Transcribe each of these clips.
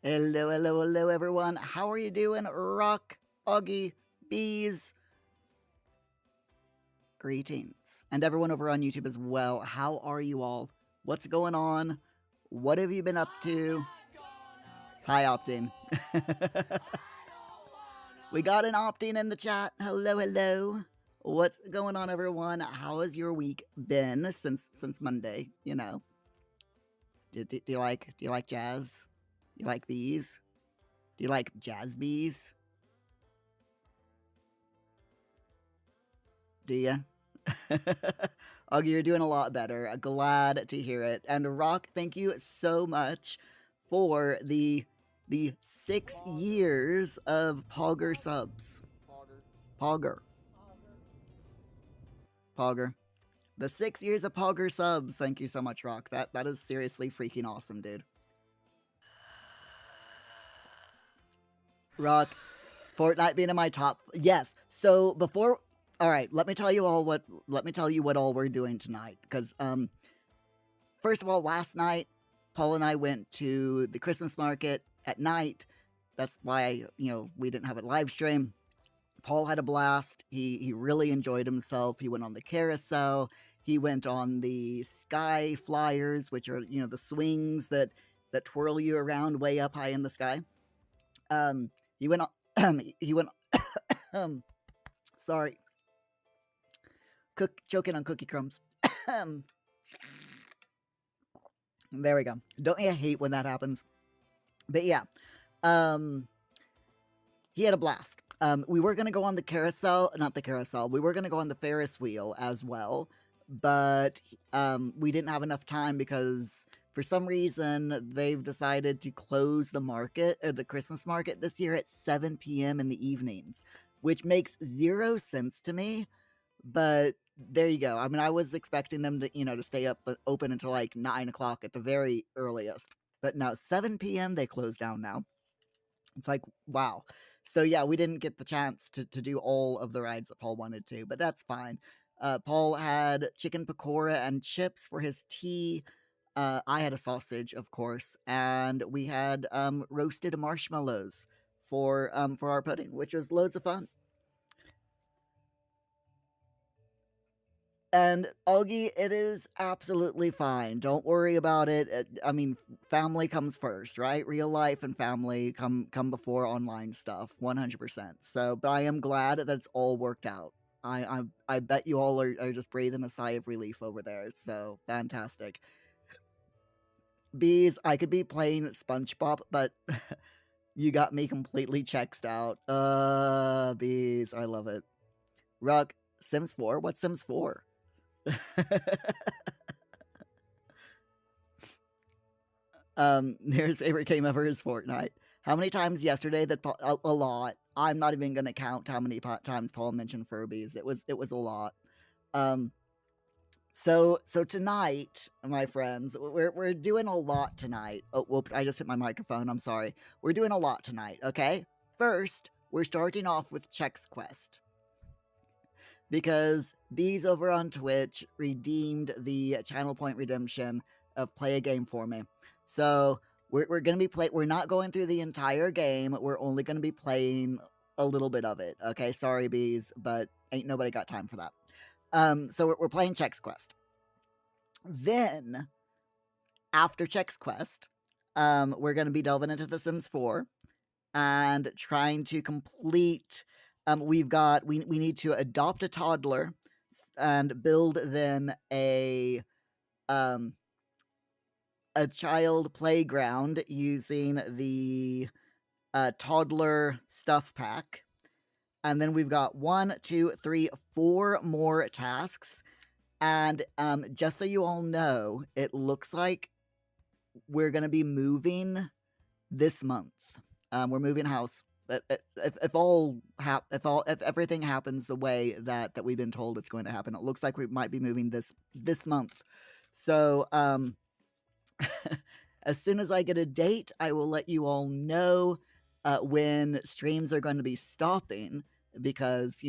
Hello, hello, hello, everyone. How are you doing? Rock, Augie, Bees. Greetings. And everyone over on YouTube as well. How are you all? What's going on? What have you been up to? Hi, Optin. We got an Optin in the chat. Hello, hello. What's going on, everyone? How has your week been since Monday? You know, do you like jazz? You like bees? Do you like jazz bees? Do you? Augie, you're doing a lot better. Glad to hear it. And Rock, thank you so much for the 6 years of Pogger subs. Pogger. Pogger. The 6 years of Pogger subs. Thank you so much, Rock. That is seriously freaking awesome, dude. Rock, Fortnite being in my top. Yes. So before, all right, let me tell you what all we're doing tonight. Because first of all, last night, Paul and I went to the Christmas market at night. That's why we didn't have a live stream. Paul had a blast. He really enjoyed himself. He went on the carousel. He went on the sky flyers, which are the swings that twirl you around way up high in the sky. He went on. He went. Sorry. Choking on cookie crumbs. There we go. Don't you hate when that happens? But yeah, he had a blast. We were gonna go on the carousel, not the carousel. We were gonna go on the Ferris wheel as well, but we didn't have enough time because for some reason they've decided to close the market, or the Christmas market this year, at 7 p.m. in the evenings, which makes 0 sense to me. But there you go. I mean, I was expecting them to, to stay up open until like 9 o'clock at the very earliest. But no, 7 p.m. they close down now. It's like, wow. So yeah, we didn't get the chance to do all of the rides that Paul wanted to, but that's fine. Paul had chicken pakora and chips for his tea. I had a sausage, of course, and we had roasted marshmallows for our pudding, which was loads of fun. And Augie, it is absolutely fine. Don't worry about it. I mean, family comes first, right? Real life and family come before online stuff, 100%. So, but I am glad that it's all worked out. I bet you all are just breathing a sigh of relief over there. So fantastic. Bees, I could be playing SpongeBob, but you got me completely checked out. Bees, I love it. Ruck, Sims 4? What's Sims 4? His favorite game ever is Fortnite. How many times yesterday that a lot. I'm not even gonna count how many times Paul mentioned Furbies. It was a lot. So tonight, my friends, we're doing a lot tonight. Oh, whoops! I just hit my microphone. I'm sorry. We're doing a lot tonight. Okay. First, we're starting off with Chex Quest, because these over on Twitch redeemed the channel point redemption of play a game for me. So we're gonna be we're not going through the entire game. We're only gonna be playing a little bit of it. Okay, sorry bees, but ain't nobody got time for that. So we're playing Chex Quest. Then after Chex Quest, we're gonna be delving into The Sims 4 and trying to complete. We need to adopt a toddler and build them a child playground using the toddler stuff pack. And then we've got 1, 2, 3, 4 more tasks. And just so you all know, it looks like we're gonna be moving this month. We're moving house. If everything happens the way that we've been told it's going to happen, it looks like we might be moving this month. So as soon as I get a date, I will let you all know when streams are going to be stopping, because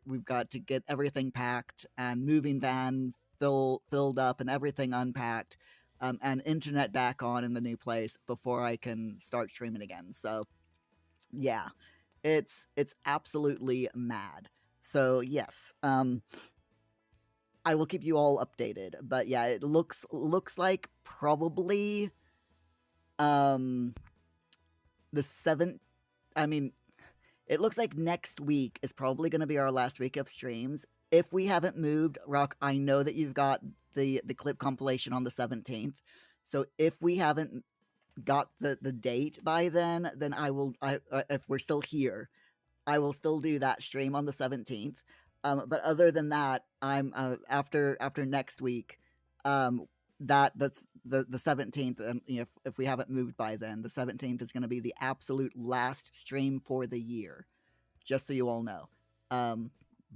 we've got to get everything packed and moving van filled up and everything unpacked and internet back on in the new place before I can start streaming again. So yeah, it's absolutely mad. So yes, I will keep you all updated. But yeah, it looks like probably um the 7th. I mean, it looks like next week is probably going to be our last week of streams. If we haven't moved, Rock, I know that you've got the clip compilation on the 17th. So if we haven't got the date by then I will. If we're still here, I will still do that stream on the 17th. But other than that, I'm after next week. That's the 17th, and if we haven't moved by then, the 17th is going to be the absolute last stream for the year. Just so you all know.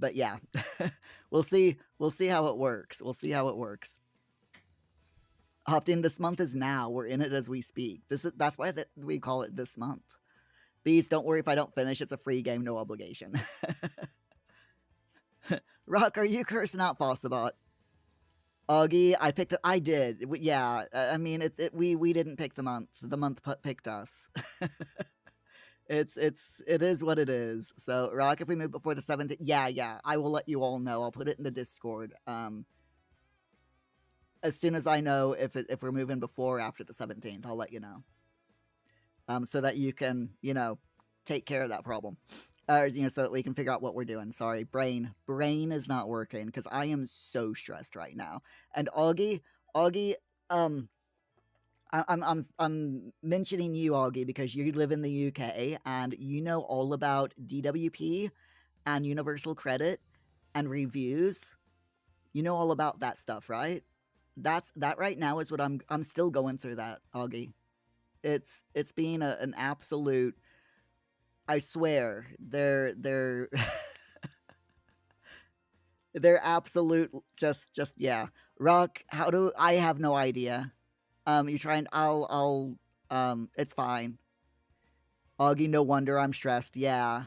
But yeah, we'll see. We'll see how it works. We'll see how it works. Hopped in this month is now. We're in it as we speak. That's why we call it this month. Bees, don't worry if I don't finish. It's a free game, no obligation. Rock, are you cursing out Fossabot? Augie, I picked it. I did. Yeah, I mean, we didn't pick the month. The month picked us. It is what it is. So, Rock, if we move before the 17th, yeah, I will let you all know. I'll put it in the Discord. As soon as I know if we're moving before or after the 17th, I'll let you know. So that you can, take care of that problem. So that we can figure out what we're doing. Sorry, brain is not working because I am so stressed right now. And Augie, I'm mentioning you, Augie, because you live in the UK and you know all about DWP and Universal Credit and reviews. You know all about that stuff, right? That right now is what I'm still going through that, Augie. It's been an absolute. I swear, they're they're absolute. Just yeah. Rock, how do I have no idea. You try and I'll it's fine. Augie, no wonder I'm stressed. Yeah.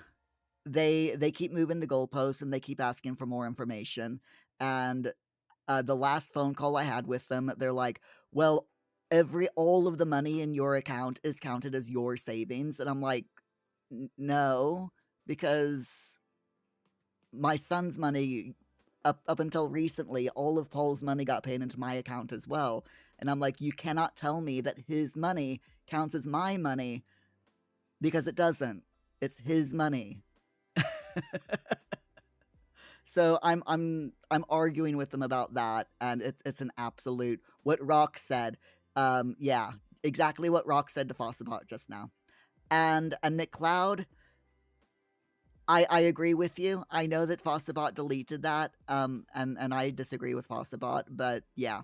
They keep moving the goalposts and they keep asking for more information. And the last phone call I had with them, they're like, "Well, all of the money in your account is counted as your savings." And I'm like, "No, because my son's money up until recently, all of Paul's money got paid into my account as well." And I'm like, "You cannot tell me that his money counts as my money because it doesn't. It's his money." So I'm arguing with them about that, and it's an absolute what Rock said. Yeah, exactly what Rock said to Fossabot just now. And Nick Cloud, I agree with you. I know that Fossabot deleted that, and I disagree with Fossabot, but yeah,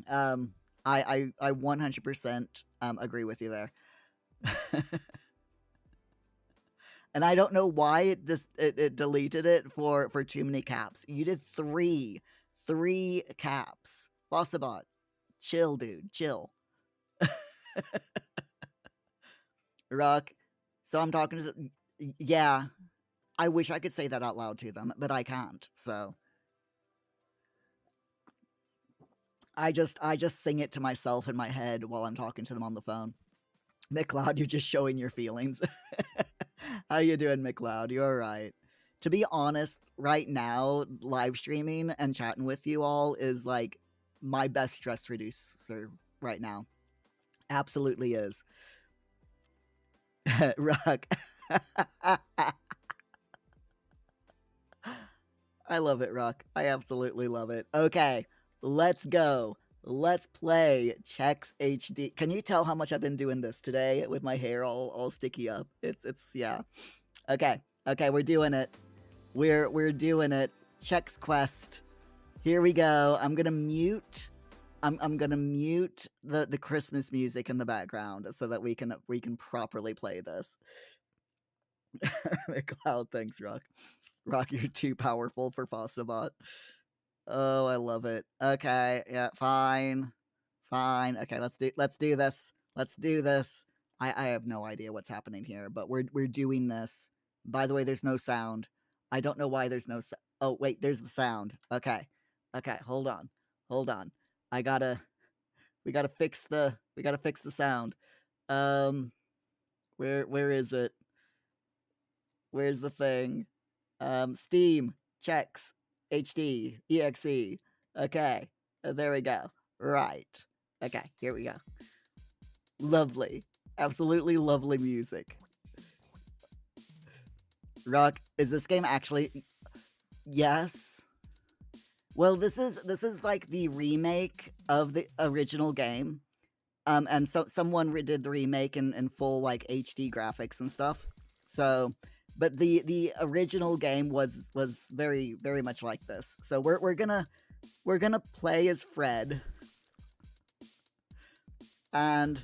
I 100% agree with you there. And I don't know why it deleted it for too many caps. You did three caps. Fossabot, chill, dude, chill. Rock. So I'm talking to yeah. I wish I could say that out loud to them, but I can't. So I just sing it to myself in my head while I'm talking to them on the phone. McLeod, you're just showing your feelings. How you doing, McLeod? You all right? To be honest, right now, live streaming and chatting with you all is like my best stress reducer right now. Absolutely is. Rock. I love it, Rock. I absolutely love it. Okay, let's go. Let's play Chex HD. Can you tell how much I've been doing this today with my hair all sticky up? It's yeah. Okay, we're doing it. We're doing it. Chex Quest. Here we go. I'm gonna mute. I'm gonna mute the Christmas music in the background so that we can properly play this. McLeod, thanks, Rock. Rock, you're too powerful for Fossabot. Oh, I love it. Okay, yeah, fine. Okay, let's do this. Let's do this. I have no idea what's happening here, but we're doing this. By the way, there's no sound. I don't know why there's no oh, wait, there's the sound. Okay. Hold on. I gotta We gotta fix the sound. Where is it? Where's the thing? Steam, checks, HD, EXE. Okay, there we go. Right. Okay, here we go. Lovely. Absolutely lovely music. Rock, is this game actually... Yes. Well, this is like the remake of the original game. And so someone did the remake in full like HD graphics and stuff. So, but the original game was very very much like this. So we're gonna play as Fred, and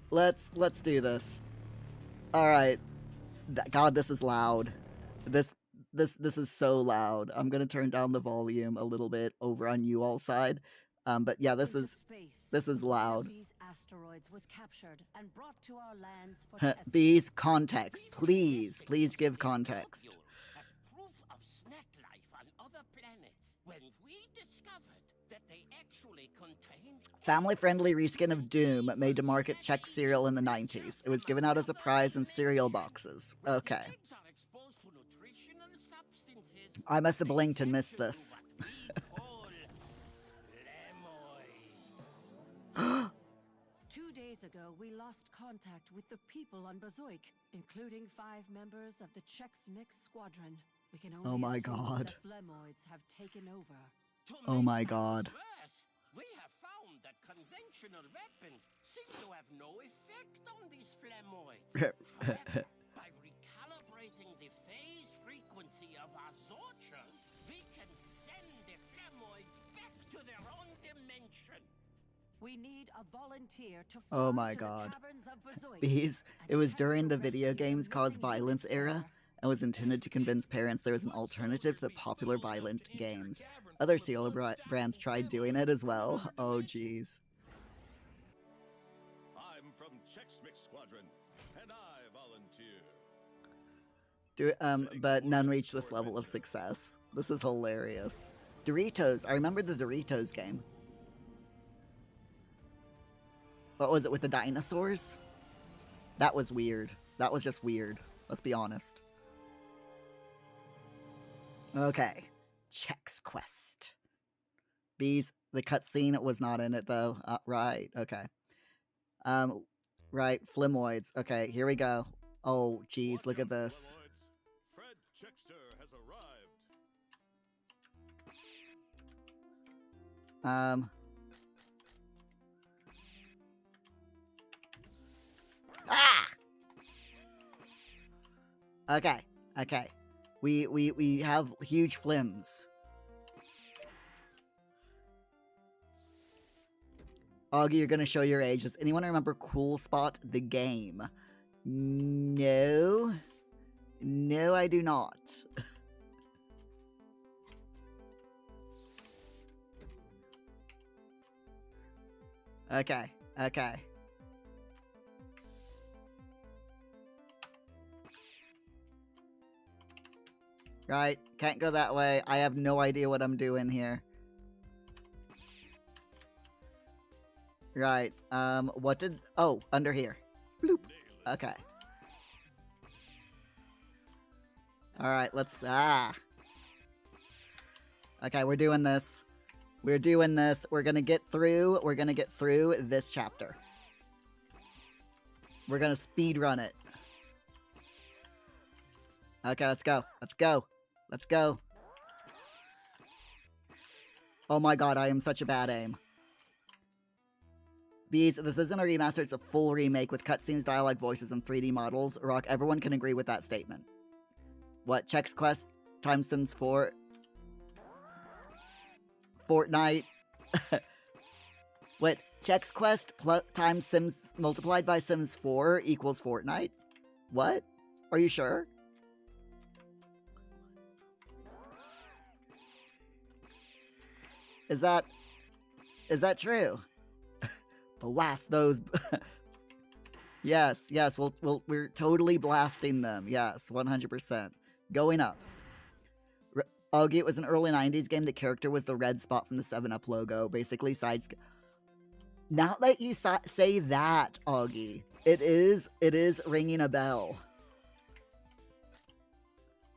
let's do this. All right. God, this is loud. This is so loud. I'm gonna turn down the volume a little bit over on you all side. But yeah, this is loud. These asteroids was captured and brought to our lands for testing. These context, please give context. As proof of snack life on other planets, when we discovered that they actually contained family-friendly reskin of Doom made to market Czech cereal in the 90s. It was given out as a prize in cereal boxes. Okay. I must have blinked and missed this. 2 days ago, we lost contact with the people on Bazoik, including 5 members of the Chex Mix Squadron. We can only Oh my assume God. the Flemoids have taken over. Oh my God. We have found that conventional weapons seem to have no effect on these Flemoids. However, by recalibrating the phase frequency of our Zorchers, we can send the Flemoids back to their own dimension. We need a volunteer to Oh fly my to God. the caverns of Bazoik. These, it was during the Capture video rescue games the caused missing violence units era, there. and was intended to convince parents there was an alternative to popular violent games. Other cereal brands tried doing it as well. Oh jeez. I'm from Chex Mix Squadron, and I volunteer. But none reached this level of success. This is hilarious. Doritos. I remember the Doritos game. What was it with the dinosaurs? That was weird. That was just weird. Let's be honest. Okay. Chex Quest. Bees. The cutscene was not in it though. Right. Okay. Right. Flemoids. Okay. Here we go. Oh, geez. Look at this. Fred Chexter has arrived. Ah! Okay. Okay. We have huge flims. Augie, you're gonna show your age. Does anyone remember Cool Spot, the game? No. No, I do not. Okay. Okay. Right. Can't go that way. I have no idea what I'm doing here. Right. What did... Oh, under here. Bloop. Okay. Alright, let's... Ah. Okay, we're doing this. We're doing this. We're gonna get through. We're gonna get through this chapter. We're gonna speed run it. Okay, let's go. Let's go. Let's go. Oh my god, I am such a bad aim. Bees, this isn't a remaster, it's a full remake with cutscenes, dialogue, voices, and 3D models. Rock, everyone can agree with that statement. What, Chex Quest times Sims 4? Fortnite? Wait, Chex Quest times Sims multiplied by Sims 4 equals Fortnite? What? Are you sure? Is that true? Blast those. Yes, we're totally blasting them. Yes, 100%. Going up. Augie, it was an early 90s game. The character was the red spot from the 7-Up logo. Basically, Now that you say that, Augie, it is ringing a bell.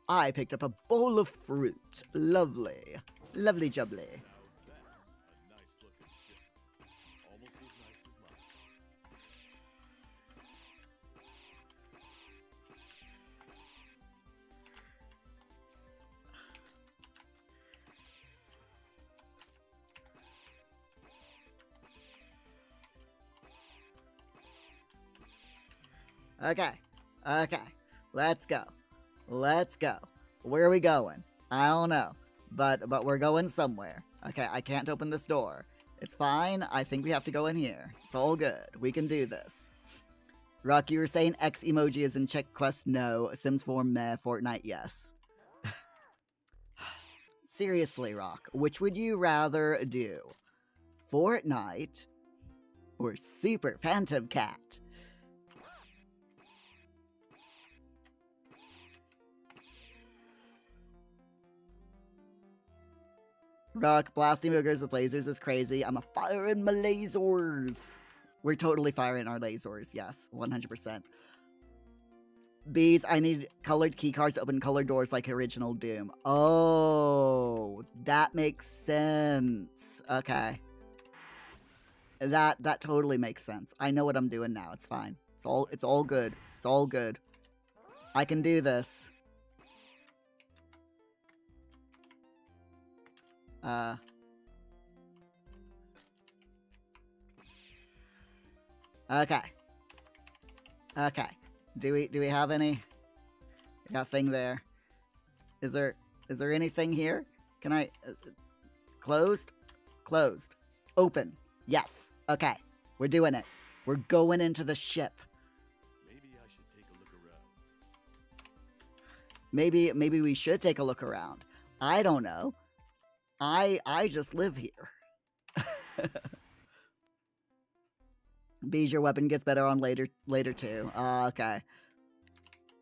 I picked up a bowl of fruit. Lovely. Lovely jubbly. Now that's a nice looking ship. Almost as nice as mine. Okay. Okay. Let's go. Let's go. Where are we going? I don't know. But we're going somewhere. Okay, I can't open this door. It's fine. I think we have to go in here. It's all good. We can do this. Rock, you were saying X emoji is in Check Quest? No. Sims 4 meh. Fortnite, yes. Seriously, Rock, which would you rather do? Fortnite or Super Phantom Cat? Rock, blasting boogers with lasers is crazy. I'm a firing my lasers. We're totally firing our lasers. Yes, 100%. Bees, I need colored keycards to open colored doors like original Doom. Oh, that makes sense. Okay. That totally makes sense. I know what I'm doing now. It's fine. It's all good. It's all good. I can do this. Okay. Okay. Do we have any? Nothing there. Is there anything here? Can I closed? Closed. Open. Yes. Okay. We're doing it. We're going into the ship. Maybe I should take a look around. Maybe we should take a look around. I don't know. I just live here. Bees, your weapon gets better on later too. Okay.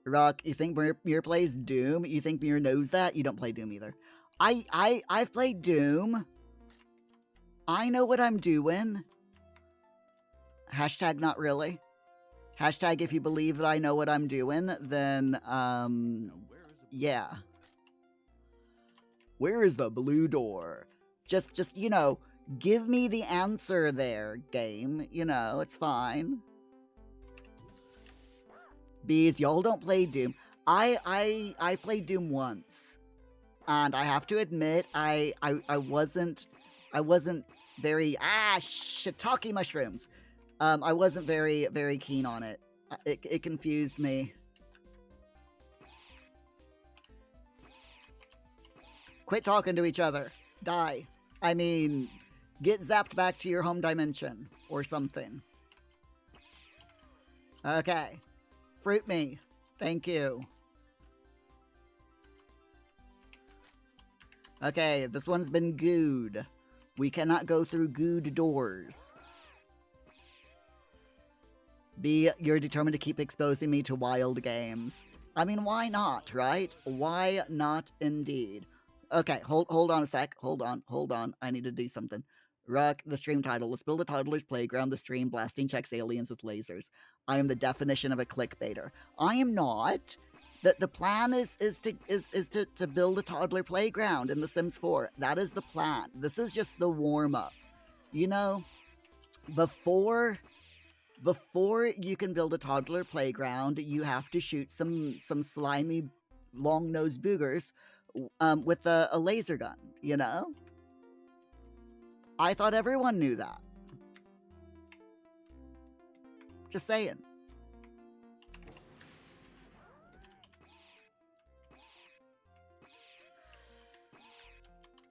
Rock, you think Mir plays Doom? You think Mir knows that? You don't play Doom either. I've played Doom. I know what I'm doing. Hashtag not really. Hashtag if you believe that I know what I'm doing, then Now where is it? yeah. Where is the blue door? Just you know, give me the answer there, game. You know, it's fine. Bees, y'all don't play Doom. I played Doom once. And I have to admit, I wasn't very shiitake mushrooms. I wasn't very keen on it. It confused me. Quit talking to each other. Die. I mean, get zapped back to your home dimension or something. Okay. Fruit me. Thank you. Okay, this one's been gooed. We cannot go through gooed doors. B, you're determined to keep exposing me to wild games. I mean, why not, right? Why not indeed? Okay, hold on a sec. Hold on. I need to do something. Rock, the stream title. Let's build a toddler's playground. The stream blasting checks aliens with lasers. I am the definition of a clickbaiter. I am not. The plan is to build a toddler playground in The Sims 4. That is the plan. This is just the warm up. You know, before you can build a toddler playground, you have to shoot some slimy long-nosed boogers with a laser gun, you know? I thought everyone knew that. Just saying.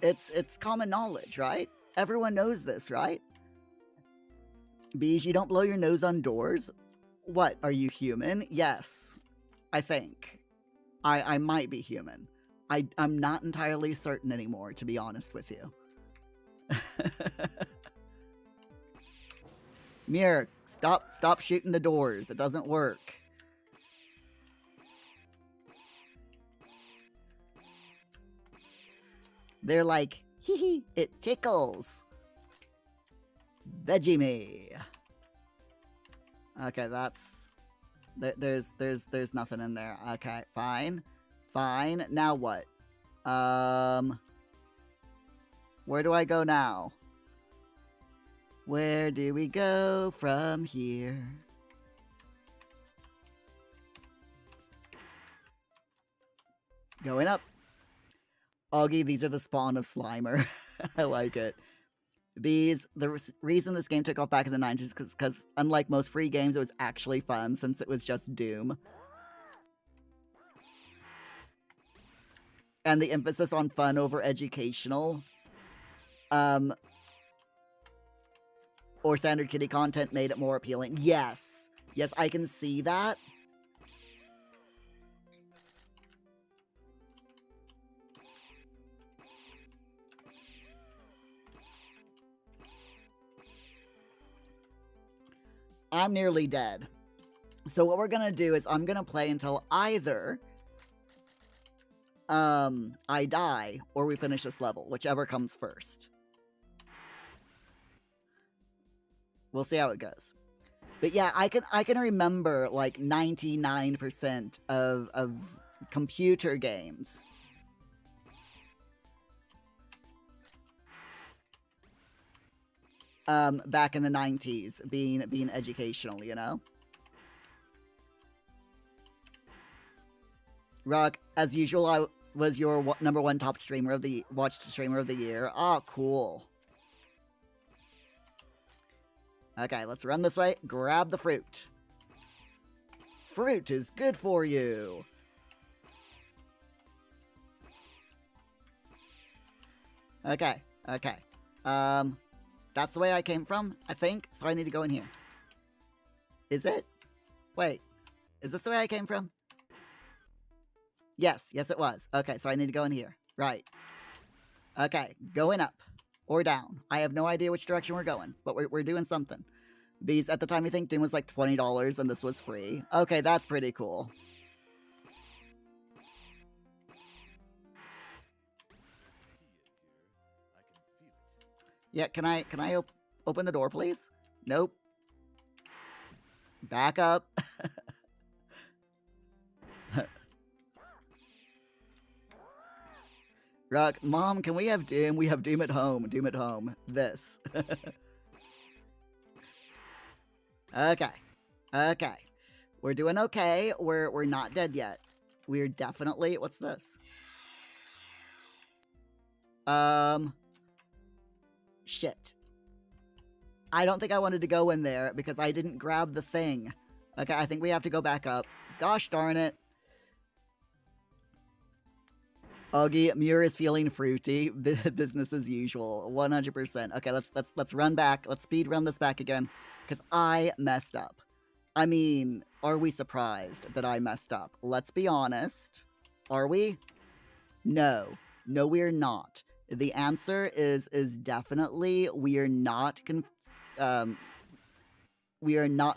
It's common knowledge, right? Everyone knows this, right? Bees, you don't blow your nose on doors? What, are you human? Yes, I think. I might be human. I'm not entirely certain anymore, to be honest with you. Mir, stop shooting the doors. It doesn't work. They're like, hee hee, it tickles. Veggie me. Okay, that's... There's nothing in there. Okay, fine. Fine. Now what? Where do I go now? Where do we go from here? Going up. Augie, these are the spawn of Slimer. I like it. The reason this game took off back in the 90s is because unlike most free games, it was actually fun since it was just Doom. And the emphasis on fun over educational. Or standard kiddie content made it more appealing. Yes. Yes, I can see that. I'm nearly dead. So what we're gonna do is I'm gonna play until either I die or we finish this level, whichever comes first. We'll see how it goes. But yeah, I can remember like 99% of computer games. Back in the 90s being educational, you know? Rock, as usual, I was your #1 top streamer of the watched streamer of the year. Oh, cool. Okay, let's run this way. Grab the fruit. Fruit is good for you. Okay, okay. That's the way I came from, I think, so I need to go in here. Is it? Wait, is this the way I came from? Yes, yes it was. Okay, so I need to go in here. Right. Okay, going up. Or down. I have no idea which direction we're going, but we're doing something. Because at the time, you think Doom was like $20 and this was free. Okay, that's pretty cool. Yeah, can I open the door, please? Nope. Back up. Rock, Mom, can we have Doom? We have Doom at home. Doom at home. This. Okay. Okay. We're doing okay. We're not dead yet. We're definitely... What's this? Shit. I don't think I wanted to go in there because I didn't grab the thing. Okay, I think we have to go back up. Gosh darn it. Augie, Muir is feeling fruity. Business as usual. 100%. Okay, let's run back. Let's speed run this back again. Because I messed up. I mean, are we surprised that I messed up? Let's be honest. Are we? No. No, we're not. The answer is definitely we are not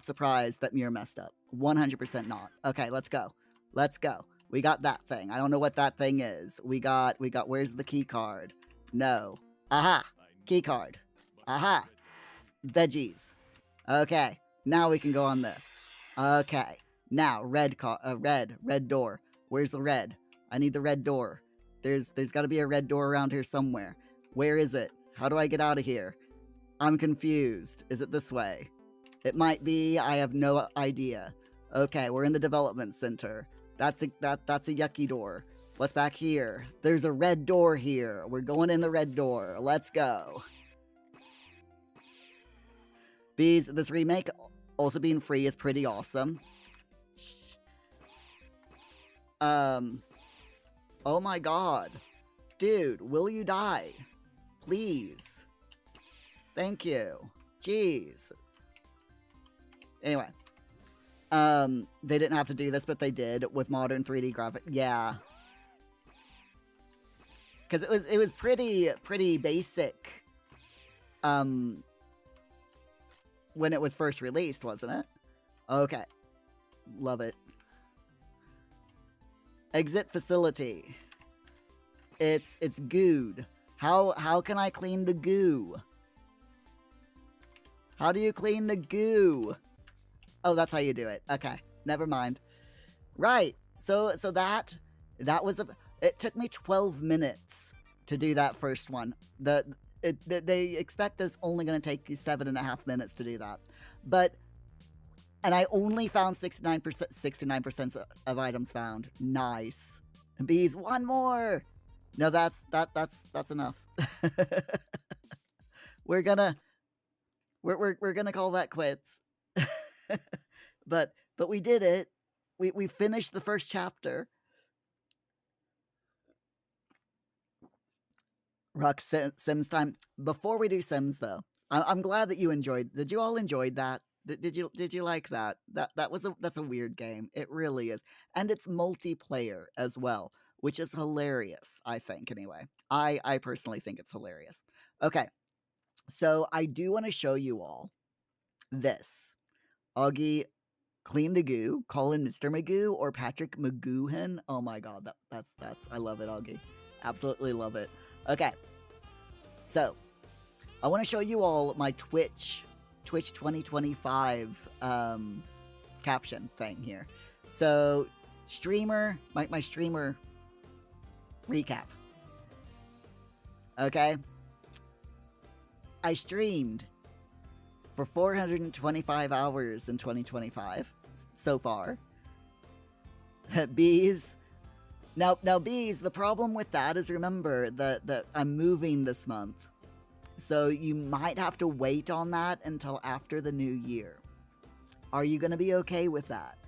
surprised that Muir messed up. 100% not. Okay, let's go. Let's go. We got that thing. I don't know what that thing is. We got, where's the key card? No. Aha! Key card. Aha! Veggies. Okay. Now we can go on this. Okay. Now, red door. Where's the red? I need the red door. There's gotta be a red door around here somewhere. Where is it? How do I get out of here? I'm confused. Is it this way? It might be. I have no idea. Okay, we're in the development center. That's a yucky door. What's back here? There's a red door here. We're going in the red door. Let's go. Bees, this remake also being free is pretty awesome. Oh my god. Dude, will you die? Please. Thank you. Jeez. Anyway. They didn't have to do this, but they did with modern 3D graphic. Yeah. Because it was pretty basic. When it was first released, wasn't it? Okay. Love it. Exit facility. It's gooed. How can I clean the goo? How do you clean the goo? Oh, that's how you do it. Okay, never mind. Right. So that was it took me 12 minutes to do that first one. They expect that it's only going to take you 7.5 minutes to do that. And I only found 69% of items found. Nice. Bees, one more. No, that's enough. we're gonna call that quits. but we did it. We finished the first chapter. Rock Sims time. Before we do Sims, though, I'm glad that you enjoyed. Did you all enjoy that? Did you like that? That's a weird game. It really is, and it's multiplayer as well, which is hilarious. I think anyway. I personally think it's hilarious. Okay, so I do want to show you all this. Augie, clean the goo. Call in Mr. Magoo or Patrick Magoohan. Oh my god, that's I love it, Augie. Absolutely love it. Okay, so I want to show you all my Twitch 2025 caption thing here. So streamer, my streamer recap. Okay, I streamed for 425 hours in 2025 so far. Bees. Now, Bees, the problem with that is, remember that I'm moving this month. So you might have to wait on that until after the new year. Are you going to be okay with that?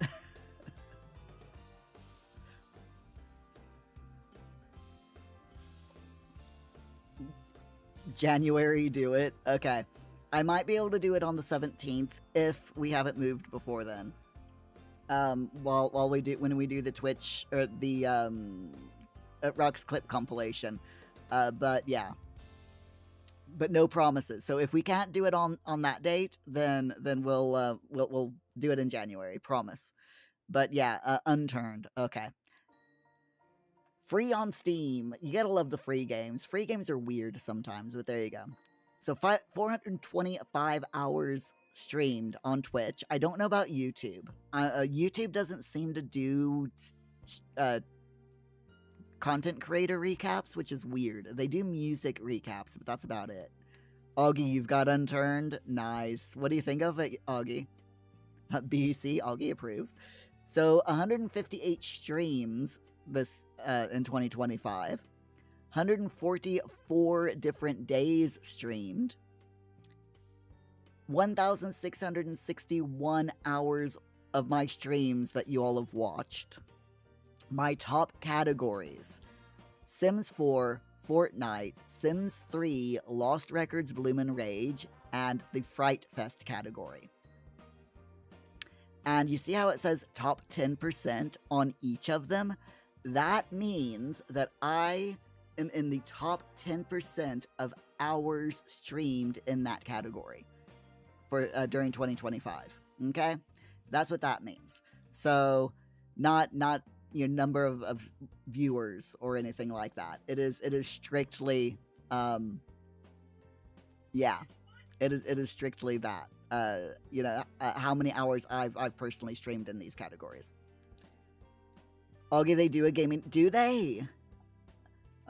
January, do it? Okay. I might be able to do it on the 17th if we haven't moved before then. While we do, when we do the Twitch or the Rock's clip compilation. But yeah. But no promises. So if we can't do it on that date, then we'll do it in January. Promise. But yeah, Unturned. Okay. Free on Steam. You gotta love the free games. Free games are weird sometimes, but there you go. So 425 hours streamed on Twitch. I don't know about YouTube. YouTube doesn't seem to do content creator recaps, which is weird. They do music recaps, but that's about it. Augie, you've got Unturned. Nice. What do you think of it, Augie? BC, Augie approves. So 158 streams this in 2025. 144 different days streamed. 1,661 hours of my streams that you all have watched. My top categories: Sims 4, Fortnite, Sims 3, Lost Records, Bloom and Rage, and the Fright Fest category. And you see how it says top 10% on each of them? That means that I am in the top 10% of hours streamed in that category for during 2025. Okay? That's what that means. So not your number of viewers or anything like that. It is strictly yeah. It is strictly that. How many hours I've personally streamed in these categories. Augie, they do a gaming. Do they?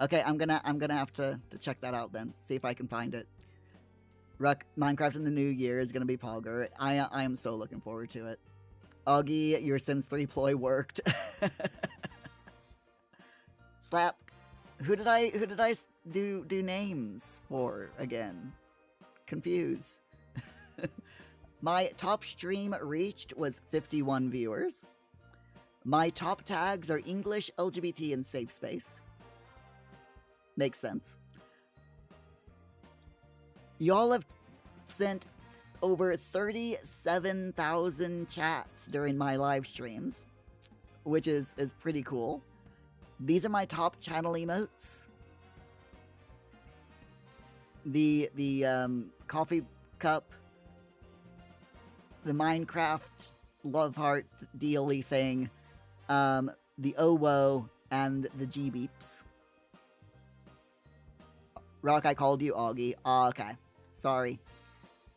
Okay, I'm gonna have to check that out then. See if I can find it. Minecraft in the new year is gonna be Pogger. I am so looking forward to it. Augie, your Sims 3 ploy worked. Slap. Who did I do names for again? Confused. My top stream reached was 51 viewers. My top tags are English, LGBT, and safe space. Makes sense. Y'all have sent over 37,000 chats during my live streams, which is pretty cool. These are my top channel emotes. The coffee cup, the Minecraft love heart dealy thing, the OWO, and the G-beeps. Rock, I called you Augie. Oh, okay. Sorry.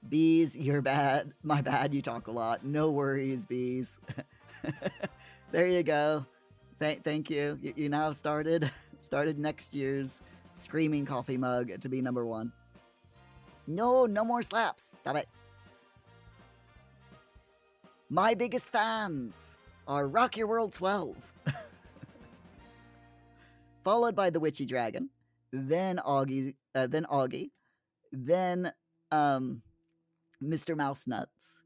Bees, you're bad. My bad, you talk a lot. No worries, Bees. There you go. Thank you. You now have started next year's Screaming Coffee mug to be number 1. No more slaps. Stop it. My biggest fans are Rock Your World 12. Followed by the Witchy Dragon, then Augie, then Mr. Mouse Nuts,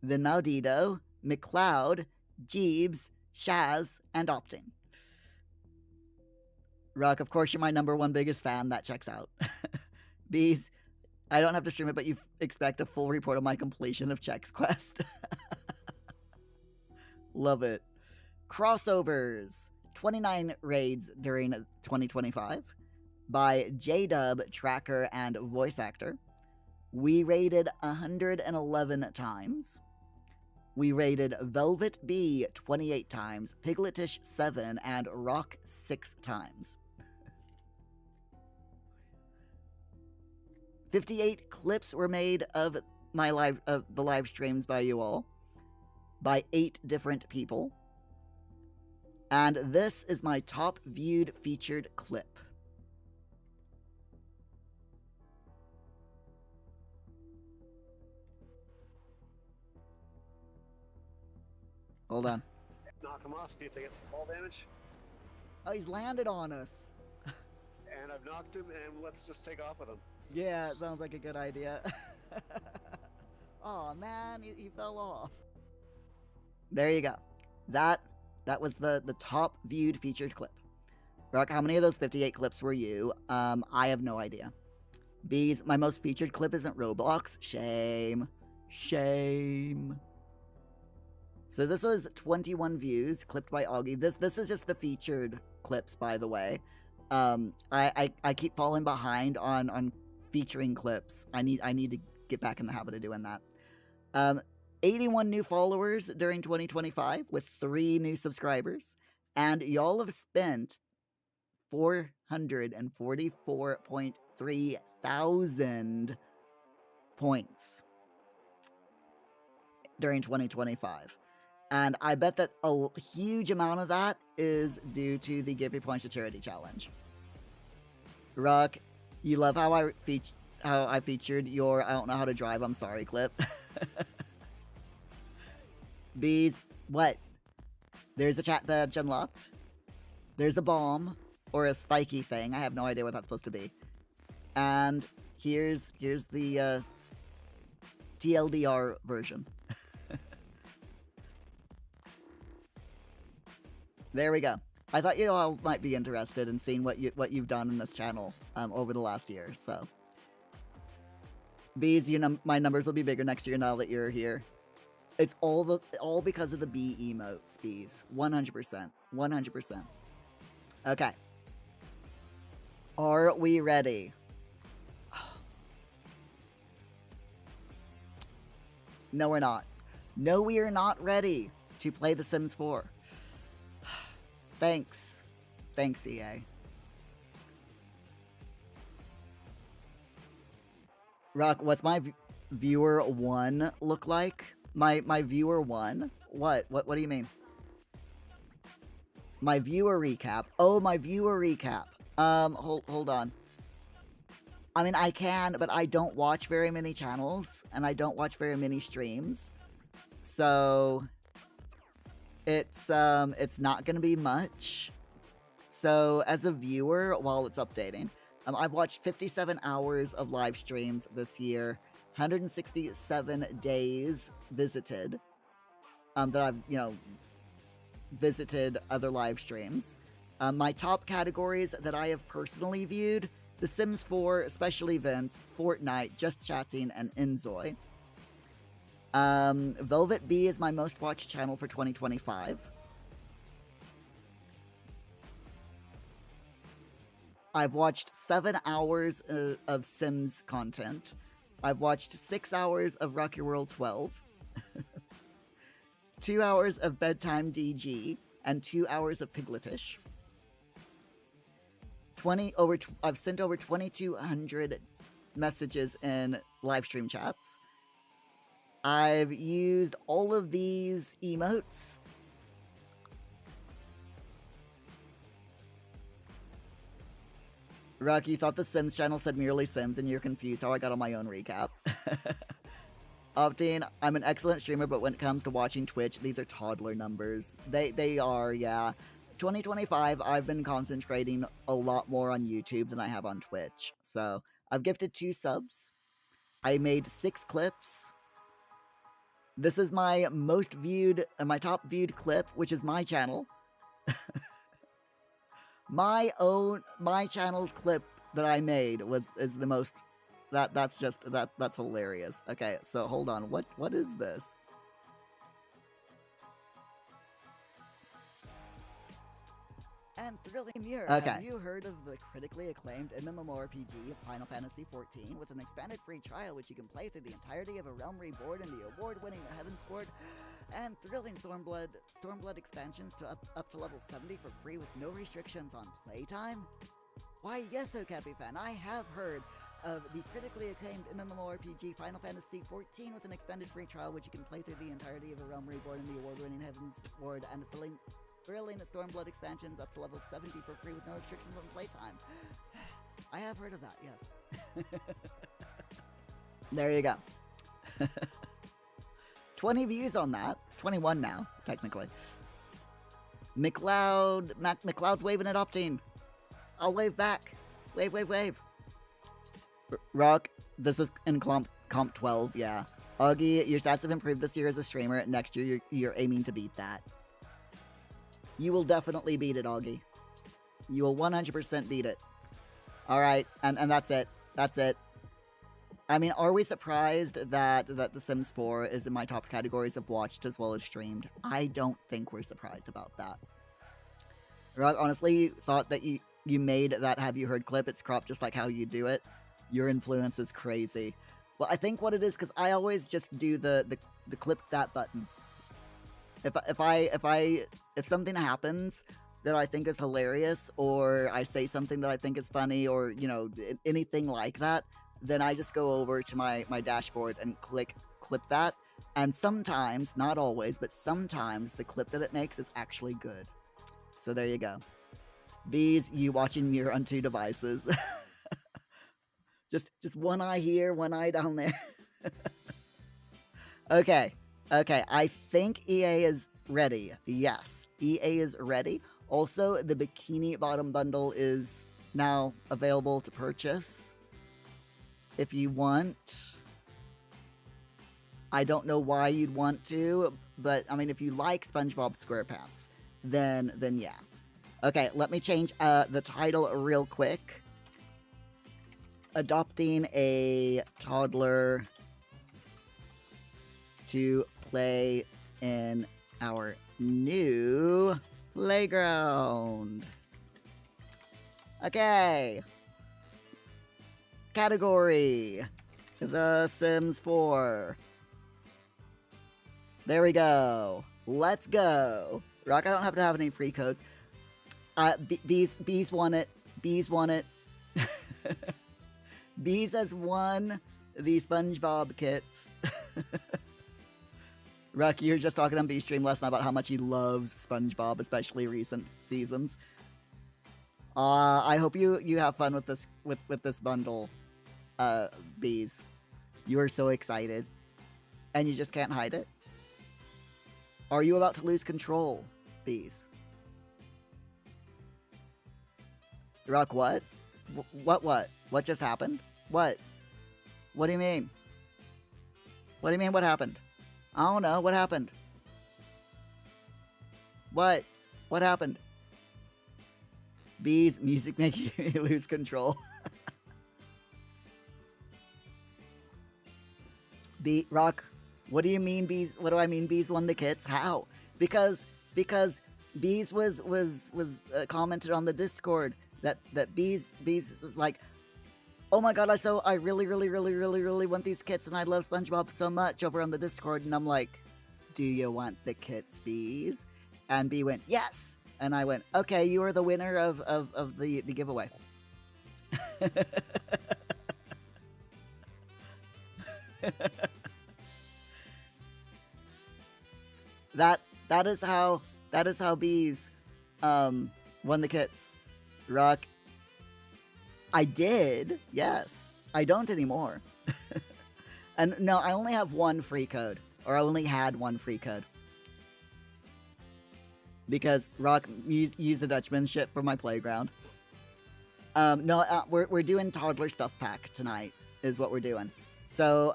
then Maldito, McCloud, Jeebs, Shaz, and Opting. Rock, of course you're my number 1 biggest fan. That checks out. Bees, I don't have to stream it, but you expect a full report of my completion of Chex Quest. Love it. Crossovers. 29 raids during 2025 by J-Dub, Tracker, and Voice Actor. We raided 111 times. We raided Velvet Bee 28 times, Pigletish 7, and Rock 6 times. 58 clips were made of the live streams by you all, by 8 different people. And this is my top viewed featured clip. Hold on. Knock him off, see if they get some fall damage. Oh, he's landed on us. And I've knocked him, and let's just take off with him. Yeah, it sounds like a good idea. Oh man, he fell off. There you go. That was the top viewed featured clip. Rock, how many of those 58 clips were you? I have no idea. Bees, my most featured clip isn't Roblox. Shame. Shame. So this was 21 views, clipped by Augie. This is just the featured clips, by the way. I keep falling behind on featuring clips. I need to get back in the habit of doing that. 81 new followers during 2025 with 3 new subscribers. And y'all have spent 444.3 thousand points during 2025. And I bet that a huge amount of that is due to the Give Your Points to Charity challenge. Rock, you love how I featured your I don't know how to drive, I'm sorry clip. Bees, what? There's a chat badge unlocked. There's a bomb or a spiky thing. I have no idea what that's supposed to be. And here's the TLDR version. There we go. I thought you all might be interested in seeing what you've done in this channel over the last year. So, Bees, my numbers will be bigger next year now that you're here. It's all because of the bee emotes, Bees. 100%. 100%. Okay. Are we ready? No, we're not. No, we are not ready to play The Sims 4. Thanks. Thanks, EA. Rock, what's my viewer 1 look like? My viewer 1? What do you mean? My viewer recap. Oh, my viewer recap. Hold on. I mean, I can, but I don't watch very many channels, and I don't watch very many streams. So it's not gonna be much. So as a viewer, while it's updating, I've watched 57 hours of live streams this year, 167 days visited, that I've, visited other live streams. My top categories that I have personally viewed: The Sims 4, Special Events, Fortnite, Just Chatting, and Enzoy. Velvet Bee is my most watched channel for 2025. I've watched 7 hours of Sims content. I've watched 6 hours of Rock Your World 12. 2 hours of Bedtime DG, and 2 hours of Pigletish. I've sent over 2,200 messages in live stream chats. I've used all of these emotes. Rock, you thought the Sims channel said merely Sims and you're confused how I got on my own recap. Optine, I'm an excellent streamer, but when it comes to watching Twitch, these are toddler numbers. They are, yeah. 2025, I've been concentrating a lot more on YouTube than I have on Twitch. So, I've gifted 2 subs. I made 6 clips. This is my most viewed, my top viewed clip, which is my channel. My channel's clip that I made is the most. That's hilarious. Okay, so hold on. What is this? And Thrilling Mirror, Okay. have you heard of the critically acclaimed MMORPG Final Fantasy XIV with an expanded free trial which you can play through the entirety of A Realm Reborn and the award-winning Heaven's Sword and thrilling Stormblood expansions to up to level 70 for free with no restrictions on playtime? Why, yes, Okapi fan, I have heard of the critically acclaimed MMORPG Final Fantasy XIV with an expanded free trial which you can play through the entirety of A Realm Reborn and the award-winning Heaven's Sword and thrilling Stormblood expansions up to level 70 for free with no restrictions on playtime. I have heard of that, yes. There you go. 20 views on that. 21 now, technically. McLeod's waving at Optine. I'll wave back. Wave, wave, wave. Rock, this was in comp 12, yeah. Augie, your stats have improved this year as a streamer. Next year, you're aiming to beat that. You will definitely beat it, Augie. You will 100% beat it. Alright, and that's it. That's it. I mean, are we surprised that The Sims 4 is in my top categories of watched as well as streamed? I don't think we're surprised about that. Rod, honestly, thought that you made that Have You Heard clip. It's cropped just like how you do it. Your influence is crazy. Well, I think what it is, because I always just do the clip that button. If something happens that I think is hilarious, or I say something that I think is funny, or, you know, anything like that, then I just go over to my dashboard and clip that. And sometimes, not always, but sometimes the clip that it makes is actually good. So there you go. These, you watching Mirror on 2 devices. just one eye here, one eye down there. Okay, I think EA is ready. Yes, EA is ready. Also, the Bikini Bottom bundle is now available to purchase if you want. I don't know why you'd want to, but I mean, if you like SpongeBob SquarePants, then yeah. Okay, let me change the title real quick. Adopting a toddler to play in our new playground. Okay. Category: The Sims 4. There we go. Let's go. Rock, I don't have to have any free codes. Bees won it. Bees won it. Bees has won the SpongeBob kits. Rock, you were just talking on the stream last night about how much he loves SpongeBob, especially recent seasons. I hope you have fun with this bundle, Bees. You are so excited, and you just can't hide it. Are you about to lose control, Bees? Rock, what? What? What just happened? What? What do you mean? What do you mean, what happened? I don't know, what happened? What? What happened? Bees, music making you lose control. Rock, what do you mean Bees? What do I mean Bees won the kits? How? Because Bees was commented on the Discord that Bees was like, oh my god, I really want these kits, and I love SpongeBob so much over on the Discord. And I'm like, do you want the kits, Bees? And Bee went, yes. And I went, okay, you are the winner of the giveaway. That is how bees won the kits. Rock. I did, yes. I don't anymore. And no, I only have one free code. Or I only had one free code. Because Rock used the Dutchman shit for my playground. No, we're doing Toddler Stuff Pack tonight, is what we're doing. So,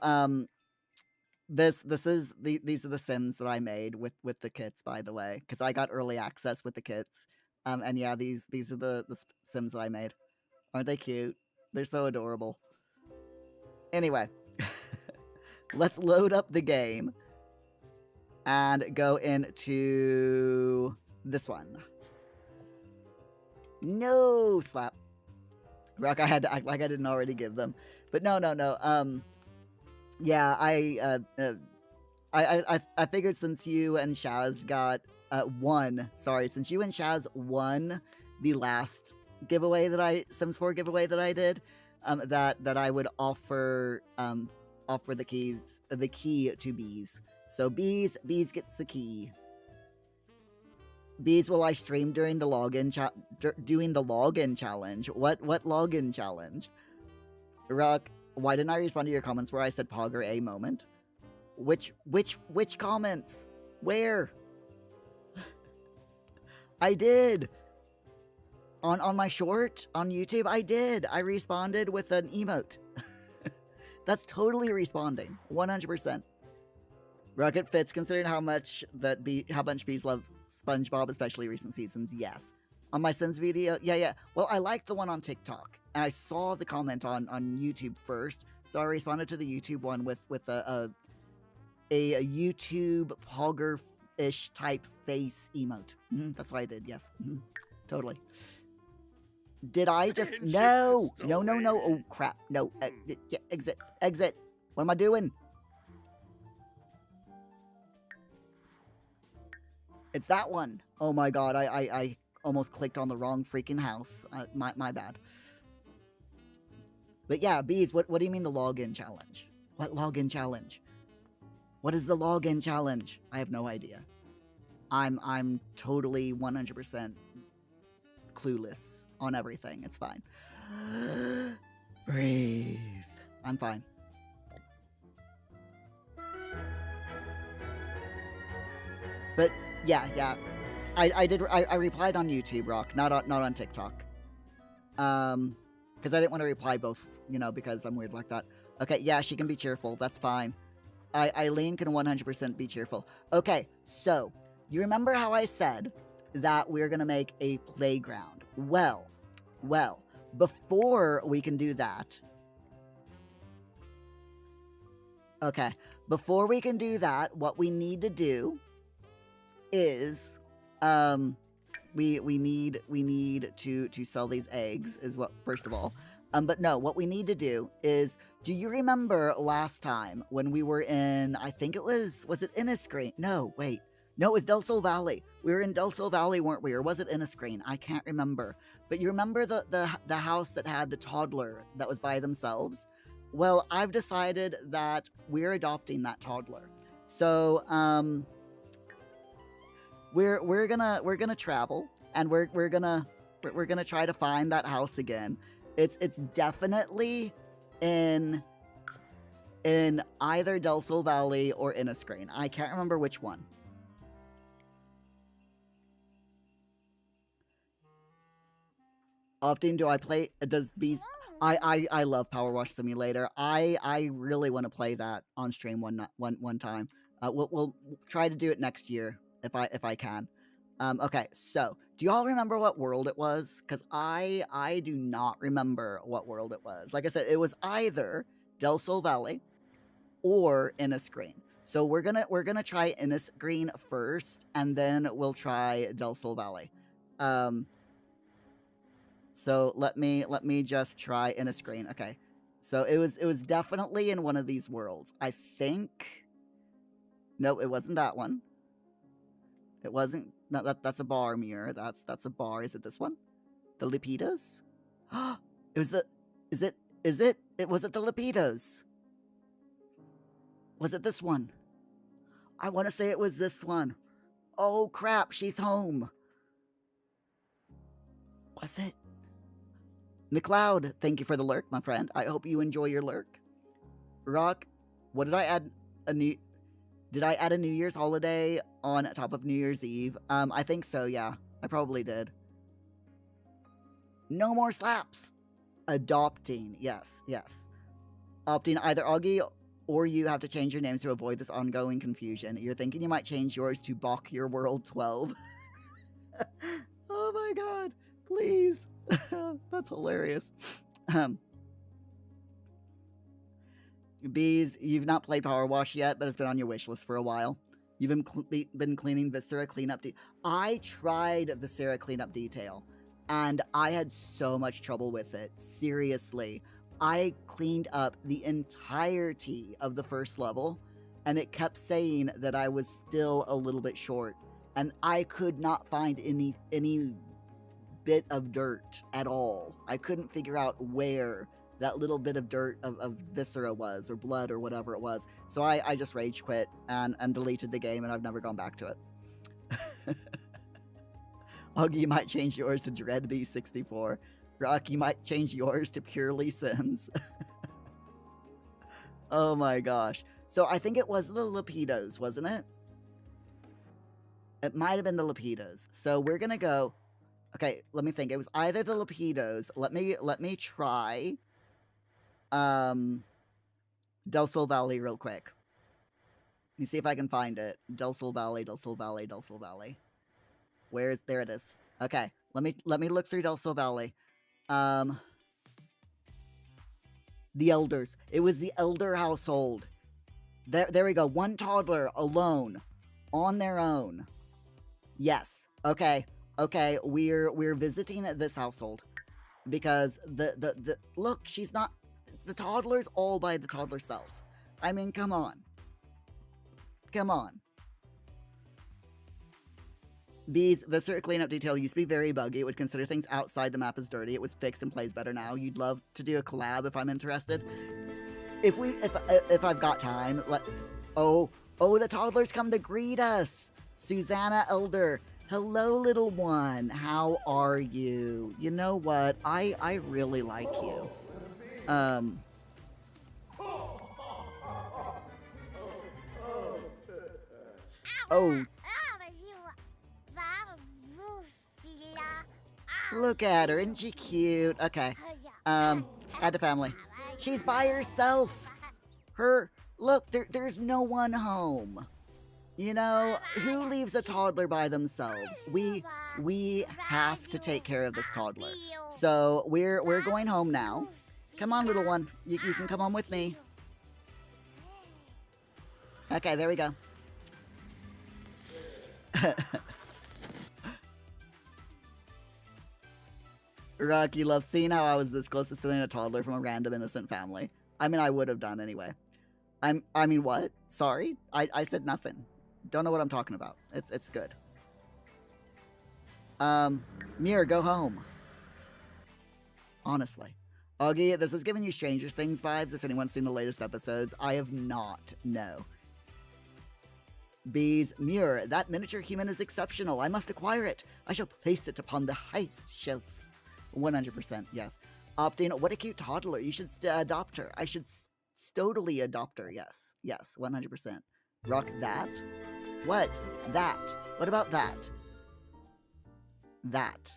these are the Sims that I made with the kits, by the way, because I got early access with the kits. And yeah, these are the Sims that I made. Aren't they cute? They're so adorable. Anyway, let's load up the game and go into this one. No slap. Rock, I had to act like I didn't already give them, but no. Yeah, I figured since you and Shaz got since you and Shaz won the last giveaway that Sims 4 giveaway that I did, that I would offer the key to Bees. So Bees gets the key. Bees, will I stream during the login doing the login challenge? What login challenge? Rock, why didn't I respond to your comments where I said Pogger a moment? Which comments? Where? I did. On my short on YouTube, I did. I responded with an emote. That's totally responding. 100%. Rocket fits considering how much bees love SpongeBob, especially recent seasons. Yes. On my Sims video, yeah. Well, I liked the one on TikTok, and I saw the comment on YouTube first, so I responded to the YouTube one with a YouTube Pogger-ish type face emote. That's what I did. Yes, totally. Did I just no? Oh crap! No, exit. What am I doing? It's that one. Oh my god, I almost clicked on the wrong freaking house. My bad. But yeah, Bees, what do you mean the login challenge? What login challenge? What is the login challenge? I have no idea. I'm totally 100% clueless on everything. It's fine. Breathe. I'm fine. But yeah. I replied on YouTube, Rock, not on TikTok. Because I didn't want to reply both, because I'm weird like that. Okay, yeah, she can be cheerful. That's fine. Eileen can 100% be cheerful. Okay, so you remember how I said that we're gonna make a playground? Well, before we can do that. Okay, before we can do that, what we need to do is we need to sell these eggs is what first of all. But no, what we need to do is, do you remember last time when we were in, I think it was it Inniscreen? No, wait. No, it was Del Sol Valley. We were in Del Sol Valley, weren't we? Or was it Inniscreen? I can't remember. But you remember the house that had the toddler that was by themselves? Well, I've decided that we're adopting that toddler. So, we're gonna travel, and we're gonna try to find that house again. It's definitely in either Del Sol Valley or Inniscreen. I can't remember which one. Opting, do I play? Does Bees? I love Power Wash Simulator. I really want to play that on stream one time. We'll try to do it next year if I can. Okay, so do y'all remember what world it was? Because I do not remember what world it was. Like I said, it was either Del Sol Valley or Inniscreen. So we're gonna try Inniscreen first, and then we'll try Del Sol Valley. So let me just try Inniscreen. Okay, so it was definitely in one of these worlds. I think. No, it wasn't that one. It wasn't. No, that's a bar mirror. That's a bar. Is it this one? The Lipidos? It was the. Is it? Was it the Lipidos? Was it this one? I want to say it was this one. Oh crap, she's home. Was it? McLeod, thank you for the lurk, my friend. I hope you enjoy your lurk. Rock, what did I add? Did I add a New Year's holiday on top of New Year's Eve? I think so, yeah. I probably did. No more slaps. Adopting, yes. Opting either Augie or you have to change your names to avoid this ongoing confusion. You're thinking you might change yours to Bok Your World 12. Oh my god, please. That's hilarious. Bees, you've not played Power Wash yet, but it's been on your wish list for a while. You've been cleaning Viscera Cleanup I tried Viscera Cleanup Detail, and I had so much trouble with it. Seriously. I cleaned up the entirety of the first level, and it kept saying that I was still a little bit short, and I could not find any bit of dirt at all. I couldn't figure out where that little bit of dirt of viscera was, or blood, or whatever it was. So I just rage quit and deleted the game, and I've never gone back to it. Augie, you might change yours to DreadB64. Rock, you might change yours to Purely Sims. Oh my gosh. So I think it was the Lapidos, wasn't it? It might have been the Lapidos. So we're gonna go... Okay, let me think. It was either the Lapidos. Let me try... Del Sol Valley real quick. Let me see if I can find it. Del Sol Valley. There it is. Okay, let me look through Del Sol Valley. The elders. It was the elder household. There we go. One toddler alone, on their own. Yes. Okay. We're visiting this household because the look. She's not. The toddler's all by the toddler self. I mean, come on. Bees, Viscera Cleanup Detail used to be very buggy. It would consider things outside the map as dirty. It was fixed and plays better now. You'd love to do a collab if I'm interested. If I've got time, oh, the toddlers come to greet us. Susanna Elder. Hello, little one. How are you? You know what? I really like you. Oh. Look at her, isn't she cute? Okay. Add to family. She's by herself. Look, there's no one home. You know, who leaves a toddler by themselves? We have to take care of this toddler. So we're going home now. Come on, little one. You can come home with me. Okay, there we go. Rocky loves seeing how I was this close to stealing a toddler from a random innocent family. I mean, I would have done anyway. I mean, what? Sorry? I said nothing. Don't know what I'm talking about. It's good. Mir, go home. Honestly. Augie, this is giving you Stranger Things vibes if anyone's seen the latest episodes. I have not, no. Bees, Muir, that miniature human is exceptional. I must acquire it. I shall place it upon the highest shelf. 100%, yes. Opting, what a cute toddler. You should adopt her. I should totally adopt her, yes. Yes, 100%. Rock that? What? That. What about that? That.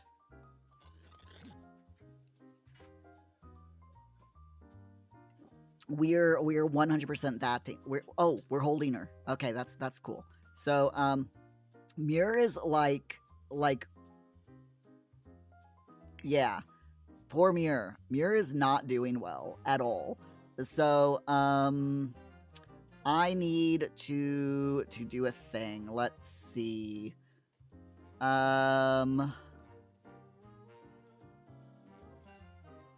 We're 100% that. We're holding her. Okay, that's cool. So, Muir is like, yeah, poor Muir. Muir is not doing well at all. So, I need to do a thing. Let's see.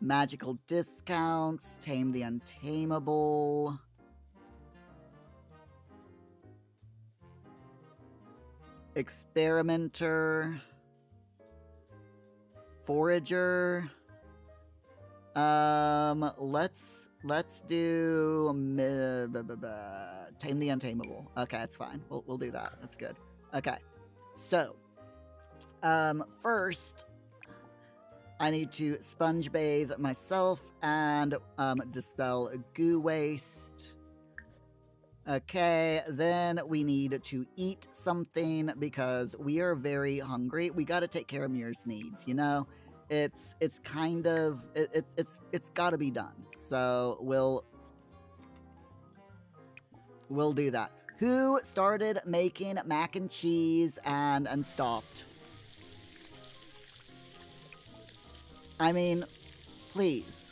Magical discounts, tame the untamable. Experimenter. Forager. Let's do tame the untamable. Okay, that's fine. We'll do that. That's good. Okay. So, first, I need to sponge bathe myself and dispel goo waste. Okay, then we need to eat something because we are very hungry. We got to take care of Mir's needs, you know? It's kind of it's got to be done. So, we'll do that. Who started making mac and cheese and stopped? I mean, please.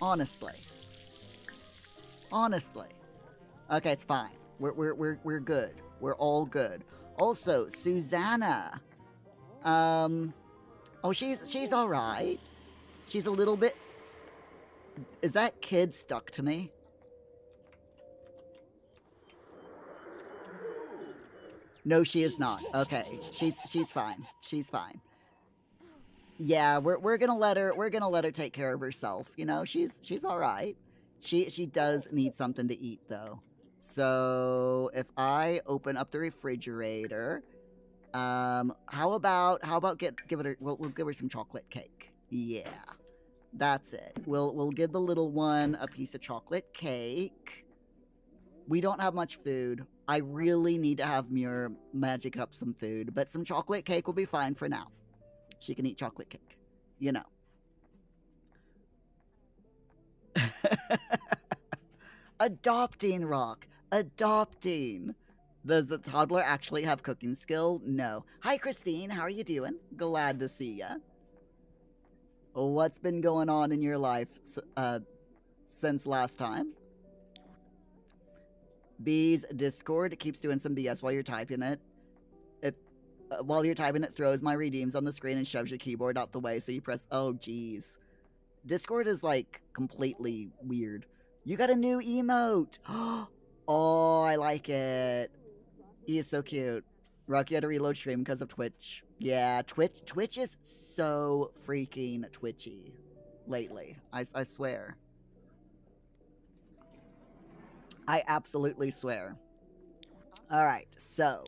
Honestly. Honestly. Okay, it's fine. We're good. We're all good. Also, Susanna. Oh, she's all right. She's a little bit. Is that kid stuck to me? No, she is not. Okay, she's fine. She's fine. Yeah, we're gonna let her take care of herself. You know, she's all right. She does need something to eat though. So if I open up the refrigerator, how about give her we'll give her some chocolate cake. Yeah, that's it. We'll give the little one a piece of chocolate cake. We don't have much food. I really need to have Muir magic up some food, but some chocolate cake will be fine for now. She can eat chocolate cake, you know. Adopting, Rock. Adopting. Does the toddler actually have cooking skill? No. Hi, Christine. How are you doing? Glad to see ya. What's been going on in your life since last time? B's Discord keeps doing some BS while you're typing it. While you're typing, it throws my redeems on the screen and shoves your keyboard out the way, so you press... Oh, jeez. Discord is, like, completely weird. You got a new emote! Oh, I like it. He is so cute. Rocky had to reload stream because of Twitch. Yeah, Twitch is so freaking twitchy lately. I swear. I absolutely swear. Alright, so...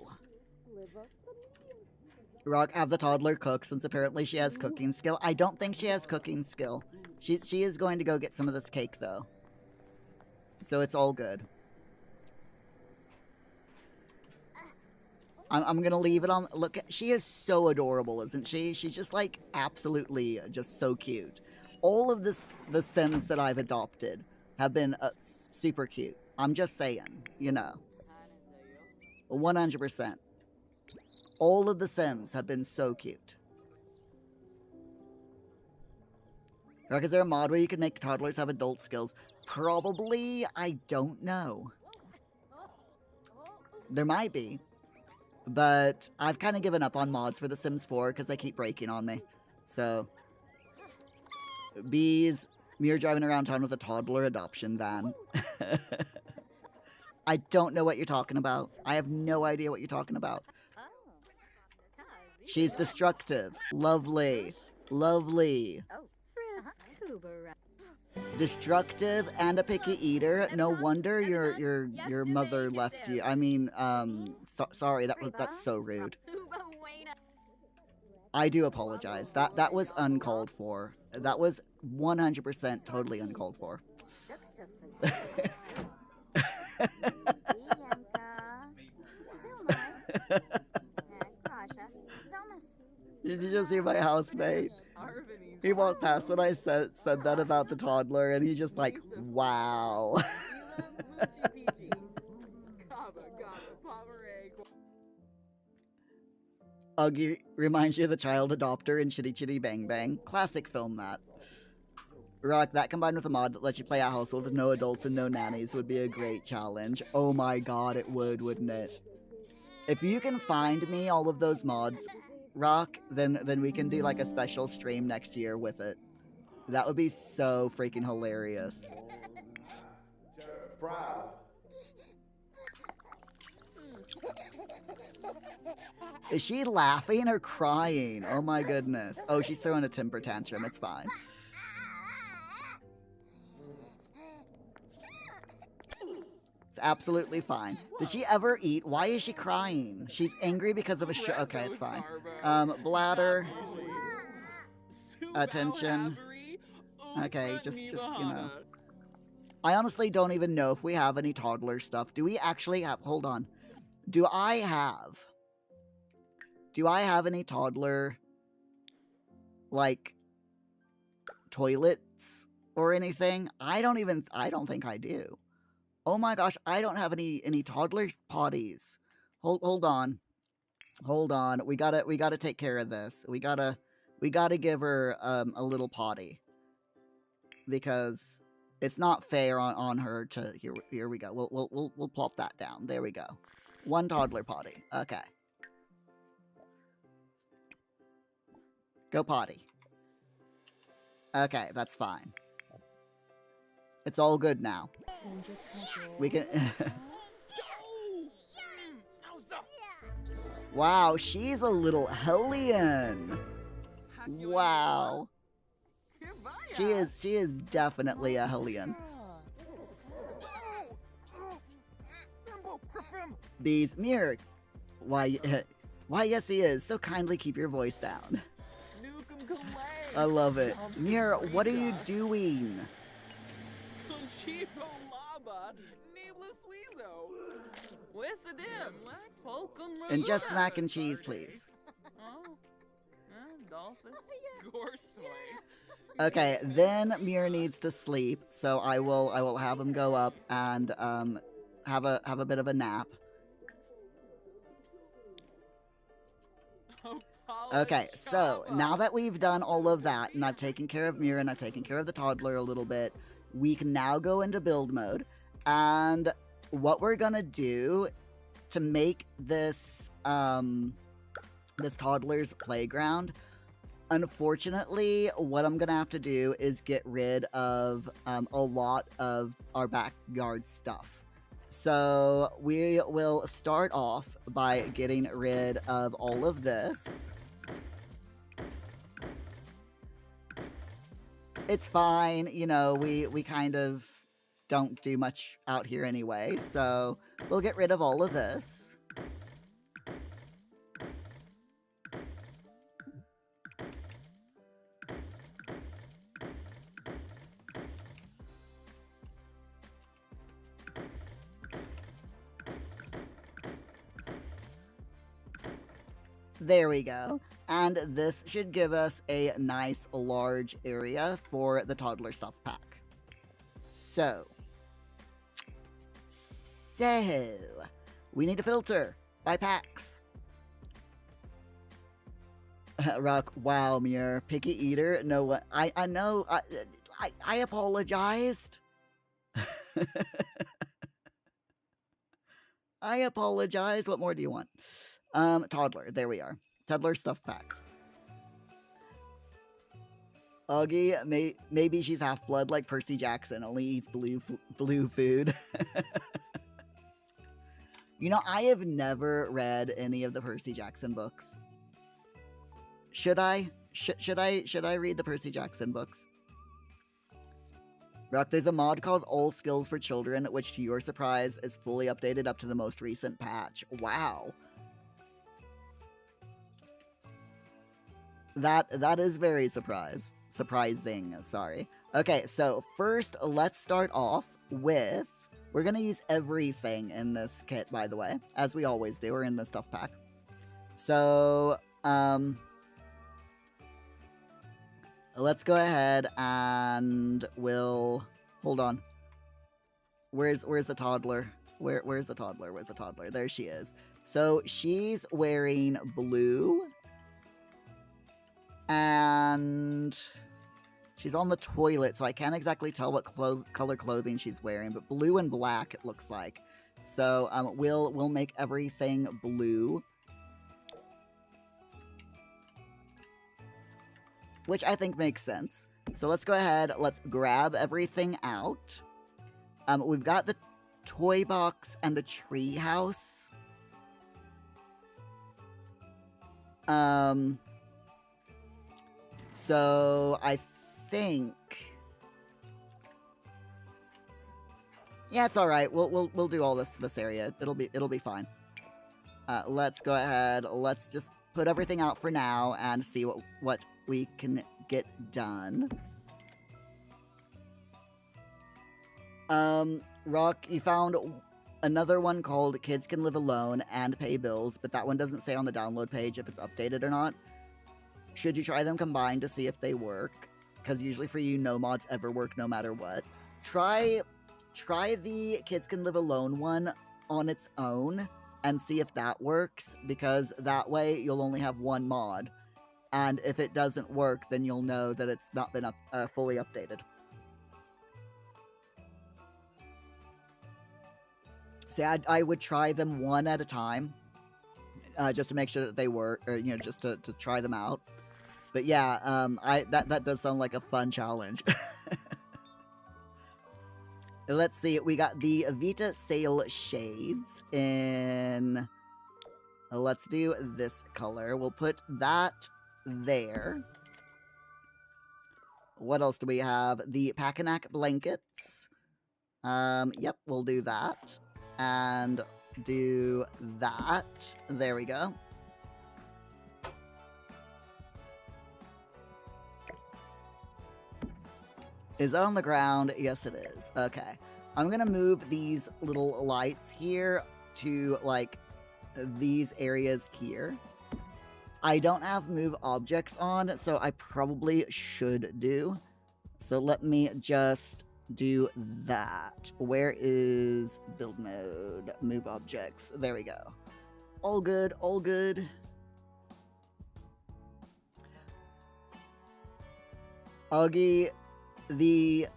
Rock, have the toddler cook, since apparently she has cooking skill. I don't think she has cooking skill. She is going to go get some of this cake, though. So it's all good. I'm gonna leave it on... Look, she is so adorable, isn't she? She's just, like, absolutely just so cute. All of the Sims that I've adopted have been super cute. I'm just saying, you know. 100%. All of the Sims have been so cute. Rock, is there a mod where you can make toddlers have adult skills? Probably. I don't know. There might be. But I've kind of given up on mods for The Sims 4 because they keep breaking on me. So. Bees. Mir driving around town with a toddler adoption van. I don't know what you're talking about. I have no idea what you're talking about. She's destructive. Lovely. Lovely. Destructive and a picky eater. No wonder your mother left you. I mean, sorry, that's so rude. I do apologize. That was uncalled for. That was 100% totally uncalled for. Did you just hear my housemate? He walked past when I said that about the toddler, and he's just like, wow. Uggy reminds you of the child adopter in Chitty Chitty Bang Bang. Classic film, that. Rock, that combined with a mod that lets you play a household with no adults and no nannies would be a great challenge. Oh my god, it would, wouldn't it? If you can find me all of those mods, Rock, then we can do like a special stream next year with it. That would be so freaking hilarious. Is she laughing or crying? Oh my goodness. Oh, she's throwing a temper tantrum. It's fine. It's absolutely fine. Did she ever eat? Why is she crying? She's angry because of a show. Okay, it's fine. Bladder. Attention. Okay, just, you know. I honestly don't even know if we have any toddler stuff. Do we actually have... Hold on. Do I have any toddler, like, toilets or anything? I don't think I do. Oh my gosh, I don't have any toddler potties. Hold on. Hold on. We gotta take care of this. We gotta give her a little potty. Because it's not fair on her to... Here we go. We'll plop that down. There we go. One toddler potty. Okay. Go potty. Okay, that's fine. It's all good now. We can... Wow, she's a little hellion. Wow. She is definitely a hellion. These... Mirror. Why, yes he is. So kindly keep your voice down. I love it. Mirror, what are you doing? And just mac and cheese, please. Okay, then Mir needs to sleep, so I will have him go up and have a bit of a nap. Okay, so now that we've done all of that, and I've taken care of Mir and I've taken care of the toddler a little bit, we can now go into build mode. And what we're gonna do to make this this toddler's playground, unfortunately, what I'm gonna have to do is get rid of a lot of our backyard stuff. So we will start off by getting rid of all of this. It's fine, you know, we kind of don't do much out here anyway, so we'll get rid of all of this. There we go. And this should give us a nice large area for the toddler stuff pack. So, we need a filter by packs. Rock, wow, Muir, picky eater. No, what? I know. I apologized. I apologize. What more do you want? Toddler. There we are. Toddler stuff packs. Augie, maybe she's half-blood like Percy Jackson, only eats blue food. You know, I have never read any of the Percy Jackson books. Should I? Should I read the Percy Jackson books? Rock, there's a mod called All Skills for Children, which to your surprise is fully updated up to the most recent patch. Wow. That is very surprising, sorry. Okay, so first let's start off with... We're gonna use everything in this kit, by the way, as we always do, or in the stuff pack. So, let's go ahead and we'll... Hold on. Where's the toddler? Where's the toddler? Where's the toddler? There she is. So, she's wearing blue. And she's on the toilet, so I can't exactly tell what color clothing she's wearing, but blue and black it looks like. So we'll make everything blue, which I think makes sense. So let's go ahead, let's grab everything out. We've got the toy box and the tree house. So I think, Yeah, it's all right. We'll do all this area. It'll be fine. Let's go ahead. Let's just put everything out for now and see what we can get done. Rock, you found another one called Kids Can Live Alone and Pay Bills, but that one doesn't say on the download page if it's updated or not. Should you try them combined to see if they work? Because usually for you, no mods ever work no matter what. Try the Kids Can Live Alone one on its own and see if that works, because that way you'll only have one mod. And if it doesn't work, then you'll know that it's not been fully updated. So I would try them one at a time, just to make sure that they work, or just to try them out. But yeah, that does sound like a fun challenge. Let's see, we got the Vita Sail Shades in... Let's do this color. We'll put that there. What else do we have? The Packanack Blankets. Yep, we'll do that. And do that. There we go. Is that on the ground? Yes, it is. Okay. I'm gonna move these little lights here to, like, these areas here. I don't have move objects on, so I probably should do. So let me just do that. Where is build mode? Move objects. There we go. All good, all good. Augie, the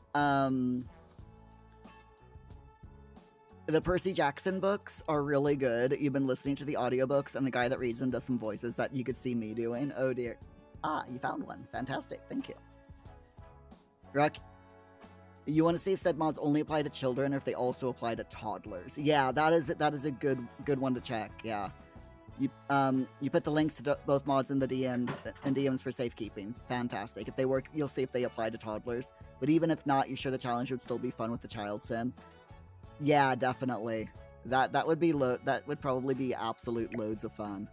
Percy Jackson books are really good. You've been listening to the audiobooks, and the guy that reads them does some voices that you could see me doing. Oh dear. Ah, you found one. Fantastic. Thank you. Ruck, you want to see if said mods only apply to children or if they also apply to toddlers? Yeah, that is a good one to check. Yeah. You put the links to both mods in the DMs for safekeeping. Fantastic. If they work, you'll see if they apply to toddlers. But even if not, you're sure the challenge would still be fun with the child sim. Yeah, definitely. That would probably be absolute loads of fun.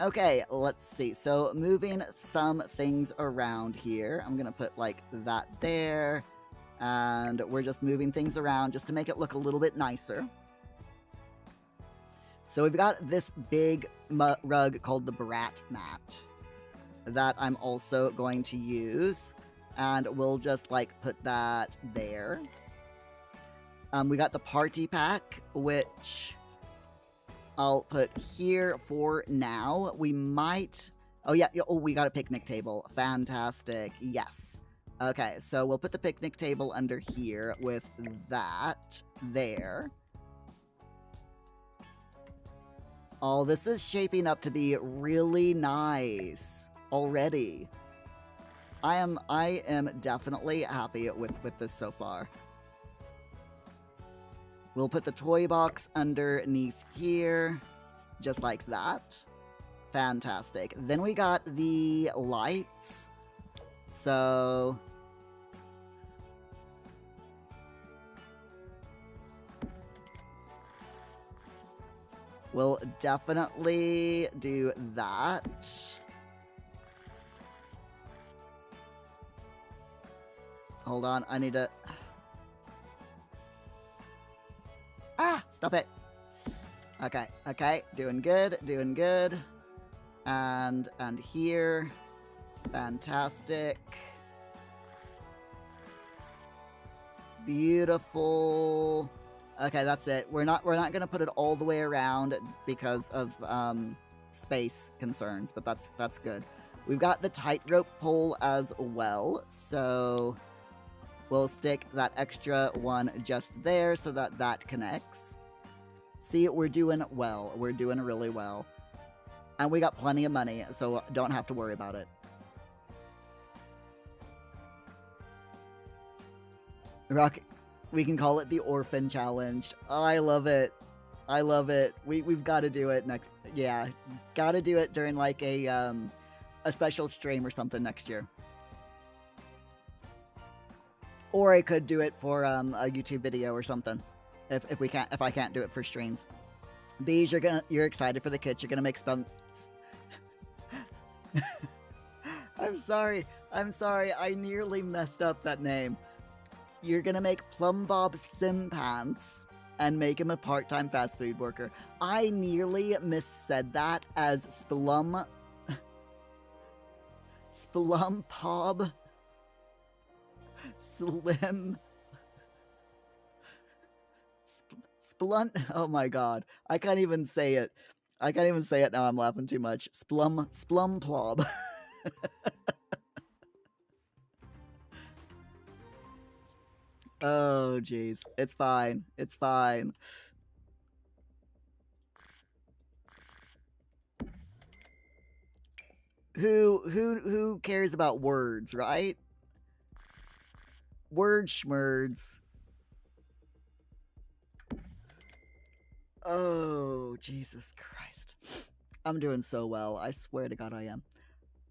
Okay, let's see. So moving some things around here. I'm gonna put like that there, and we're just moving things around just to make it look a little bit nicer. So we've got this big rug called the Brat Mat that I'm also going to use, and we'll just like put that there. We got the party pack, which I'll put here for now. We might... Oh, yeah. Oh, we got a picnic table. Fantastic. Yes. Okay, so we'll put the picnic table under here with that there. Oh, this is shaping up to be really nice already. I am definitely happy with this so far. We'll put the toy box underneath here, just like that. Fantastic. Then we got the lights. So... we'll definitely do that. Hold on, I need to... Ah! Stop it! Okay, okay. Doing good, doing good. And here. Fantastic. Beautiful. Okay, that's it. We're not gonna put it all the way around because of space concerns, but that's good. We've got the tightrope pole as well, so we'll stick that extra one just there so that that connects. See, we're doing well. We're doing really well. And we got plenty of money, so don't have to worry about it. Rock, we can call it the Orphan Challenge. Oh, I love it. I love it. We've got to do it next. Yeah, got to do it during like a special stream or something next year. Or I could do it for a YouTube video or something. If I can't do it for streams. Bees, you're excited for the kits. You're gonna make some. I'm sorry. I nearly messed up that name. You're gonna make Plum Bob Simpants and make him a part-time fast food worker. I nearly missaid that as Splum Pob Slim Splunt. Oh my god. I can't even say it. Now. I'm laughing too much. Splum Plob. Oh jeez. It's fine. Who cares about words, right? Word schmerds. Oh, Jesus Christ. I'm doing so well. I swear to God I am.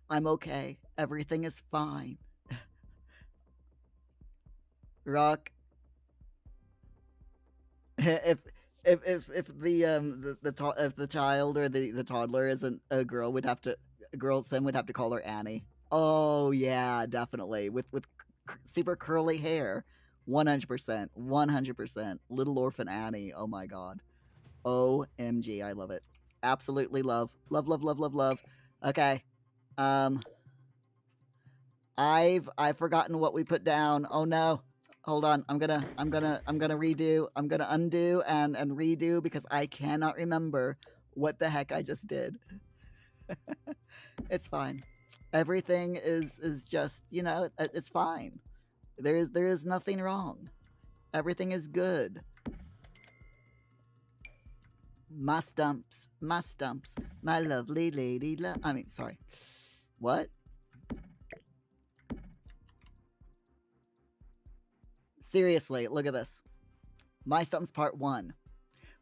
I'm okay. Everything is fine. Rock. If the child or the toddler isn't a girl, girl Sim would have to call her Annie. Oh yeah, definitely. With super curly hair. 100%. 100%. Little Orphan Annie. Oh my god. OMG, I love it. Absolutely love. Love. Okay. I've forgotten what we put down. Oh no. Hold on. I'm gonna redo. I'm gonna undo and redo because I cannot remember what the heck I just did. It's fine. Everything is just, it's fine. There is nothing wrong. Everything is good. My stumps, my lovely lady sorry. What? Seriously, look at this. My stumps part 1.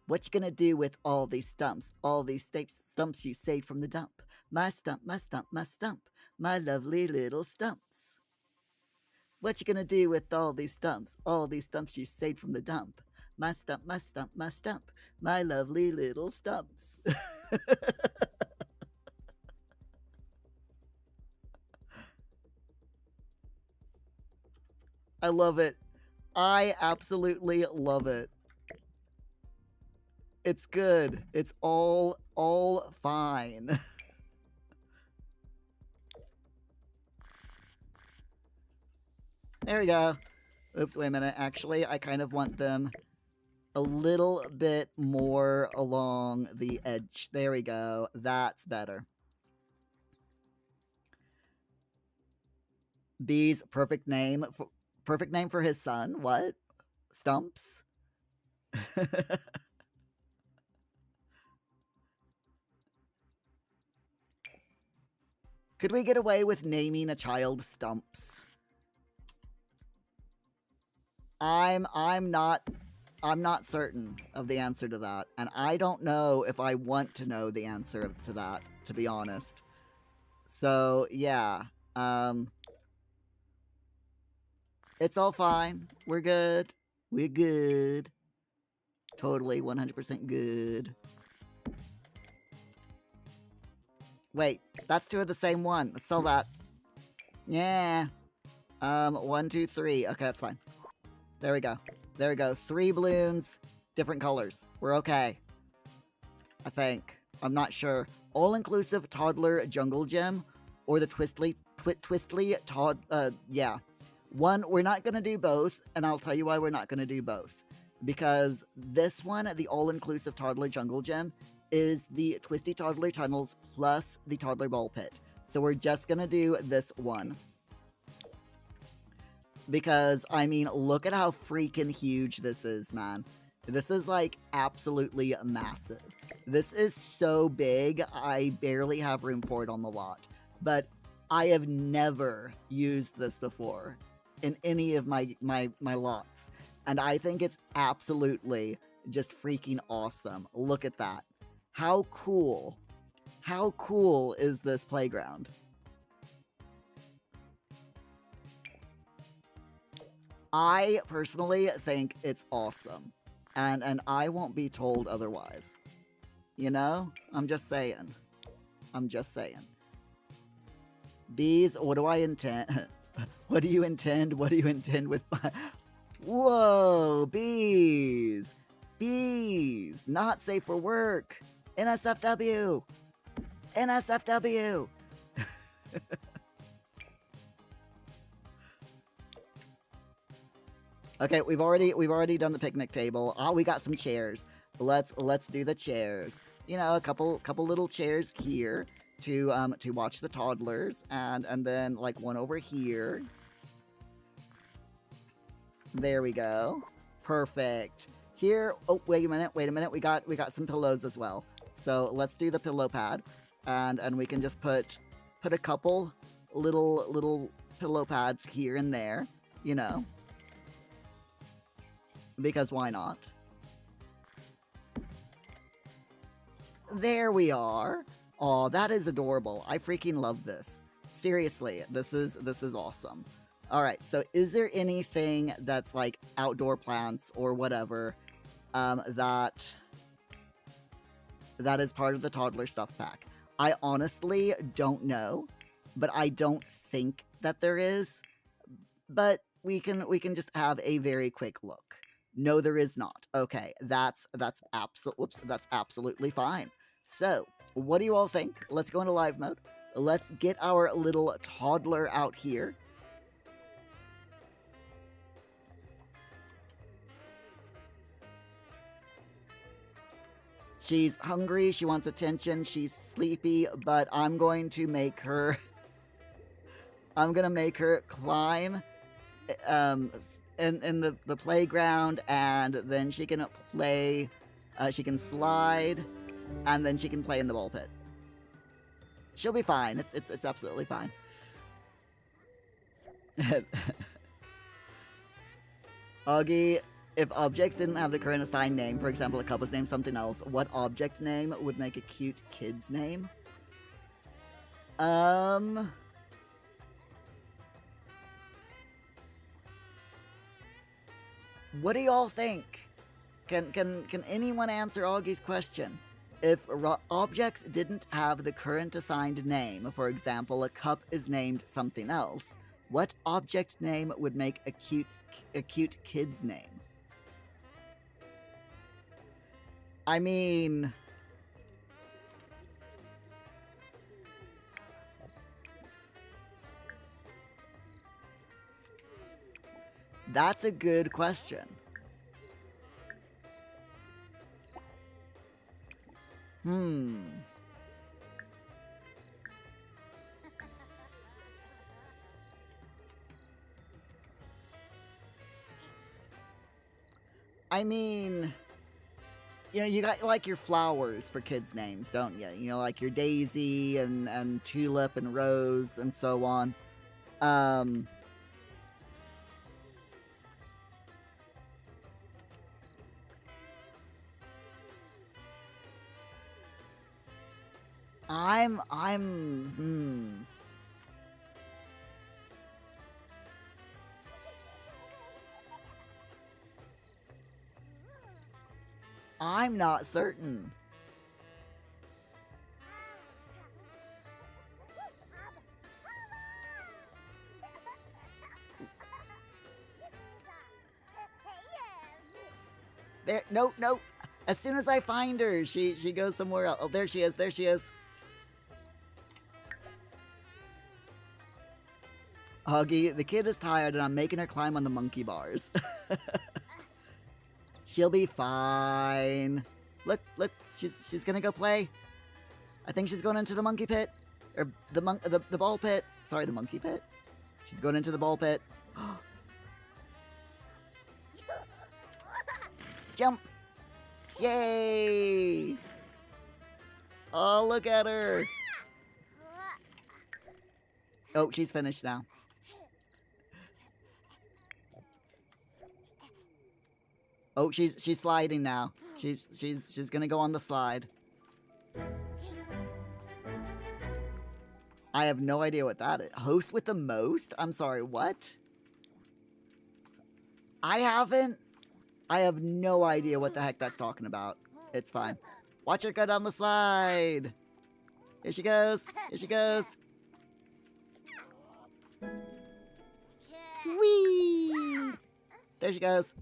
What you gonna do with all these stumps? All these stumps you saved from the dump. My stump, my lovely little stumps. What you gonna do with all these stumps? All these stumps you saved from the dump. My stump, my lovely little stumps. I love it. I absolutely love it. It's good. It's all fine. There we go. Oops, wait a minute. Actually, I kind of want them a little bit more along the edge. There we go. That's better. B's perfect name for his son. What? Stumps? Could we get away with naming a child Stumps? I'm not certain of the answer to that, and I don't know if I want to know the answer to that, to be honest. So, yeah. It's all fine. We're good. We're good. Totally 100% good. Wait, that's 2 of the same one. Let's sell that. Yeah. 1, 2, 3. Okay, that's fine. There we go. 3 balloons, different colors. We're okay. I think. I'm not sure. All-inclusive toddler jungle gym or the twistly yeah. One, we're not going to do both, and I'll tell you why we're not going to do both. Because this one, the all-inclusive toddler jungle gym, is the twisty toddler tunnels plus the toddler ball pit. So we're just going to do this one. Because, I mean, look at how freaking huge this is, man. This is, like, absolutely massive. This is so big, I barely have room for it on the lot. But I have never used this before in any of my lots. And I think it's absolutely just freaking awesome. Look at that. How cool. How cool is this playground? I personally think it's awesome. And I won't be told otherwise. You know? I'm just saying. I'm just saying. Bees, what do I intend? What do you intend? What do you intend with my... Whoa, bees! Bees! Not safe for work! NSFW! NSFW! Okay, we've already done the picnic table. Oh, we got some chairs. Let's do the chairs. You know, a couple little chairs here to watch the toddlers, and then like one over here. There we go. Perfect. Here, oh wait a minute. We got some pillows as well. So let's do the pillow pad, and we can just put a couple little pillow pads here and there. You know. Because why not? There we are. Aw, that is adorable. I freaking love this. Seriously, this is awesome. Alright, so is there anything that's like outdoor plants or whatever that is part of the toddler stuff pack? I honestly don't know, but I don't think that there is. But we can just have a very quick look. No, there is not. Okay, that's absolutely fine. So, what do you all think? Let's go into live mode. Let's get our little toddler out here. She's hungry, she wants attention, she's sleepy, but I'm going to make her climb in the playground, and then she can play, she can slide, and then she can play in the ball pit. She'll be fine. It's absolutely fine. Augie, if objects didn't have the current assigned name, for example, a cup was named something else, what object name would make a cute kid's name? What do y'all think? Can anyone answer Augie's question? If objects didn't have the current assigned name, for example, a cup is named something else, what object name would make a cute kid's name? I mean... That's a good question. I mean, you know, you got like your flowers for kids' names, don't you? You know, like your daisy and tulip and rose and so on. I'm not certain. There, no. As soon as I find her, she goes somewhere else. Oh, there she is. There she is. Huggy, the kid is tired and I'm making her climb on the monkey bars. She'll be fine. Look, she's gonna go play. I think she's going into the monkey pit. Or the ball pit. Sorry, the monkey pit. She's going into the ball pit. Jump! Yay! Oh, look at her! Oh, she's finished now. Oh, she's sliding now. She's gonna go on the slide. I have no idea what that is. Host with the most? I'm sorry, what? I haven't. I have no idea what the heck that's talking about. It's fine. Watch her go down the slide. Here she goes. Here she goes. Whee! There she goes.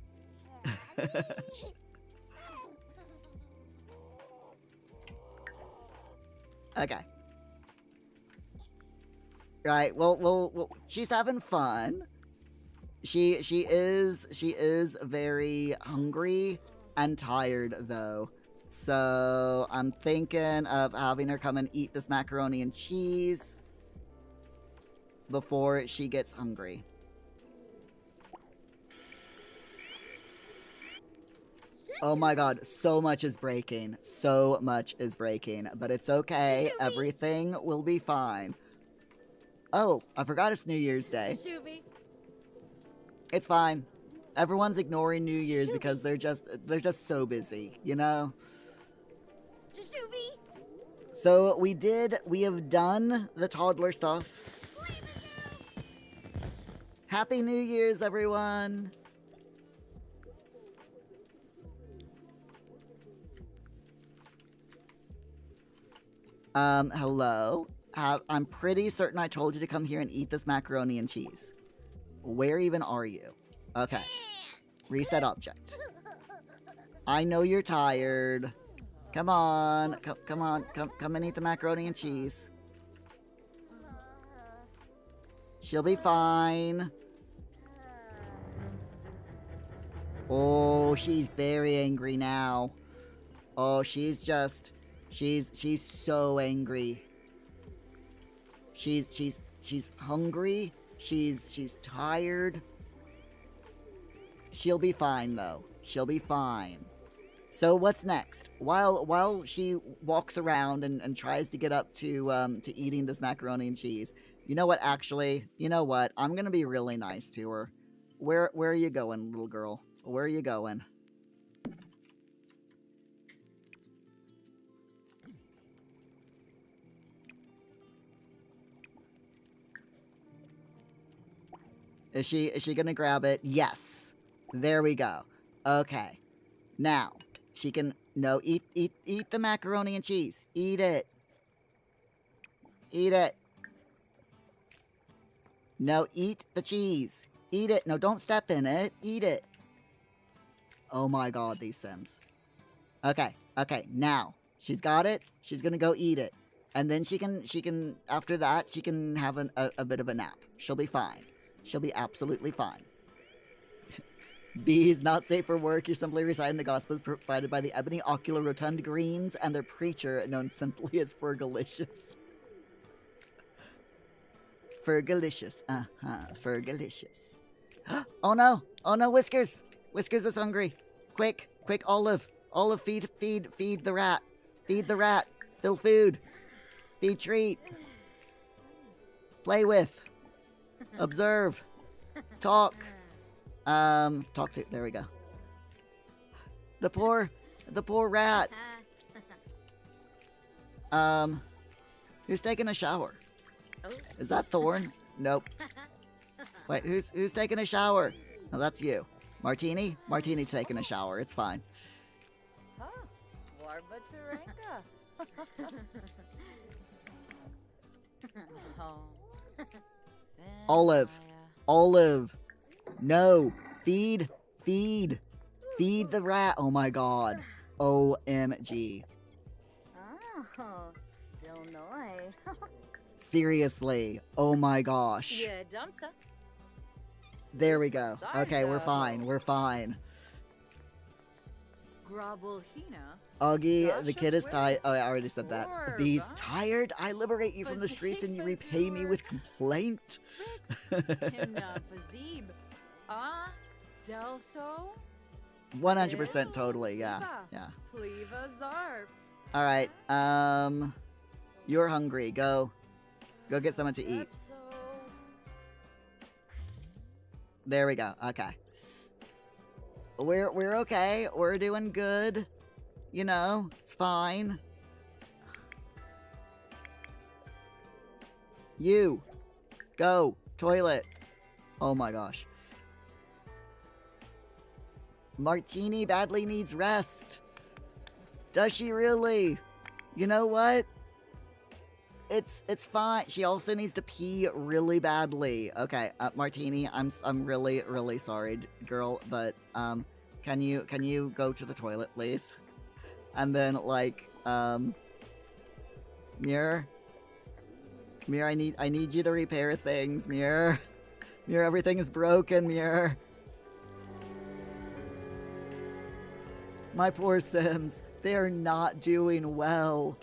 Okay. Right. Well, she's having fun. She is very hungry and tired though. So I'm thinking of having her come and eat this macaroni and cheese before she gets hungry. Oh my god, so much is breaking. So much is breaking. But it's okay. Everything will be fine. Oh, I forgot it's New Year's Day. It's fine. Everyone's ignoring New Year's because they're just so busy, you know? So we have done the toddler stuff. Happy New Year's, everyone! Hello? I'm pretty certain I told you to come here and eat this macaroni and cheese. Where even are you? Okay. Reset object. I know you're tired. Come on. Come on. Come and eat the macaroni and cheese. She'll be fine. Oh, she's very angry now. Oh, she's so angry. She's hungry. She's tired. She'll be fine though. She'll be fine. So what's next? While she walks around and tries to get up to eating this macaroni and cheese, you know what? Actually, you know what? I'm gonna be really nice to her. Where are you going, little girl? Where are you going? Is she gonna grab it? Yes. There we go. Okay. Now, she can eat the macaroni and cheese. Eat it. Eat it. No, eat the cheese. Eat it. No, don't step in it. Eat it. Oh my god, these Sims. Okay, now. She's got it. She's gonna go eat it. And then she can after that, she can have a bit of a nap. She'll be fine. She'll be absolutely fine. B is not safe for work. You're simply reciting the Gospels provided by the Ebony Ocular Rotund Greens and their preacher, known simply as Fergalicious. Fergalicious. Fergalicious. Oh no! Oh no, Whiskers! Whiskers is hungry. Quick, Olive! Olive, feed the rat. Feed the rat. Fill food. Feed treat. Play with. Observe. Talk. Talk to. There we go. The poor rat. Who's taking a shower? Is that Thorn? Nope. Wait, who's taking a shower? No, that's you. Martini? Martini's taking a shower. It's fine. Olive. No. Feed the rat. Oh my god. OMG. Seriously. Oh my gosh. There we go. Okay, we're fine. Augie, the kid is tired. Oh, I already said that. Bees tired? I liberate you from the streets and you repay me with complaint. 100% totally, yeah. Alright, you're hungry. Go get something to eat. There we go. Okay. We're okay. We're doing good. You know, it's fine. You. Go. Toilet. Oh my gosh. Martini badly needs rest. Does she really? You know what? It's fine. She also needs to pee really badly. Okay, Martini, I'm really sorry, girl, but can you go to the toilet, please? And then like Mirror, I need you to repair things, Mirror. Mirror, everything is broken, Mirror. My poor Sims, they are not doing well.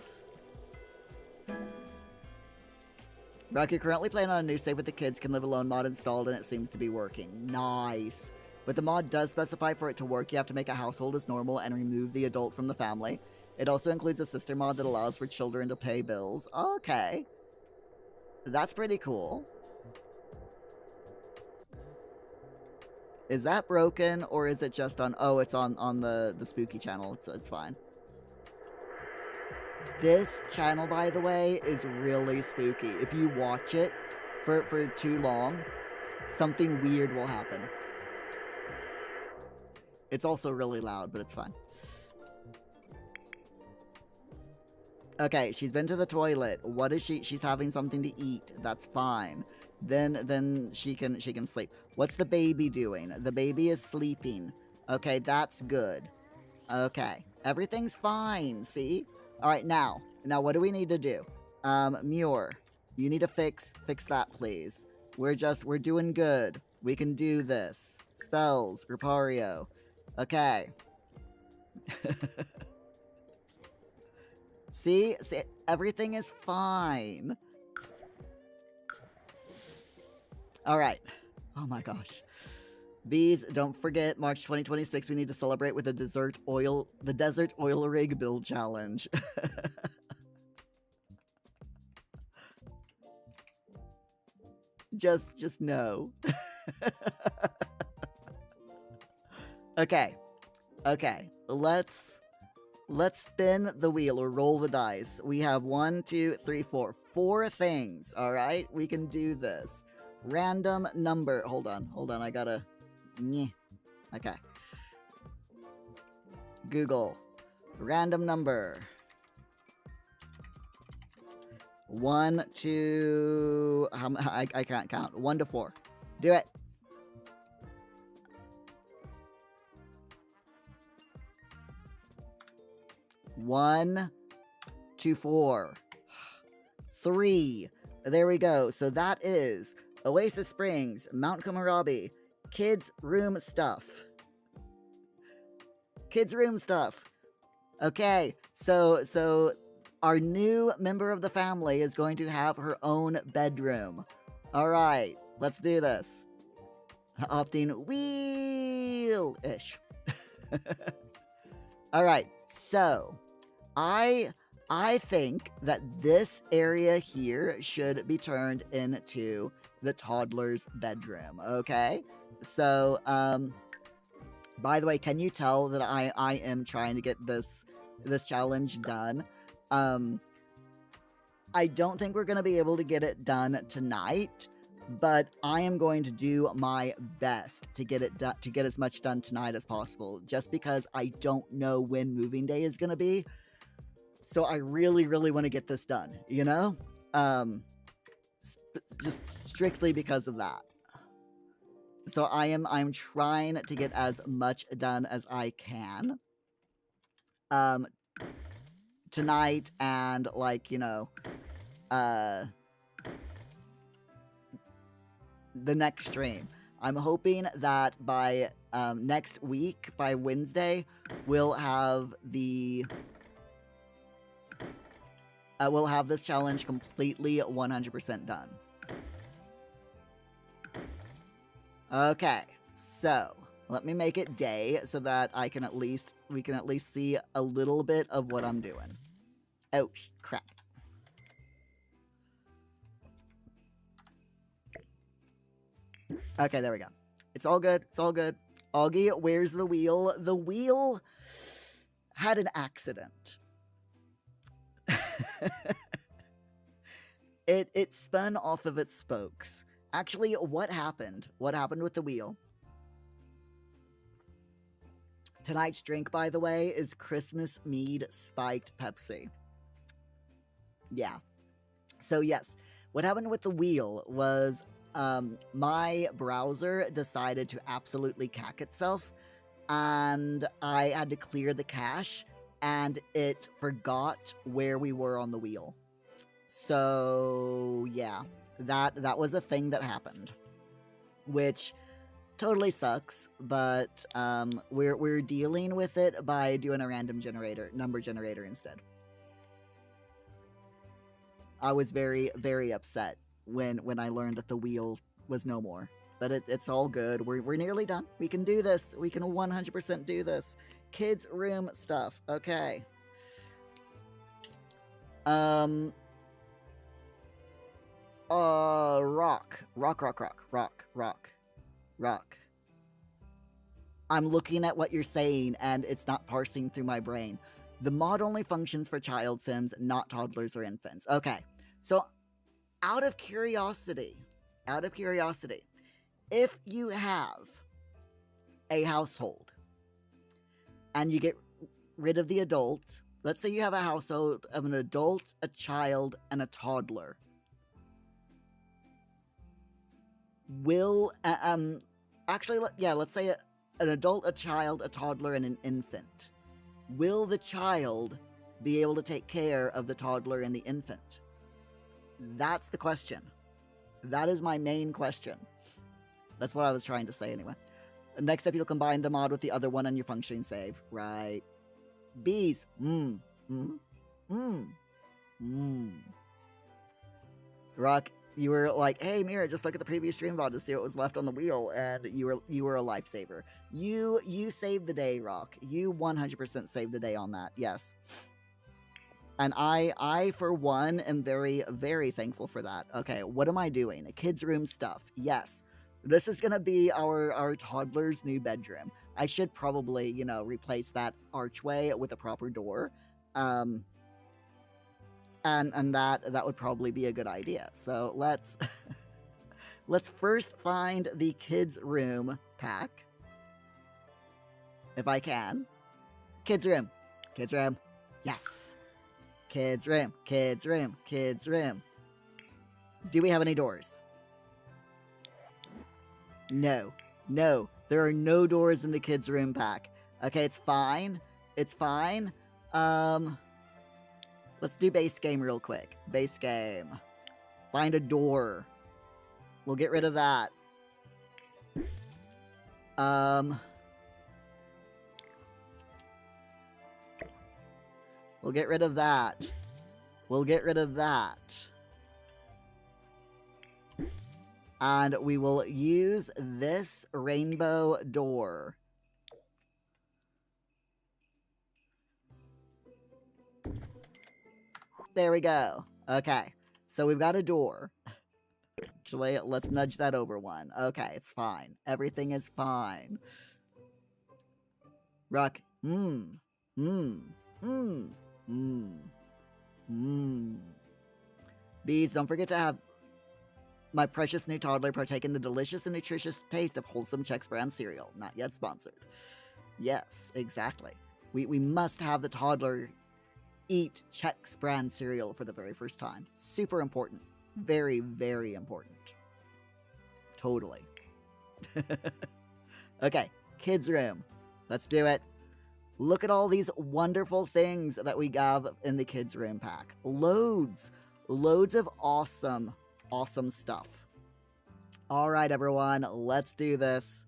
Rock, you're currently playing on a new save with the kids can live alone mod installed and it seems to be working. Nice. But the mod does specify for it to work, you have to make a household as normal and remove the adult from the family. It also includes a sister mod that allows for children to pay bills. Okay. That's pretty cool. Is that broken or is it just on... Oh, it's on the spooky channel. It's fine. This channel, by the way, is really spooky. If you watch it for too long, something weird will happen. It's also really loud, but it's fine. Okay, she's been to the toilet. What is she? She's having something to eat. That's fine. Then she can sleep. What's the baby doing? The baby is sleeping. Okay, that's good. Okay, everything's fine. See? All right, now what do we need to do? Muir, you need to fix that, please. We're doing good. We can do this. Spells, Repario. Okay. See, everything is fine. All right. Oh my gosh. Bees, don't forget, March 2026, we need to celebrate with the Desert Oil Rig Build Challenge. Just no. Okay. Let's spin the wheel or roll the dice. We have 1, 2, 3, 4. 4 things, all right? We can do this. Random number. Hold on. I gotta... Okay. Google. Random number. 1 to... I can't count. 1 to 4. Do it. One, 2, 4. 3. There we go. So that is Oasis Springs, Mount Komorabi, Kids Room Stuff. Kids Room Stuff. Okay, so our new member of the family is going to have her own bedroom. All right, let's do this. Opting wheel-ish. All right, so I think that this area here should be turned into the toddler's bedroom, okay? So, by the way, can you tell that I am trying to get this challenge done? I don't think we're going to be able to get it done tonight, but I am going to do my best to get it done, to get as much done tonight as possible, just because I don't know when moving day is going to be. So I really want to get this done, you know? Just strictly because of that. So I'm trying to get as much done as I can. Tonight and, like, you know, the next stream. I'm hoping that by next week, by Wednesday, we'll have the... we'll have this challenge completely 100% done. Okay, so let me make it day so that we can at least see a little bit of what I'm doing. Oh, crap. Okay, there we go. It's all good. It's all good. Augie, where's the wheel? The wheel had an accident. It spun off of its spokes. Actually, what happened? What happened with the wheel? Tonight's drink, by the way, is Christmas Mead Spiked Pepsi. Yeah. So yes, what happened with the wheel was my browser decided to absolutely cack itself, and I had to clear the cache, and it forgot where we were on the wheel. So yeah, that was a thing that happened, which totally sucks. But we're dealing with it by doing a random number generator instead. I was very, very upset when I learned that the wheel was no more. But it's all good. We're nearly done. We can do this. We can 100% do this. Kids' room stuff. Okay. Rock. I'm looking at what you're saying, and it's not parsing through my brain. The mod only functions for child sims, not toddlers or infants. Okay. So, out of curiosity, if you have a household and you get rid of the adult, let's say you have a household of an adult, a child, and a toddler. Let's say an adult, a child, a toddler, and an infant. Will the child be able to take care of the toddler and the infant? That's the question. That is my main question. That's what I was trying to say anyway. Next up, you'll combine the mod with the other one on your functioning save. Right. Bees. Rock, you were like, hey, Mira, just look at the previous stream VOD to see what was left on the wheel, and you were a lifesaver. You saved the day, Rock. You 100% saved the day on that, yes. And I, for one, am very, very thankful for that. Okay, what am I doing? Kids' room stuff. Yes. This is going to be our toddler's new bedroom. I should probably, replace that archway with a proper door. And that would probably be a good idea. So let's first find the kids' room pack. If I can. Kids' room. Yes. Kids' room. Do we have any doors? No. There are no doors in the kids' room pack. Okay, it's fine. Let's do base game real quick. Base game. Find a door. We'll get rid of that. We'll get rid of that. And we will use this rainbow door. There we go. Okay. So we've got a door. Actually, let's nudge that over one. Okay, it's fine. Everything is fine. Rock. Bees, don't forget to have my precious new toddler partake in the delicious and nutritious taste of wholesome Chex brand cereal. Not yet sponsored. Yes, exactly. We must have the toddler eat Chex brand cereal for the very first time. Super important. Very, very important. Totally. Okay, kids' room. Let's do it. Look at all these wonderful things that we have in the kids' room pack. Loads of awesome stuff. All right, everyone, let's do this.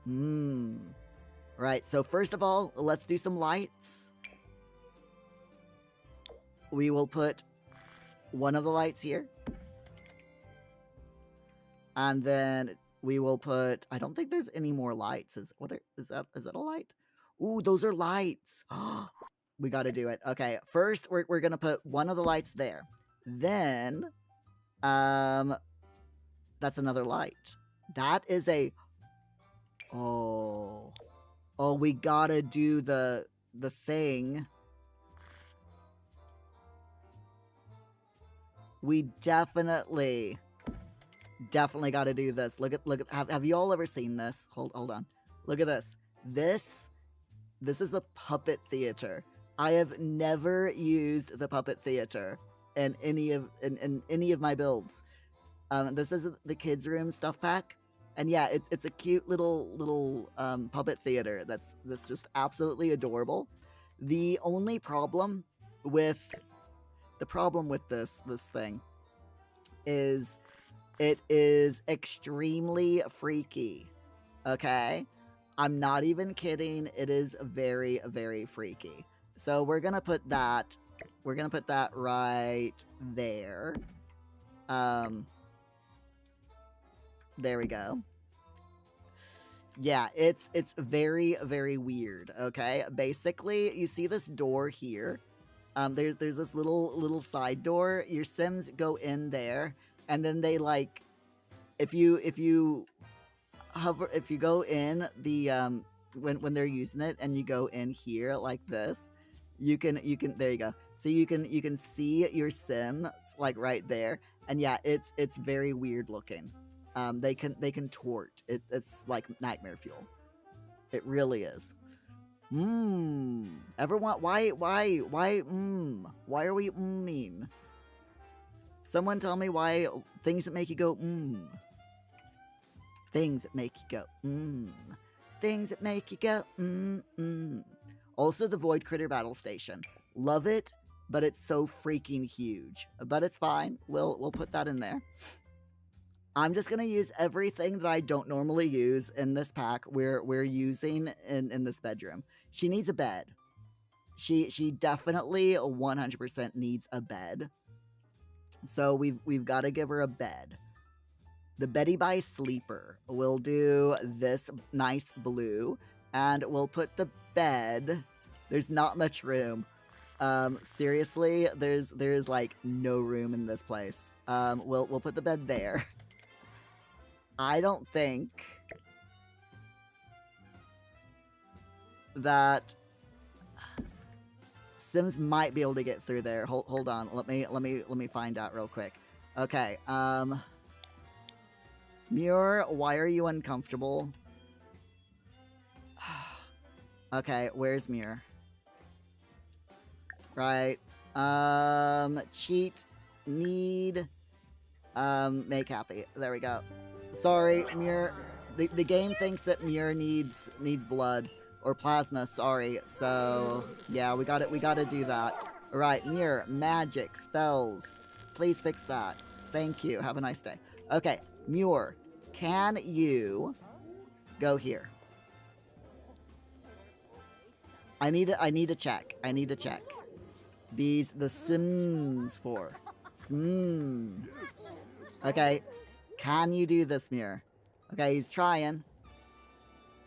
Right, so first of all, let's do some lights. We will put one of the lights here. And then we will put, I don't think there's any more lights. Is that a light? Ooh, those are lights. We got to do it. Okay, first we're going to put one of the lights there. Then that's another light. That is a Oh, we got to do the thing. We definitely got to do this. Look at have you all ever seen this? Hold on. Look at this. This is the puppet theater. I have never used the puppet theater in any of my builds. This is the kids' room stuff pack, and yeah, it's a cute little puppet theater that's just absolutely adorable. The only problem with this thing is it is extremely freaky. Okay? I'm not even kidding. It is very, very freaky. So we're gonna put that right there. There we go. Yeah, it's very, very weird, okay? Basically, you see this door here. There's this little side door. Your Sims go in there, and then they like, if you go in the when they're using it, and you go in here like this, you can there you go. So you can see your Sim like right there, and yeah, it's very weird looking. They can tort. It's like nightmare fuel. It really is. Everyone, why are we mean? Someone tell me why things that make you go Things that make you go Things that make you go Also, the Void Critter Battle Station. Love it, but it's so freaking huge. But it's fine. We'll put that in there. I'm just gonna use everything that I don't normally use in this pack. We're using in this bedroom. She needs a bed. She definitely 100% needs a bed. So we've got to give her a bed. The Betty by Sleeper. We'll do this nice blue, and we'll put the bed. There's not much room. Seriously, there's like no room in this place. We'll put the bed there. I don't think that Sims might be able to get through there. Hold on. Let me find out real quick. Okay. Muir, why are you uncomfortable? Okay, where's Muir? Right. Cheat, need, make happy. There we go. Sorry, Muir. The game thinks that Muir needs blood or plasma. Sorry. So yeah, we gotta do that. All right, Muir, magic spells. Please fix that. Thank you. Have a nice day. Okay, Muir, can you go here? I need to check. I need to check. These the Sims for. Okay. Can you do this, Muir? Okay, he's trying.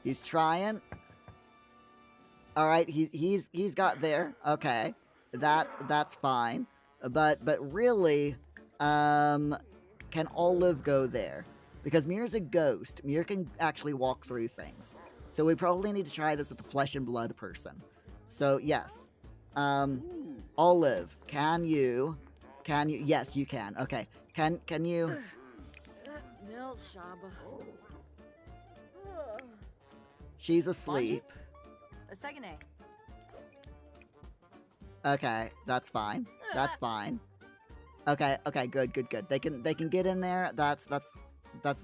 He's trying. All right, he's got there. Okay, that's fine. But really, can Olive go there? Because Muir's a ghost. Muir can actually walk through things. So we probably need to try this with the flesh and blood person. So yes, Olive, can you? Yes, you can. Okay, can you? She's asleep. Okay, that's fine. That's fine. Okay, good. They can get in there. That's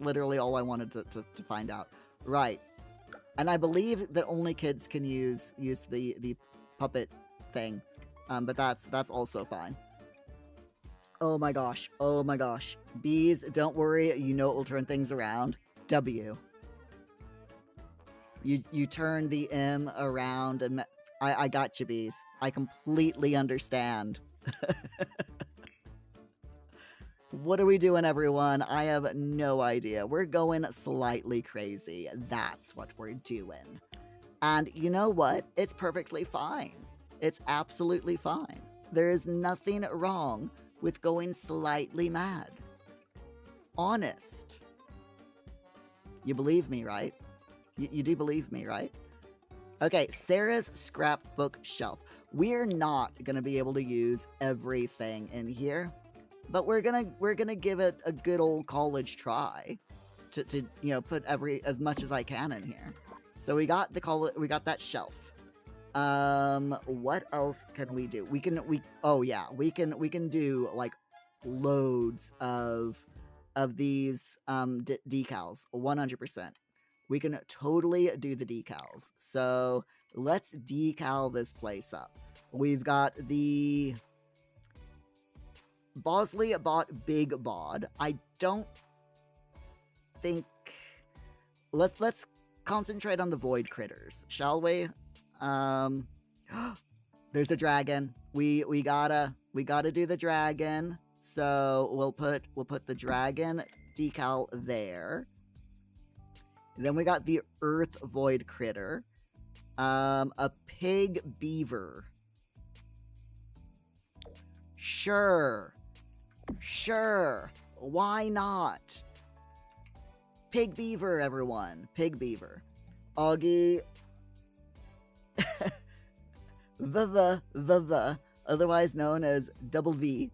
literally all I wanted to find out. Right. And I believe that only kids can use the puppet thing. But that's also fine. Oh my gosh. Bees, don't worry, you know it will turn things around. W. You turn the M around, and I got you, Bees. I completely understand. What are we doing, everyone? I have no idea. We're going slightly crazy. That's what we're doing. And you know what? It's perfectly fine. It's absolutely fine. There is nothing wrong with going slightly mad. Honest. You believe me, right? You do believe me, right? Okay, Sarah's scrapbook shelf. We're not gonna be able to use everything in here, but we're gonna give it a good old college try to put as much as I can in here. So we got that shelf. What else can we do? We can do like loads of these decals. 100%. We can totally do the decals. So let's decal this place up. We've got the Bosley bought Big Bod. I don't think. Let's concentrate on the void critters, shall we? There's the dragon. We gotta do the dragon. So we'll put the dragon decal there. Then we got the earth void critter. A pig beaver. Sure. Why not? Pig beaver, everyone. Pig beaver. Augie. the, otherwise known as double V.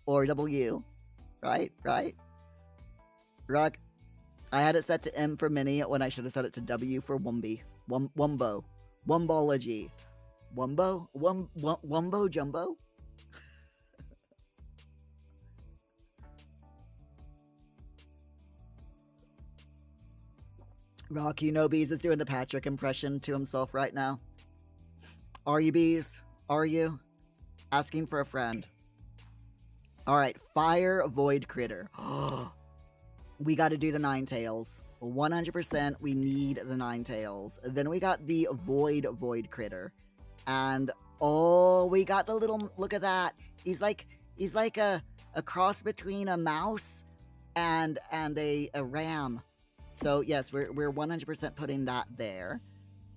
Or W. Right? Rock. I had it set to M for mini when I should have set it to W for Wumby. Wumbo. Wumbology. Wumbo Jumbo? Rocky No Bees is doing the Patrick impression to himself right now. Are you, Bees? Are you? Asking for a friend. Alright, Fire Void Critter. We gotta do the Ninetales. 100% we need the Ninetales. Then we got the Void Critter. And, oh, we got the little, look at that. He's like a cross between a mouse and a ram. So, yes, we're 100% putting that there.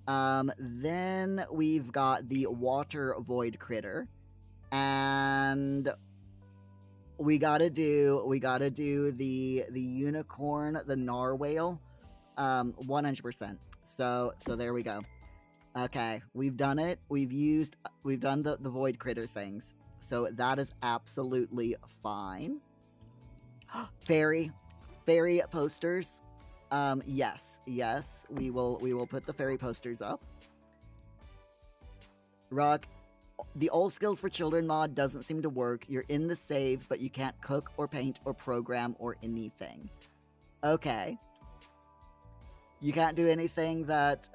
Then we've got the Water Void Critter. And we gotta do the unicorn, the narwhal, 100%. So there we go. Okay, we've done it. We've done the void critter things. So that is absolutely fine. Fairy posters. Yes, we will put the fairy posters up. Rock. The All Skills for Children mod doesn't seem to work. You're in the save, but you can't cook or paint or program or anything. Okay. You can't do anything that,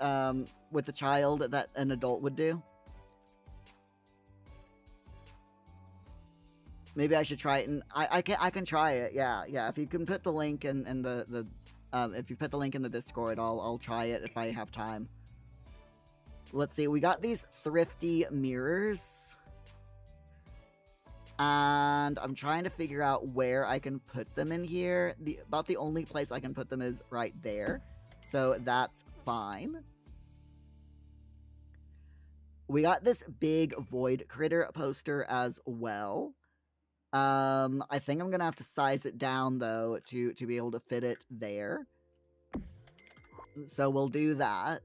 with a child that an adult would do? Maybe I should try it, and I can try it, yeah. If you can put the link in the if you put the link in the Discord, I'll try it if I have time. Let's see, we got these thrifty mirrors. And I'm trying to figure out where I can put them in here. About the only place I can put them is right there. So that's fine. We got this big void critter poster as well. I think I'm gonna have to size it down though to be able to fit it there. So we'll do that.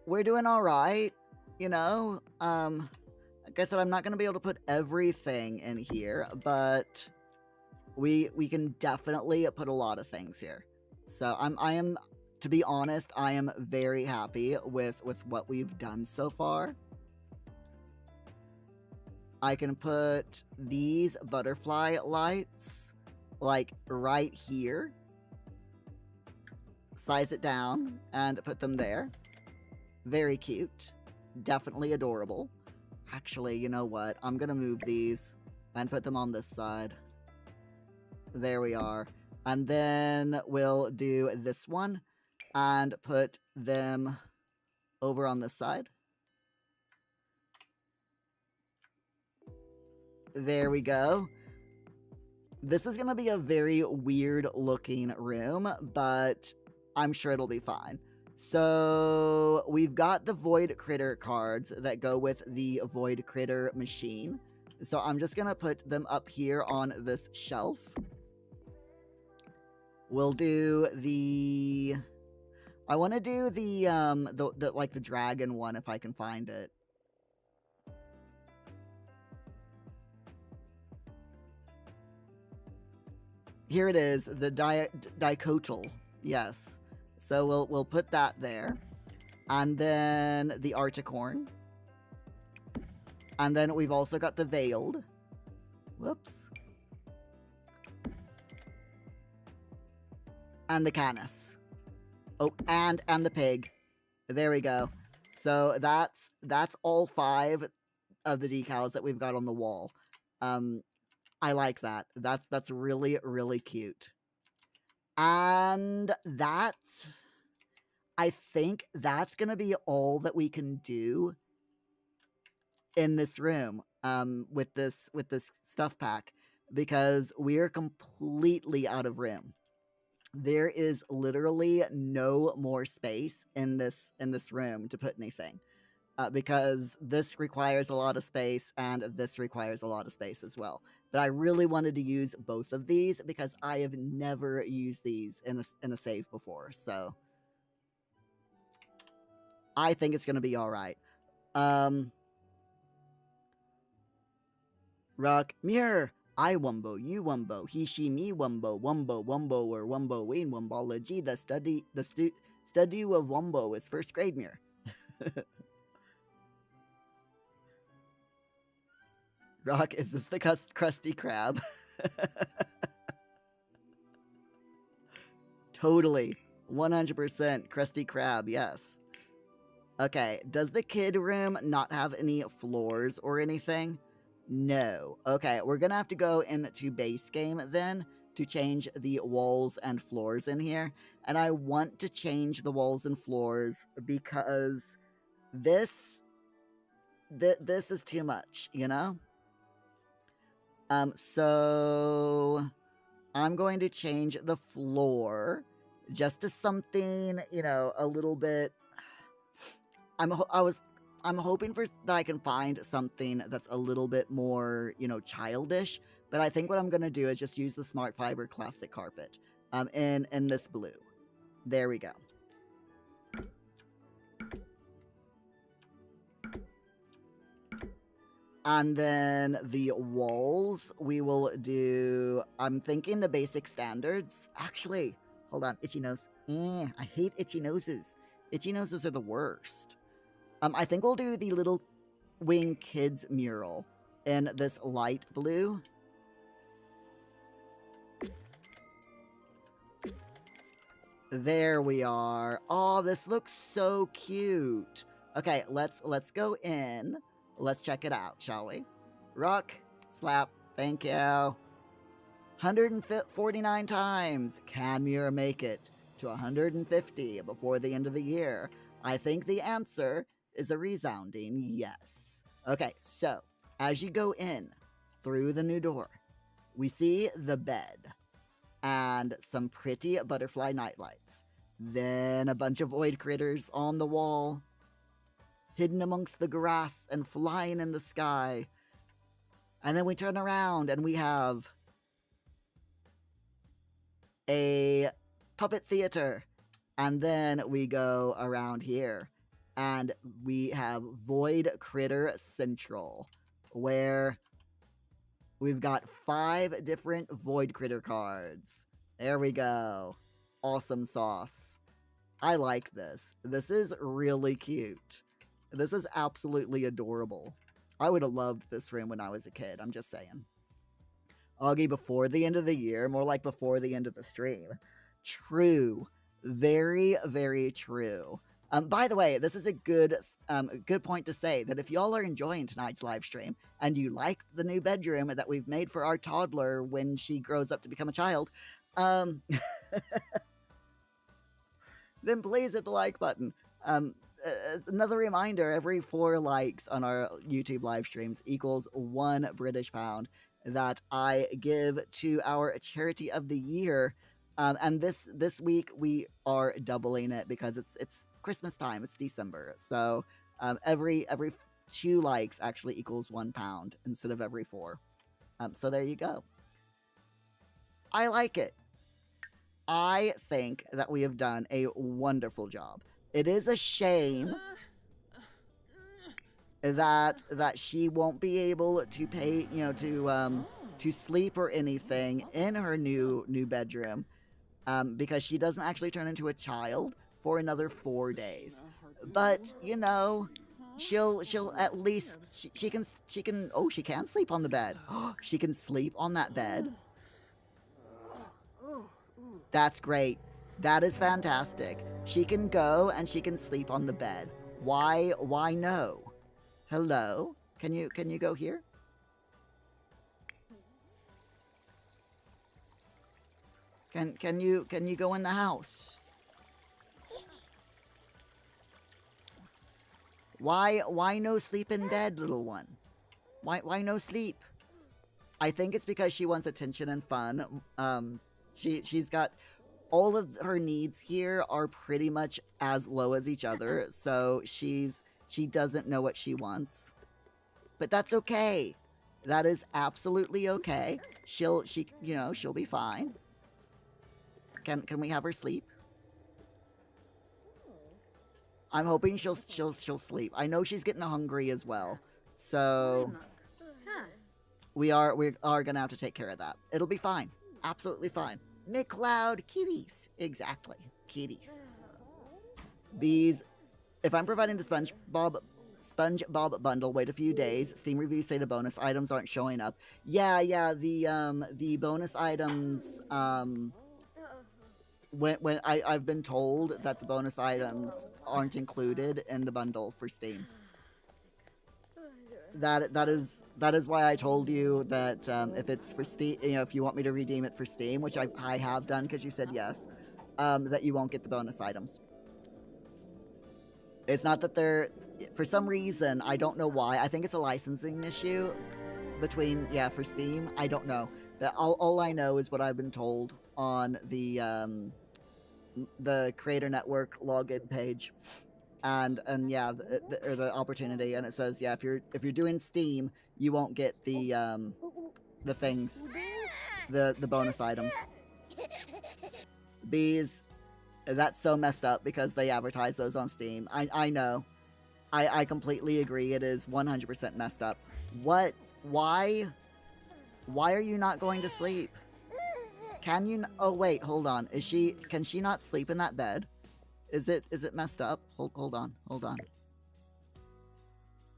We're doing alright, you know, like I said, I'm not going to be able to put everything in here, but we can definitely put a lot of things here. So I am, to be honest, I am very happy with what we've done so far. I can put these butterfly lights, like, right here. Size it down and put them there. Very cute. Definitely adorable. Actually, you know what? I'm gonna move these and put them on this side. There we are. And then we'll do this one and put them over on this side. There we go. This is gonna be a very weird looking room, but I'm sure it'll be fine. So we've got the Void Critter cards that go with the Void Critter machine. So I'm just gonna put them up here on this shelf. We'll do the... I want to do the like the dragon one if I can find it. Here it is, the dicotyl. Yes. So we'll put that there. And then the Articorn. And then we've also got the Veiled. Whoops. And the Canis. Oh, and the Pig. There we go. So that's all 5 of the decals that we've got on the wall. I like that. That's really, really cute. And I think that's gonna be all that we can do in this room with this stuff pack, because we're completely out of room. There is literally no more space in this room to put anything. Because this requires a lot of space and this requires a lot of space as well. But I really wanted to use both of these because I have never used these in a save before. So I think it's going to be all right. Rock, mirror, I wumbo, you wumbo, he, she, me wumbo, wumbo, or wumbo, wayne wumbology, the study of wumbo is first grade mirror. Rock, is this the Krusty Krab? Totally. 100% Krusty Krab, yes. Okay, does the kid room not have any floors or anything? No. Okay, we're gonna have to go into base game then to change the walls and floors in here. And I want to change the walls and floors because this is too much, you know? So I'm going to change the floor just to something, you know, a little bit. I'm hoping for that I can find something that's a little bit more, you know, childish. But I think what I'm gonna do is just use the Smart Fiber Classic Carpet, in this blue. There we go. And then the walls, we will do, I'm thinking the basic standards. Actually, hold on, itchy nose. I hate itchy noses. Itchy noses are the worst. I think we'll do the Little Wing Kids mural in this light blue. There we are. Oh, this looks so cute. Okay, let's go in. Let's check it out, shall we? Rock, slap, thank you. 149 times. Can Mira make it to 150 before the end of the year? I think the answer is a resounding yes. Okay, so as you go in through the new door, we see the bed and some pretty butterfly nightlights. Then a bunch of void critters on the wall, hidden amongst the grass and flying in the sky. And then we turn around and we have a puppet theater. And then we go around here and we have Void Critter Central, where we've got 5 different Void Critter cards. There we go. Awesome sauce. I like this. This is really cute. This is absolutely adorable. I would have loved this room when I was a kid, I'm just saying. Augie, before the end of the year, more like before the end of the stream. True. Very, very true. By the way, this is a good point to say that if y'all are enjoying tonight's live stream and you like the new bedroom that we've made for our toddler when she grows up to become a child, then please hit the like button. Another reminder, every 4 likes on our YouTube live streams equals 1 British pound that I give to our charity of the year. And this week we are doubling it because it's Christmas time. It's December, so every 2 likes actually equals 1 pound instead of every 4. So there you go. I like it. I think that we have done a wonderful job. It is a shame that she won't be able to pay, you know, to sleep or anything in her new bedroom, because she doesn't actually turn into a child for another 4 days. But you know, she'll at least she can oh, she can sleep on the bed. She can sleep on that bed. That's great. That is fantastic. She can go and she can sleep on the bed. Why no? Hello? Can you go here? Can you go in the house? Why no sleep in bed, little one? Why no sleep? I think it's because she wants attention and fun. She's got all of her needs here are pretty much as low as each other, so she doesn't know what she wants. But that's okay. That is absolutely okay. She'll be fine. Can we have her sleep? I'm hoping she'll sleep. I know she's getting hungry as well. So we are gonna have to take care of that. It'll be fine. Absolutely fine. McLeod kitties. Exactly. Kitties. Bees. If I'm providing the SpongeBob bundle, wait a few days. Steam reviews say the bonus items aren't showing up. Yeah, the bonus items, when I've been told that the bonus items aren't included in the bundle for Steam. That is why I told you that if it's for Steam, if you want me to redeem it for Steam, which I have done because you said yes, that you won't get the bonus items. It's not that they're, for some reason, I don't know why. I think it's a licensing issue between, for Steam. I don't know. All I know is what I've been told on the Creator Network login page. And yeah, the opportunity, and it says, if you're doing Steam, you won't get the things, the bonus items. Bees, that's so messed up because they advertise those on Steam. I know, I completely agree. It is 100% messed up. What? Why are you not going to sleep? Can you? Oh wait, hold on. Can she not sleep in that bed? Is it messed up? Hold on.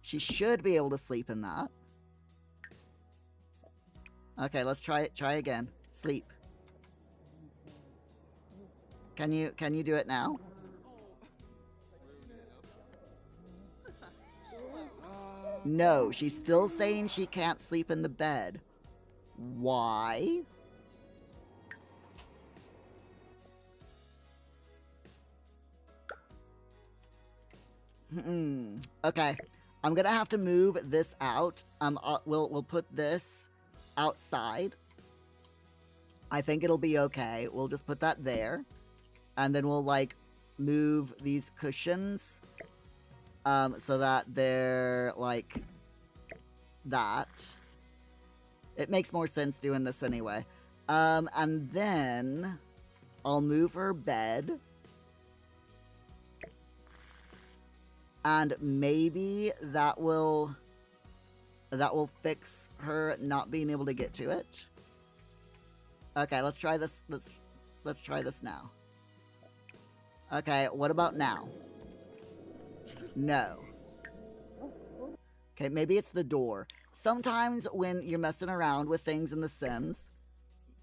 She should be able to sleep in that. Okay, let's try it. Try again. Sleep. Can you do it now? No, she's still saying she can't sleep in the bed. Why? Okay, I'm gonna have to move this out. We'll put this outside. I think it'll be okay. We'll just put that there, and then we'll move these cushions, so that they're like that. It makes more sense doing this anyway. And then I'll move her bed. And maybe that will fix her not being able to get to it. Okay, let's try this. Let's try this now. Okay, what about now? No. Okay, maybe it's the door. Sometimes when you're messing around with things in The Sims...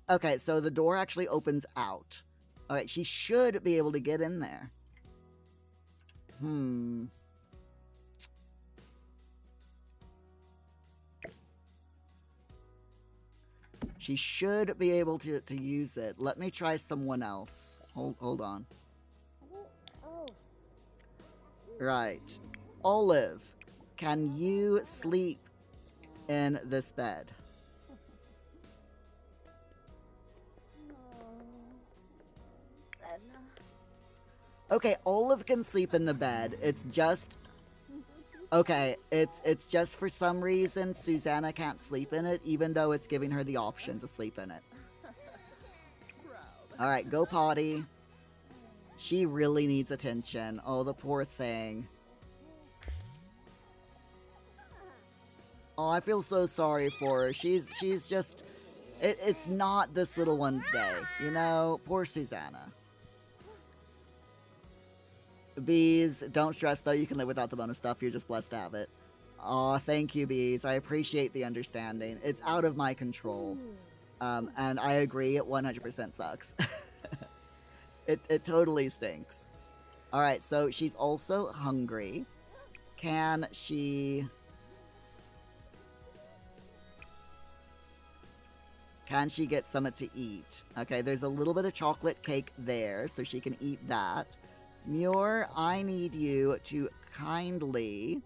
Okay, so the door actually opens out. Alright, she should be able to get in there. She should be able to use it. Let me try someone else. Hold on. Right. Olive, can you sleep in this bed? Okay, Olive can sleep in the bed. It's just... Okay, it's just for some reason Susanna can't sleep in it, even though it's giving her the option to sleep in it. Alright, go potty. She really needs attention. Oh, the poor thing. Oh, I feel so sorry for her. She's just... It's not this little one's day, you know? Poor Susanna. Bees, don't stress though. You can live without the bonus stuff. You're just blessed to have it. Aw, thank you, Bees. I appreciate the understanding. It's out of my control. And I agree, it 100% sucks. It totally stinks. Alright, so she's also hungry. Can she get something to eat? Okay, there's a little bit of chocolate cake there, so she can eat that. Muir, I need you to kindly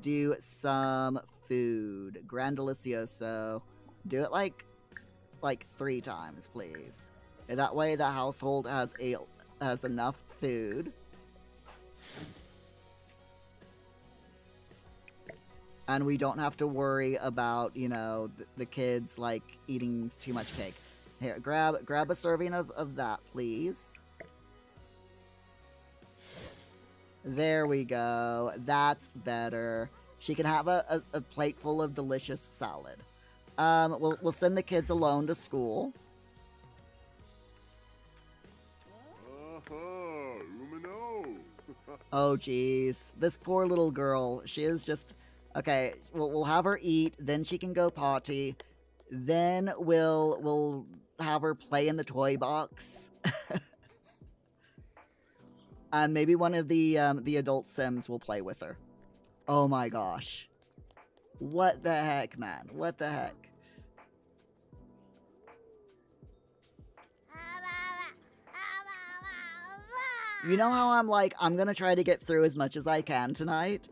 do some food. Gran Delicioso. Do it like 3 times, please. That way the household has enough food. And we don't have to worry about, you know, the kids, like, eating too much cake. Here, grab a serving of that, please. There we go. That's better. She can have a plate full of delicious salad. We'll send the kids alone to school. Oh, jeez. This poor little girl. She is just... Okay, we'll have her eat, then she can go potty. Then we'll have her play in the toy box. And maybe one of the adult Sims will play with her. Oh my gosh. What the heck, man? What the heck? You know how I'm like, I'm gonna try to get through as much as I can tonight?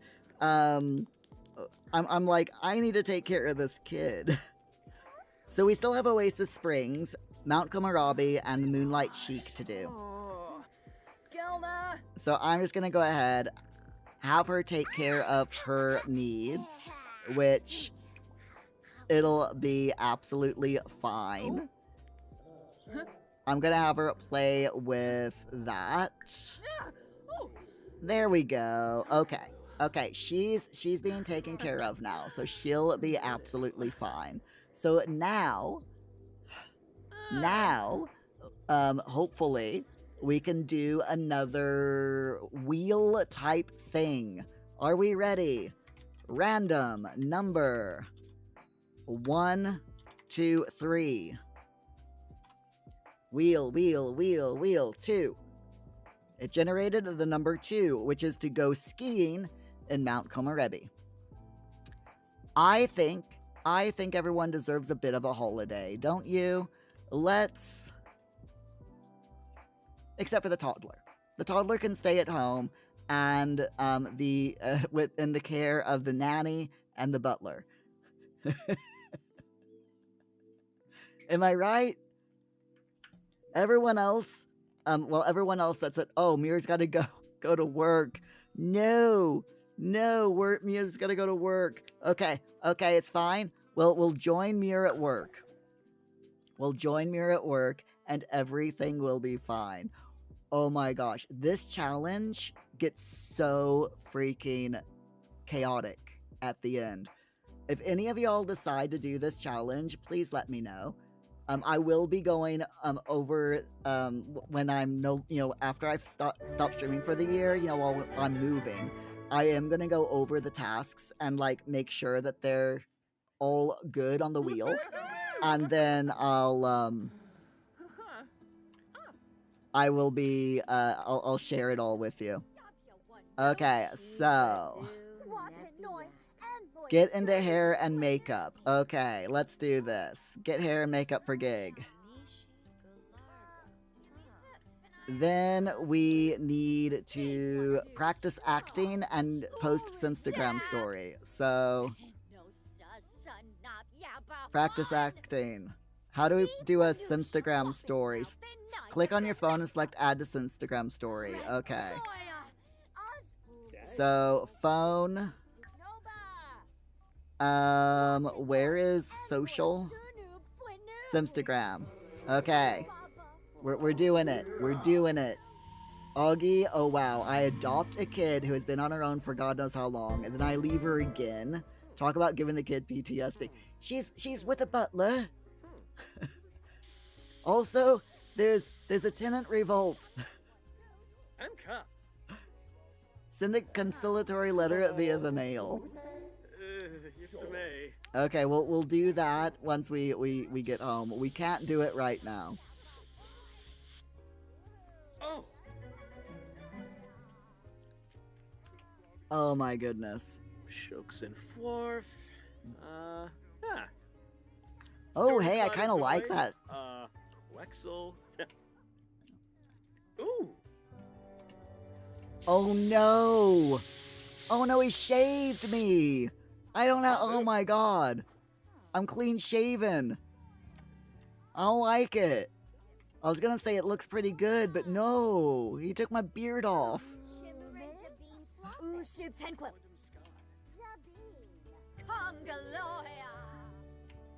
I'm like, I need to take care of this kid. So we still have Oasis Springs, Mount Komorabi, and Moonlight Chic to do. So I'm just gonna go ahead, have her take care of her needs, which it'll be absolutely fine. I'm gonna have her play with that. There we go. Okay. Okay, she's being taken care of now, so she'll be absolutely fine. So now, hopefully, we can do another wheel type thing. Are we ready? Random number 1, 2, 3. Wheel, wheel, wheel, wheel, 2. It generated the number 2, which is to go skiing in Mount Komorebi. I think everyone deserves a bit of a holiday, don't you? Except for the toddler. The toddler can stay at home and in the care of the nanny and the butler. Am I right? Everyone else, everyone else that's at, oh, Mira's got to go to work. No, Mira's got to go to work. Okay, it's fine. We'll join Mira at work. We'll join Mira at work, and everything will be fine. Oh my gosh, this challenge gets so freaking chaotic at the end. If any of y'all decide to do this challenge, please let me know. I will be going over when I'm after I've stopped streaming for the year, while I'm moving. I am gonna go over the tasks and like make sure that they're all good on the wheel, and then I'll share it all with you. Okay, so get into hair and makeup. Okay, let's do this. Get hair and makeup for Gig. Then we need to practice acting and post Simstagram story. So, practice acting. How do we do a Simstagram story? Click on your phone and select add to Simstagram story. Okay. So, phone. Where is social? Simstagram. Okay. We're doing it. We're doing it. Augie, oh wow. I adopt a kid who has been on her own for God knows how long, and then I leave her again. Talk about giving the kid PTSD. She's with a butler. Also, there's a tenant revolt. I'm cop. Send a conciliatory letter via the mail. If the may. Okay, we'll do that once we get home. We can't do it right now. Oh, Oh my goodness. Shooks and Fwarf. Yeah. Oh, Story hey, I plot kind of is like right. that. Wexel. Ooh. Oh no! Oh no, he shaved me! I don't have. Oh my god! I'm clean shaven! I don't like it! I was gonna say it looks pretty good, but no! He took my beard off!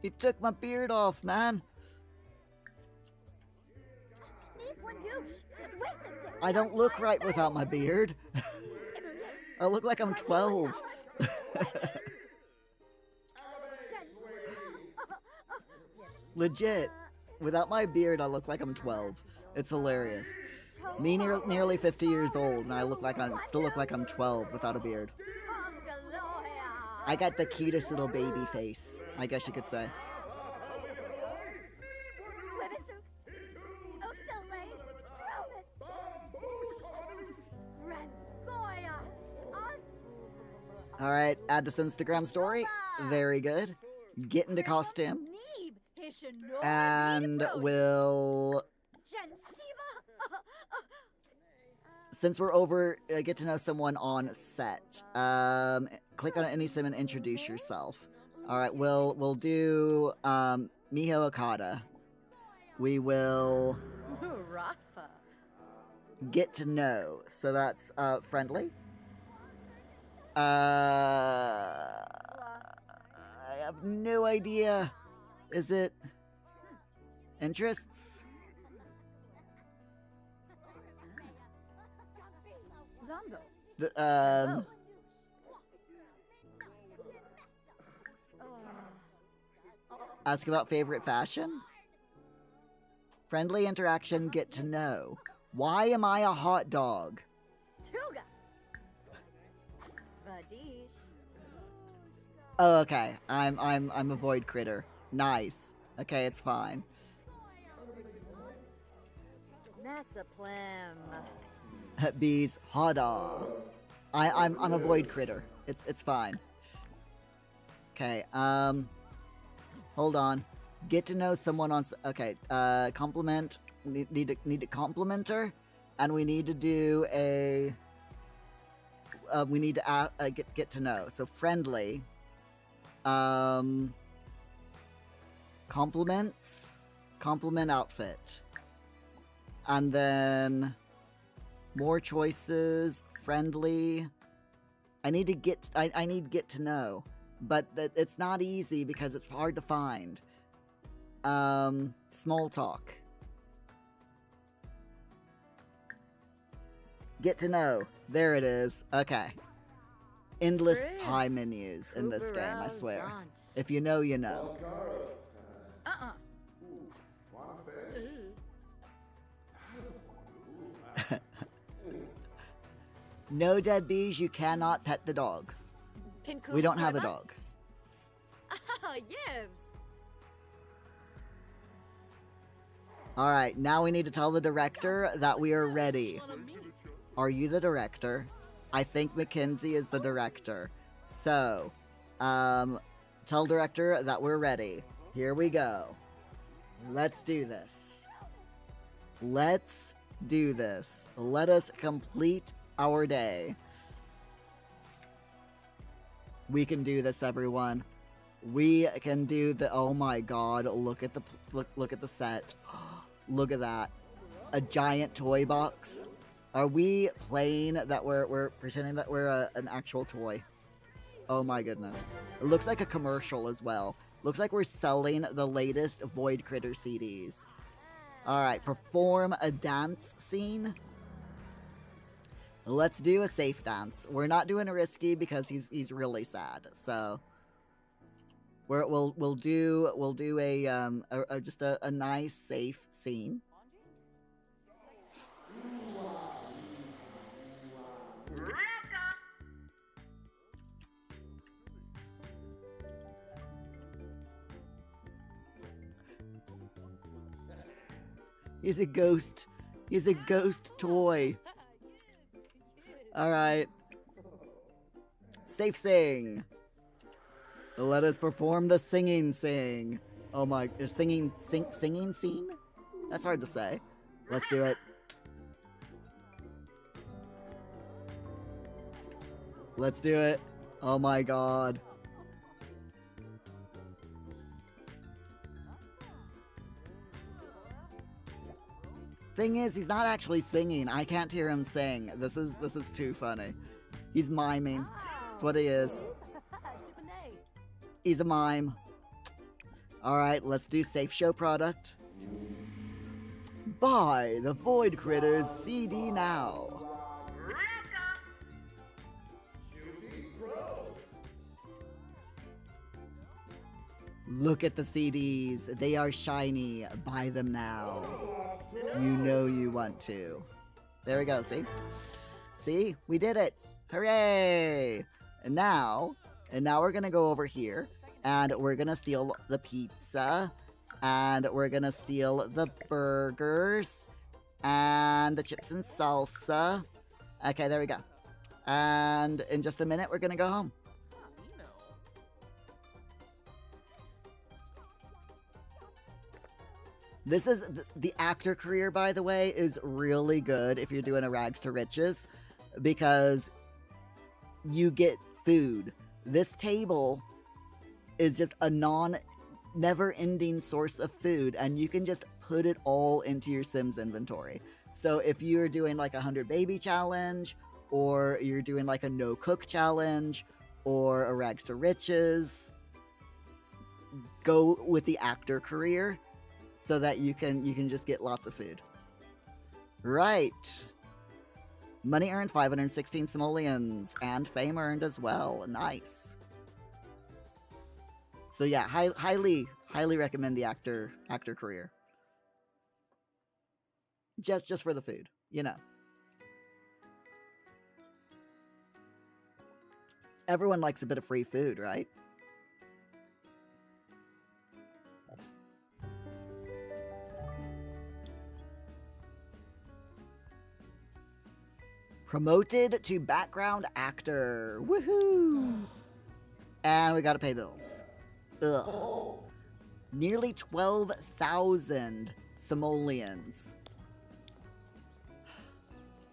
He took my beard off, man! I don't look right without my beard. I look like I'm 12. Legit. Without my beard, I look like I'm 12. It's hilarious. Me nearly 50 years old, and I still look like I'm 12 without a beard. I got the cutest little baby face, I guess you could say. Alright, add this Instagram story. Very good. Get into costume. And we'll... Since we're over, get to know someone on set. Click on any sim and introduce yourself. Alright, we'll do Miho Okada. We will get to know. So that's friendly. I have no idea. Is it interests? Ask about favorite fashion? Friendly interaction, get to know. Why am I a hot dog? Oh, okay. I'm a void critter. Nice. Okay, it's fine. Bees, hada. I'm a void critter. It's fine. Okay, hold on. Get to know someone on okay, compliment. Need a complimenter, and we need to do a we need to get to know. So friendly. Compliments, compliment outfit, and then more choices. Friendly. I need to get to know, but it's not easy because it's hard to find. Small talk. Get to know. There it is. Okay. Endless pie menus in this game, I swear. If you know, you know. No dead bees, you cannot pet the dog. We don't have a dog. Alright, now we need to tell the director that we are ready. Are you the director? I think Mackenzie is the director. So, tell director that we're ready. Here we go. Let's do this. Let's do this. Let us complete our day. We can do this, everyone. We can do the. Oh my God! Look at the look at the set. Look at that. A giant toy box. Are we playing that we're pretending that we're an actual toy? Oh my goodness. It looks like a commercial as well. Looks like we're selling the latest Void Critter CDs. Alright, perform a dance scene. Let's do a safe dance. We're not doing a risky because he's really sad. So, where we'll do a just a nice safe scene. He's a ghost. He's a ghost toy. All right. Safe sing. Let us perform the singing sing. Oh my, singing scene? That's hard to say. Let's do it. Let's do it. Oh my god. Thing is, he's not actually singing. I can't hear him sing. This is too funny. He's miming. That's what he is. He's a mime. Alright, let's do safe show product. Buy the Void Critters CD now. Look at the CDs. They are shiny. Buy them now. You know you want to. There we go, see? See? We did it! Hooray! And now we're gonna go over here, and we're gonna steal the pizza, and we're gonna steal the burgers, and the chips and salsa. Okay, there we go. And in just a minute, we're gonna go home. This is the actor career, by the way, is really good if you're doing a rags to riches, because you get food. This table is just a never-ending source of food, and you can just put it all into your Sims inventory. So if you're doing like a 100 baby challenge, or you're doing like a no cook challenge, or a rags to riches, go with the actor career, so that you can just get lots of food. Right. Money earned 516 simoleons, and fame earned as well. Nice. So yeah, highly recommend the actor career. Just for the food, you know. Everyone likes a bit of free food, right? Promoted to background actor. Woohoo! And we gotta pay bills. Ugh. Nearly 12,000 simoleons.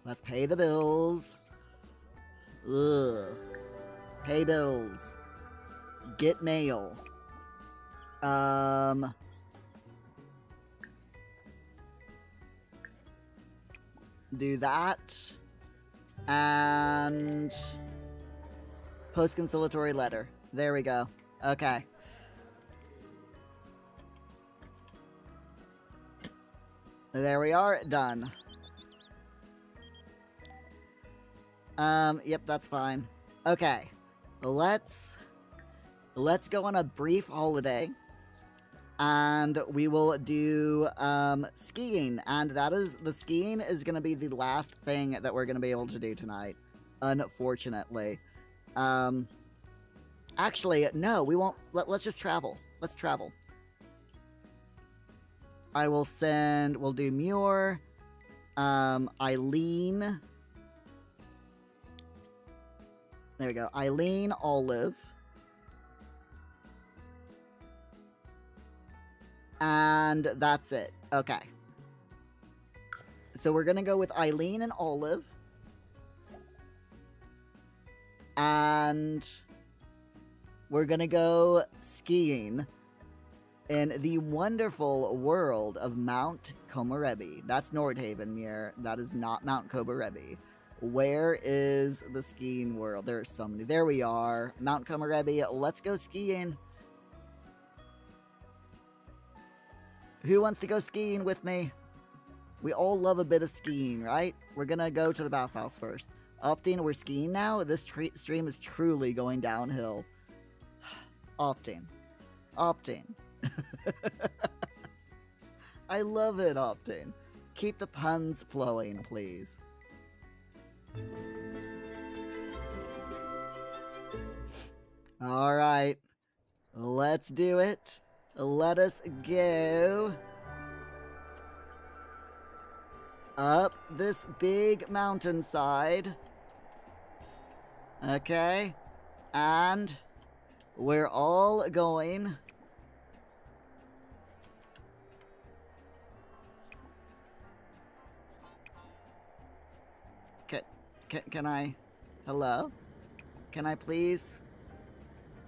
Let's pay the bills. Ugh. Pay bills. Get mail. Do that. And post conciliatory letter. There we go. Okay. There we are. Done. Yep, that's fine. Okay. Let's go on a brief holiday. And we will do skiing, and the skiing is going to be the last thing that we're going to be able to do tonight, unfortunately. Actually, no, we won't. Let's just travel. Let's travel. We'll do Muir, Eileen. There we go. Eileen, Olive. And that's it. Okay. So we're going to go with Eileen and Olive. And we're going to go skiing in the wonderful world of Mount Komorebi. That's Nordhaven, Muir. That is not Mount Komorebi. Where is the skiing world? There are so many. There we are. Mount Komorebi. Let's go skiing. Who wants to go skiing with me? We all love a bit of skiing, right? We're gonna go to the bathhouse first. Opting, we're skiing now? This stream is truly going downhill. Opting. Opting. I love it, Opting. Keep the puns flowing, please. All right. Let's do it. Let us go up this big mountainside. Okay. And we're all going. Can I? Hello? Can I please?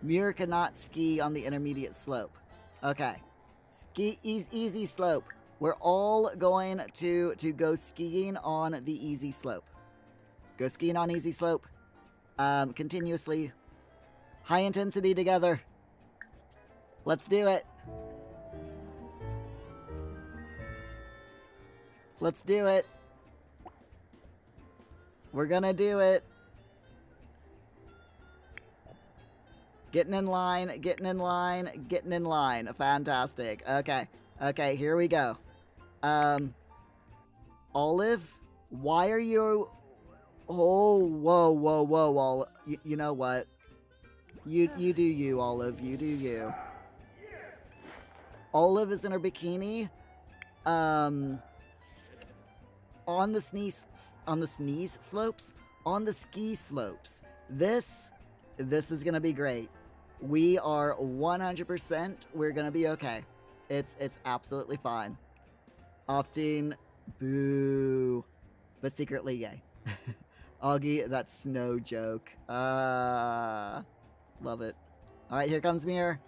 Muir cannot ski on the intermediate slope. Okay. Easy slope. We're all going to go skiing on the easy slope. Go skiing on easy slope. Continuously. High intensity together. Let's do it. Let's do it. We're gonna do it. Getting in line, getting in line, getting in line. Fantastic. Okay. Okay, here we go. Olive, why are you... Oh, whoa, Olive. You know what? You do you, Olive. You do you. Olive is in her bikini. On the ski slopes. This is gonna be great. We are 100%. We're gonna be okay. It's absolutely fine. Opting, boo, but secretly yay. Augie, that's no joke. Love it. All right, here comes Mir.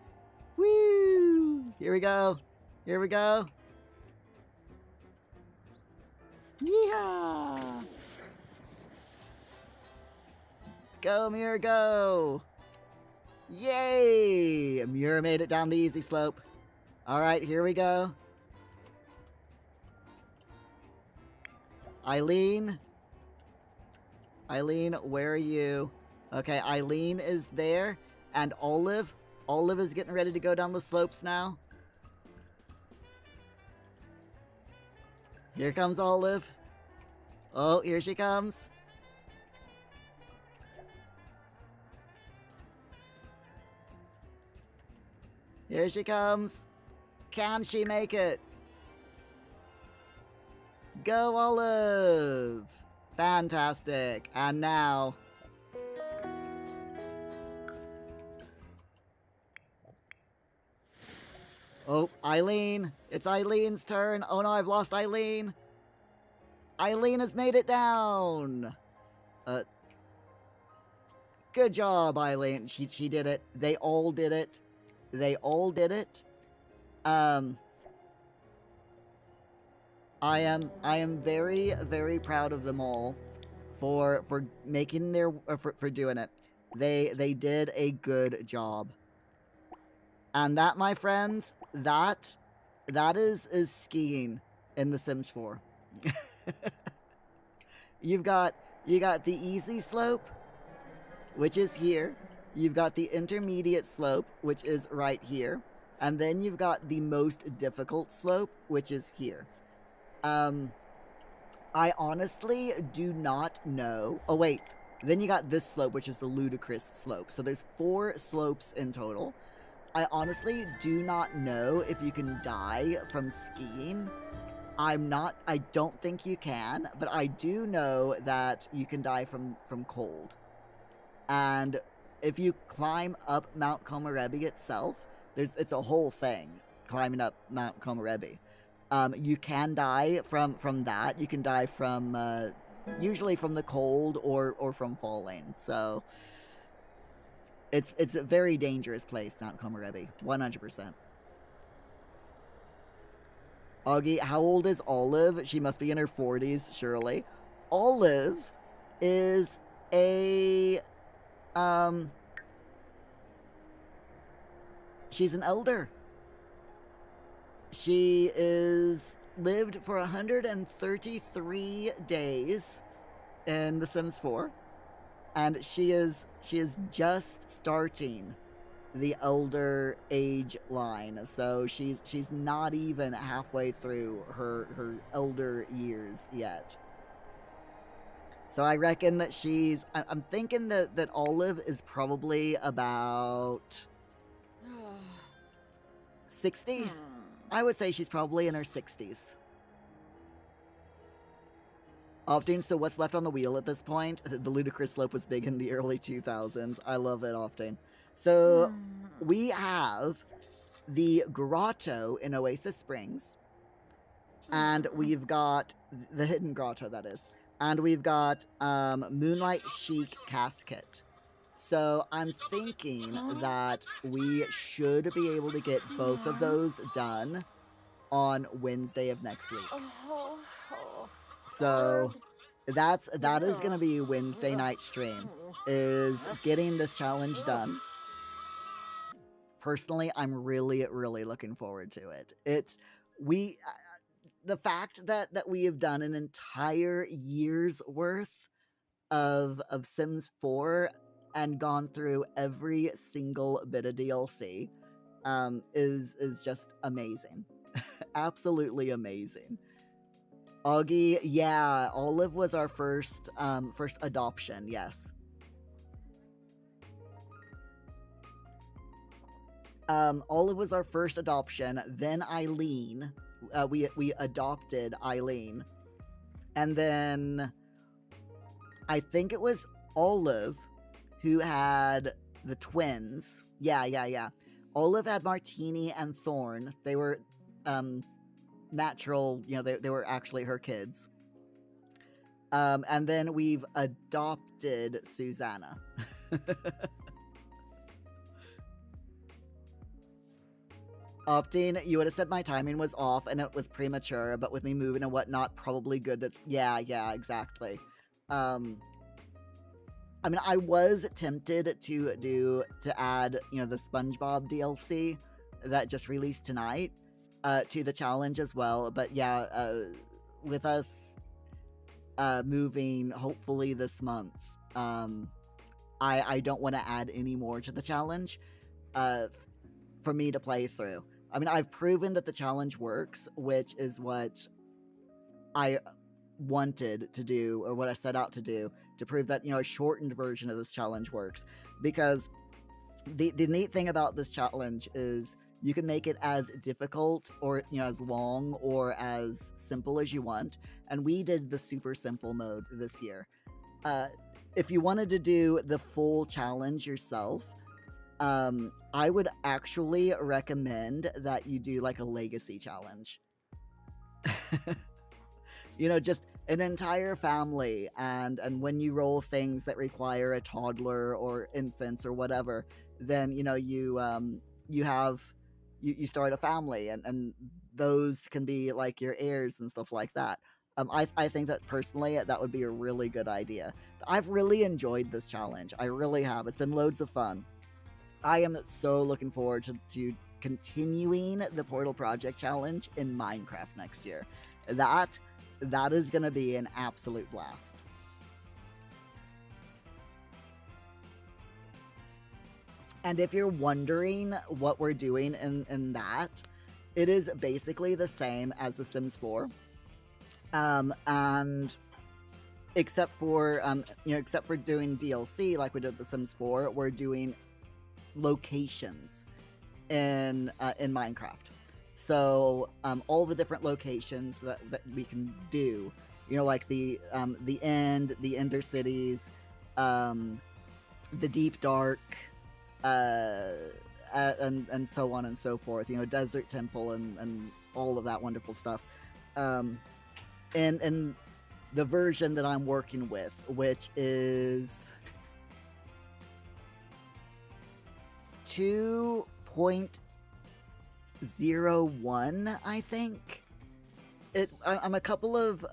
Woo! Here we go. Here we go. Yeehaw! Go, Mir, go! Yay! Mir made it down the easy slope. Alright, here we go. Eileen? Eileen, where are you? Okay, Eileen is there. And Olive? Olive is getting ready to go down the slopes now. Here comes Olive. Oh, here she comes. Here she comes. Can she make it? Go, Olive! Fantastic. And now... Oh, Eileen. It's Eileen's turn. Oh no, I've lost Eileen. Eileen has made it down. Good job, Eileen. She did it. They all did it. They all did it. I am very, very proud of them all for making their for doing it. They did a good job. And that, my friends, that is skiing in The Sims 4. You got the easy slope, which is here. You've got the intermediate slope, which is right here. And then you've got the most difficult slope, which is here. I honestly do not know. Oh, wait. Then you got this slope, which is the ludicrous slope. So there's 4 slopes in total. I honestly do not know if you can die from skiing. I don't think you can, but I do know that you can die from cold. And if you climb up Mount Komorebi itself, it's a whole thing, climbing up Mount Komorebi. You can die from that. You can die from, usually from the cold or from falling. So... It's a very dangerous place, Mount Komorebi. 100%. Augie, how old is Olive? She must be in her 40s, surely. Olive is a... She's an elder. She lived for 133 days in The Sims 4. And she is just starting the elder age line. So she's not even halfway through her elder years yet. So I reckon that I'm thinking that Olive is probably about 60. I would say she's probably in her 60s. Opting, so what's left on the wheel at this point? The ludicrous slope was big in the early 2000s. I love it, Opting. So we have the grotto in Oasis Springs. And we've got the hidden grotto, that is. And we've got Moonlight Chic Casket. So I'm thinking that we should be able to get both of those done on Wednesday of next week. So that is gonna be Wednesday night stream, is getting this challenge done. Personally, I'm really, really looking forward to it. The fact that we have done an entire year's worth of Sims 4 and gone through every single bit of DLC is just amazing. Absolutely amazing. Augie, yeah, Olive was our first adoption, yes. Olive was our first adoption, then Eileen. We adopted Eileen. And then I think it was Olive who had the twins. Yeah. Olive had Martini and Thorn. They were natural, they were actually her kids. And then we've adopted Susanna. Opting, you would have said my timing was off and it was premature, but with me moving and whatnot, probably good. Yeah, exactly. I mean, I was tempted to add, the SpongeBob DLC that just released tonight to the challenge as well, but yeah, with us moving hopefully this month, I don't want to add any more to the challenge for me to play through. I mean, I've proven that the challenge works, which is what I wanted to do, or what I set out to do, to prove that, a shortened version of this challenge works. Because the neat thing about this challenge is you can make it as difficult or, as long or as simple as you want. And we did the super simple mode this year. If you wanted to do the full challenge yourself, I would actually recommend that you do like a legacy challenge. Just an entire family, and when you roll things that require a toddler or infants or whatever, then you start a family, and those can be like your heirs and stuff like that. I think that personally that would be a really good idea. I've really enjoyed this challenge. I really have. It's been loads of fun. I am so looking forward to continuing the Portal Project Challenge in Minecraft next year. That is going to be an absolute blast. And if you're wondering what we're doing in that, it is basically the same as The Sims 4. And except for doing DLC like we did with The Sims 4, we're doing locations in Minecraft. So all the different locations that we can do, like the end, the Ender Cities, the Deep Dark, and so on and so forth. Desert Temple and all of that wonderful stuff. And the version that I'm working with, which is 2.01, I think. I'm a couple of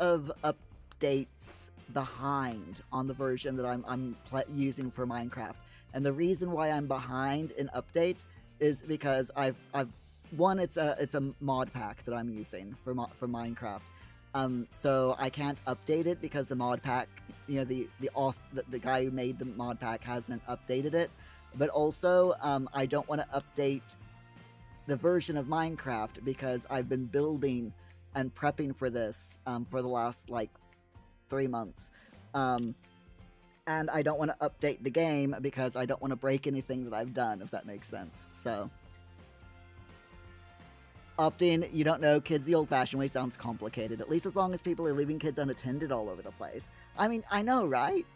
updates behind on the version that I'm using for Minecraft, and the reason why I'm behind in updates is because it's a mod pack that I'm using for Minecraft. So I can't update it because the mod pack, the guy who made the mod pack hasn't updated it. but also I don't want to update the version of Minecraft because I've been building and prepping for this for the last like 3 months. And I don't want to update the game because I don't want to break anything that I've done, if that makes sense. So, opting, you don't know, kids the old-fashioned way sounds complicated. At least as long as people are leaving kids unattended all over the place. I mean, I know, right?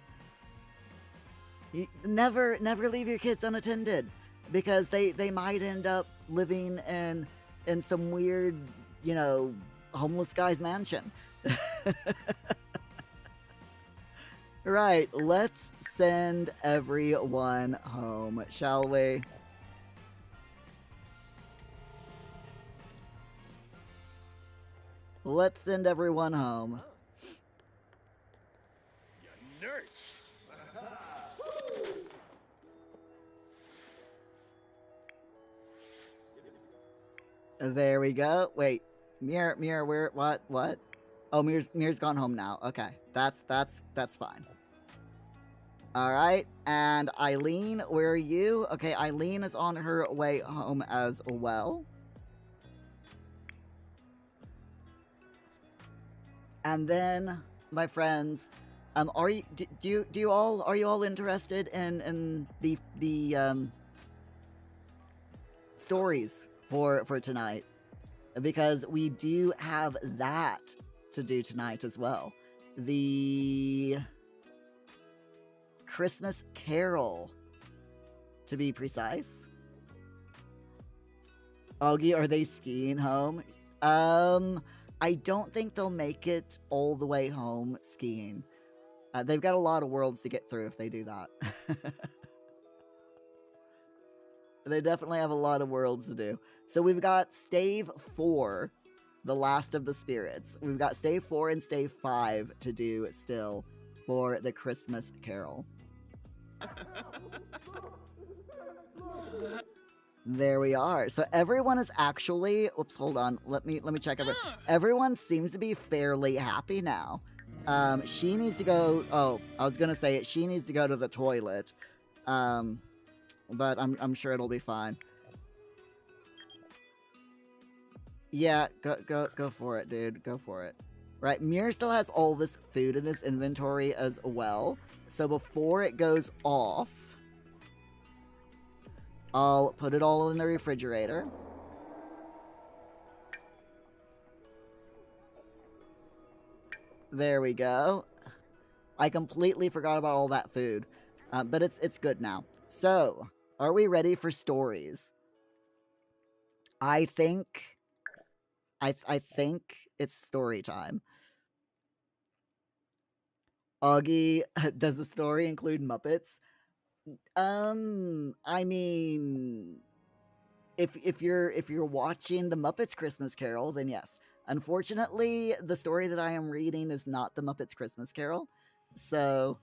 You never leave your kids unattended because they might end up living in some weird, you know, homeless guy's mansion. Right, let's send everyone home, shall we? Let's send everyone home. You nerd. There we go. Wait, Mirror, where, what? Oh, Mirror's gone home now. Okay, that's fine. All right, and Eileen, where are you? Okay, Eileen is on her way home as well. And then, my friends, are you are you all interested in the stories for tonight? Because we do have that to do tonight as well. The Christmas Carol, to be precise. Augie, are they skiing home? I don't think they'll make it all the way home skiing. They've got a lot of worlds to get through if they do that. They definitely have a lot of worlds to do. So we've got Stave 4, The Last of the Spirits. We've got Stave 4 and Stave 5 to do still for the Christmas Carol. There we are. So everyone is actually... Oops, hold on. Let me check. Everyone seems to be fairly happy now. She needs to go... Oh, I was going to say it. She needs to go to the toilet. But I'm sure it'll be fine. Yeah, go for it, dude. Go for it. Right, Mir still has all this food in his inventory as well. So before it goes off, I'll put it all in the refrigerator. There we go. I completely forgot about all that food. But it's good now. So, are we ready for stories? I think it's story time. Augie, does the story include Muppets? I mean, if you're watching the Muppets Christmas Carol, then yes. Unfortunately, the story that I am reading is not the Muppets Christmas Carol. So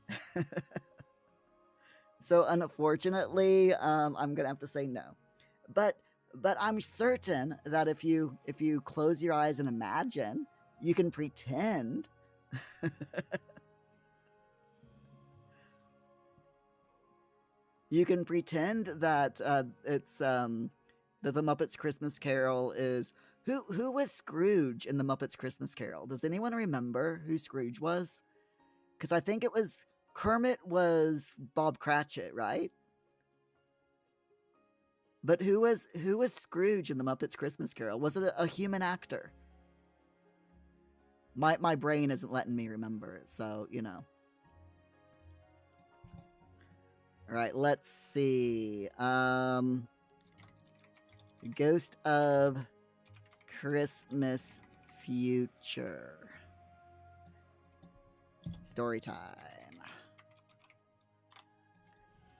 so unfortunately, I'm gonna have to say no. But I'm certain that if you close your eyes and imagine, you can pretend. You can pretend that it's that the Muppets Christmas Carol is who was Scrooge in the Muppets Christmas Carol? Does anyone remember who Scrooge was? Because I think it was Kermit was Bob Cratchit, right? But who was Scrooge in the Muppets Christmas Carol? Was it a human actor? My brain isn't letting me remember it, so you know. All right, let's see. Ghost of Christmas Future. Story time.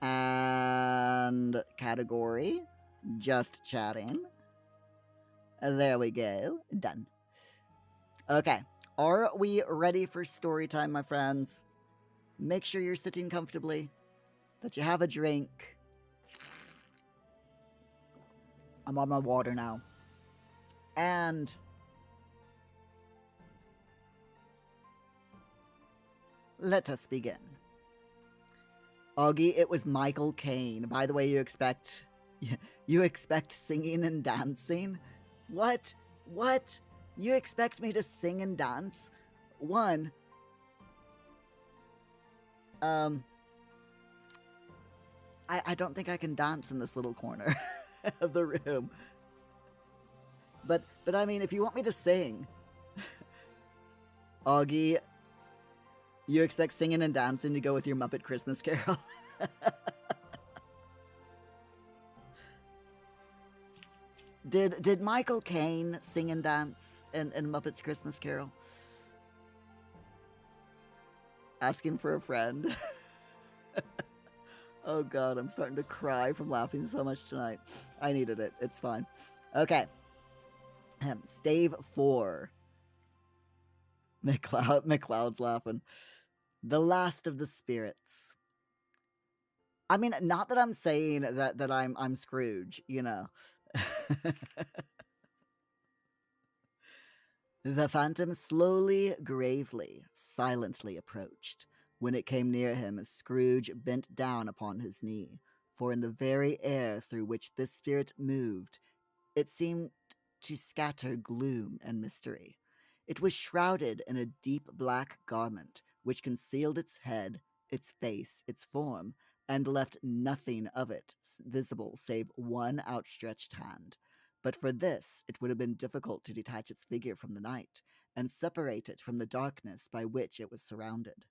And category, just chatting. There we go. Done. Okay. Are we ready for story time, my friends? Make sure you're sitting comfortably, that you have a drink. I'm on my water now. And let us begin. Augie, it was Michael Caine. By the way, you expect singing and dancing? What? What? You expect me to sing and dance? One, I don't think I can dance in this little corner of the room. But I mean, if you want me to sing, Augie, you expect singing and dancing to go with your Muppet Christmas Carol? Did Michael Caine sing and dance in Muppet's Christmas Carol? Asking for a friend. Oh god, I'm starting to cry from laughing so much tonight. I needed it. It's fine. Okay. Stave 4. McLeod's laughing. The last of the spirits. I mean, not that I'm saying that I'm Scrooge, you know. The phantom slowly, gravely, silently approached. When it came near him, Scrooge bent down upon his knee, for in the very air through which this spirit moved, it seemed to scatter gloom and mystery. It was shrouded in a deep black garment, which concealed its head, its face, its form, and left nothing of it visible save one outstretched hand. But for this, it would have been difficult to detach its figure from the night, and separate it from the darkness by which it was surrounded.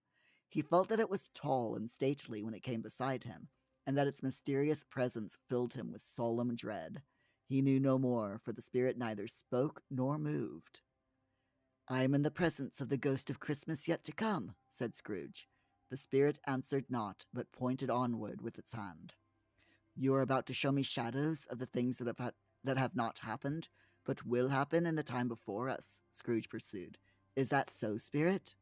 He felt that it was tall and stately when it came beside him, and that its mysterious presence filled him with solemn dread. He knew no more, for the spirit neither spoke nor moved. "I am in the presence of the ghost of Christmas yet to come," said Scrooge. The spirit answered not, but pointed onward with its hand. "You are about to show me shadows of the things that have not happened, but will happen in the time before us," Scrooge pursued. "Is that so, spirit?"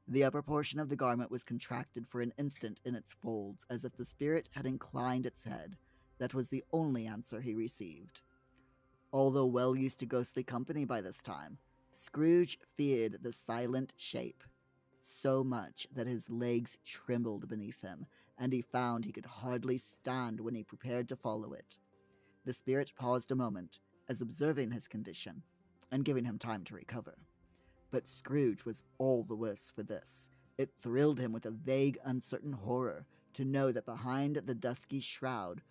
The upper portion of the garment was contracted for an instant in its folds, as if the spirit had inclined its head. That was the only answer he received. Although well used to ghostly company by this time, Scrooge feared the silent shape so much that his legs trembled beneath him, and he found he could hardly stand when he prepared to follow it. The spirit paused a moment, as observing his condition, and giving him time to recover. But Scrooge was all the worse for this. It thrilled him with a vague, uncertain horror to know that behind the dusky shroud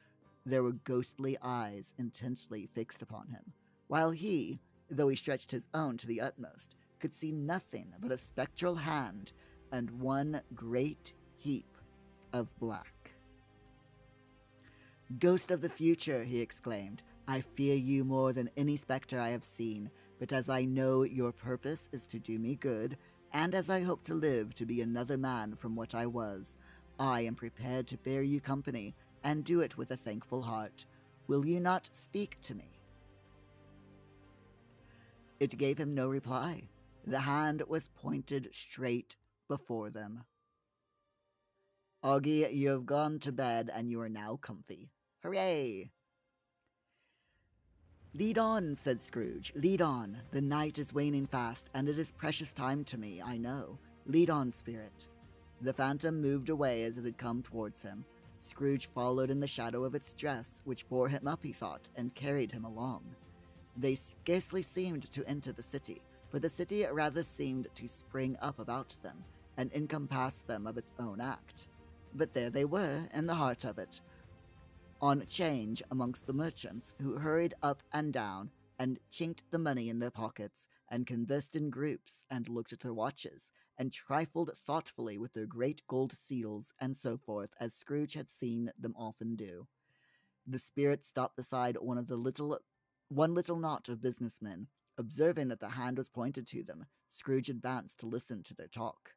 there were ghostly eyes intensely fixed upon him, while he, though he stretched his own to the utmost, could see nothing but a spectral hand and one great heap of black. "Ghost of the future," he exclaimed, "I fear you more than any spectre I have seen, but as I know your purpose is to do me good, and as I hope to live to be another man from what I was, I am prepared to bear you company, and do it with a thankful heart. Will you not speak to me?" It gave him no reply. The hand was pointed straight before them. "Augie, you have gone to bed, and you are now comfy. Hooray!" "Lead on," said Scrooge. "Lead on. The night is waning fast, and it is precious time to me, I know. Lead on, spirit." The phantom moved away as it had come towards him. Scrooge followed in the shadow of its dress, which bore him up, he thought, and carried him along. They scarcely seemed to enter the city, for the city rather seemed to spring up about them, and encompass them of its own act. But there they were, in the heart of it, on 'change amongst the merchants, who hurried up and down, and chinked the money in their pockets, and conversed in groups, and looked at their watches, and trifled thoughtfully with their great gold seals, and so forth, as Scrooge had seen them often do. The spirit stopped beside one little knot of businessmen. Observing that the hand was pointed to them, Scrooge advanced to listen to their talk.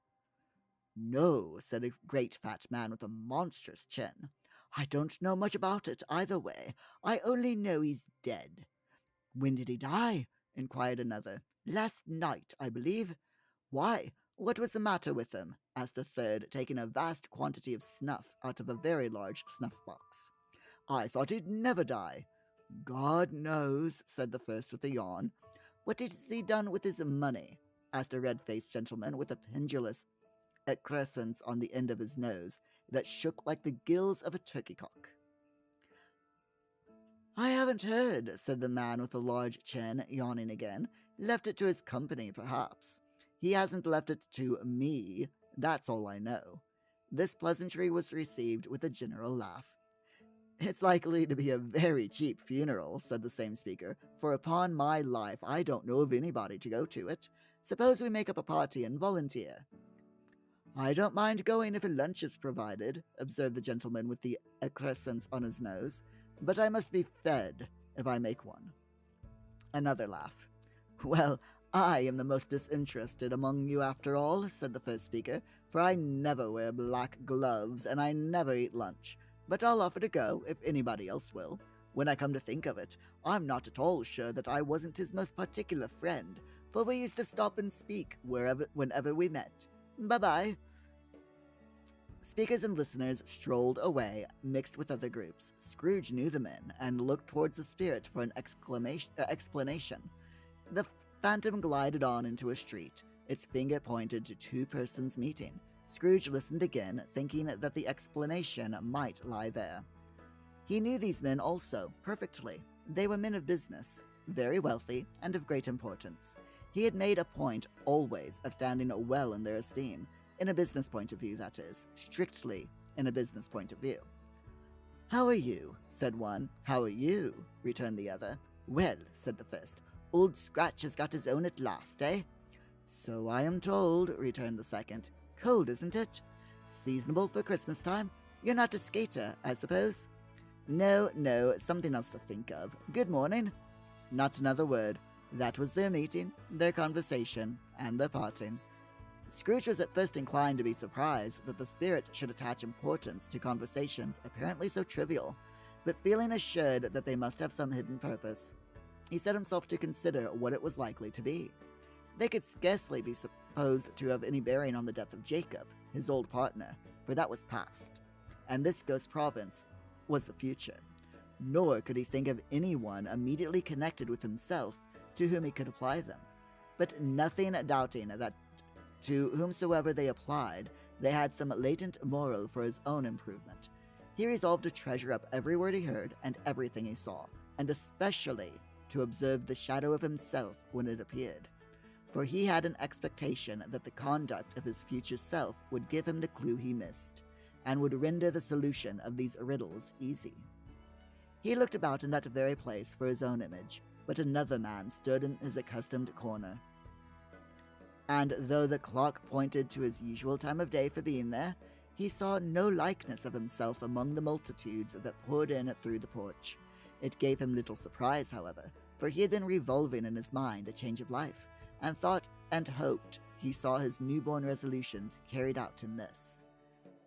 "No," said a great fat man with a monstrous chin. "I don't know much about it either way. I only know he's dead." "When did he die?" inquired another. "Last night, I believe." "Why, what was the matter with him?" asked a third, taking a vast quantity of snuff out of a very large snuff-box. "I thought he'd never die." "God knows," said the first with a yawn. "What has he done with his money?" asked a red-faced gentleman with a pendulous excrescence on the end of his nose, that shook like the gills of a turkey cock. I haven't heard, said the man with the large chin, yawning again. Left it to his company, perhaps. He hasn't left it to me, that's all I know. This pleasantry was received with a general laugh. It's likely to be a very cheap funeral, said the same speaker, for upon my life I don't know of anybody to go to it. Suppose we make up a party and volunteer. I don't mind going if a lunch is provided, observed the gentleman with the excrescence on his nose, but I must be fed if I make one. Another laugh. Well, I am the most disinterested among you after all, said the first speaker, for I never wear black gloves and I never eat lunch. But I'll offer to go if anybody else will. When I come to think of it, I'm not at all sure that I wasn't his most particular friend, for we used to stop and speak whenever we met. Bye-bye. Speakers and listeners strolled away, mixed with other groups. Scrooge knew the men, and looked towards the spirit for an explanation. The phantom glided on into a street. Its finger pointed to two persons meeting. Scrooge listened again, thinking that the explanation might lie there. He knew these men also, perfectly. They were men of business, very wealthy, and of great importance. He had made a point, always, of standing well in their esteem, in a business point of view, that is, strictly in a business point of view. How are you? Said one. How are you? Returned the other. Well, said the first, Old Scratch has got his own at last, eh? So I am told, returned the second. Cold, isn't it? Seasonable for Christmas time? You're not a skater, I suppose? No, something else to think of. Good morning. Not another word. That was their meeting, their conversation, and their parting. Scrooge was at first inclined to be surprised that the spirit should attach importance to conversations apparently so trivial, but feeling assured that they must have some hidden purpose, he set himself to consider what it was likely to be. They could scarcely be supposed to have any bearing on the death of Jacob, his old partner, for that was past, and this ghost province was the future. Nor could he think of anyone immediately connected with himself to whom he could apply them, but nothing doubting that to whomsoever they applied, they had some latent moral for his own improvement. He resolved to treasure up every word he heard and everything he saw, and especially to observe the shadow of himself when it appeared, for he had an expectation that the conduct of his future self would give him the clue he missed, and would render the solution of these riddles easy. He looked about in that very place for his own image, but another man stood in his accustomed corner. And though the clock pointed to his usual time of day for being there, he saw no likeness of himself among the multitudes that poured in through the porch. It gave him little surprise, however, for he had been revolving in his mind a change of life, and thought and hoped he saw his newborn resolutions carried out in this.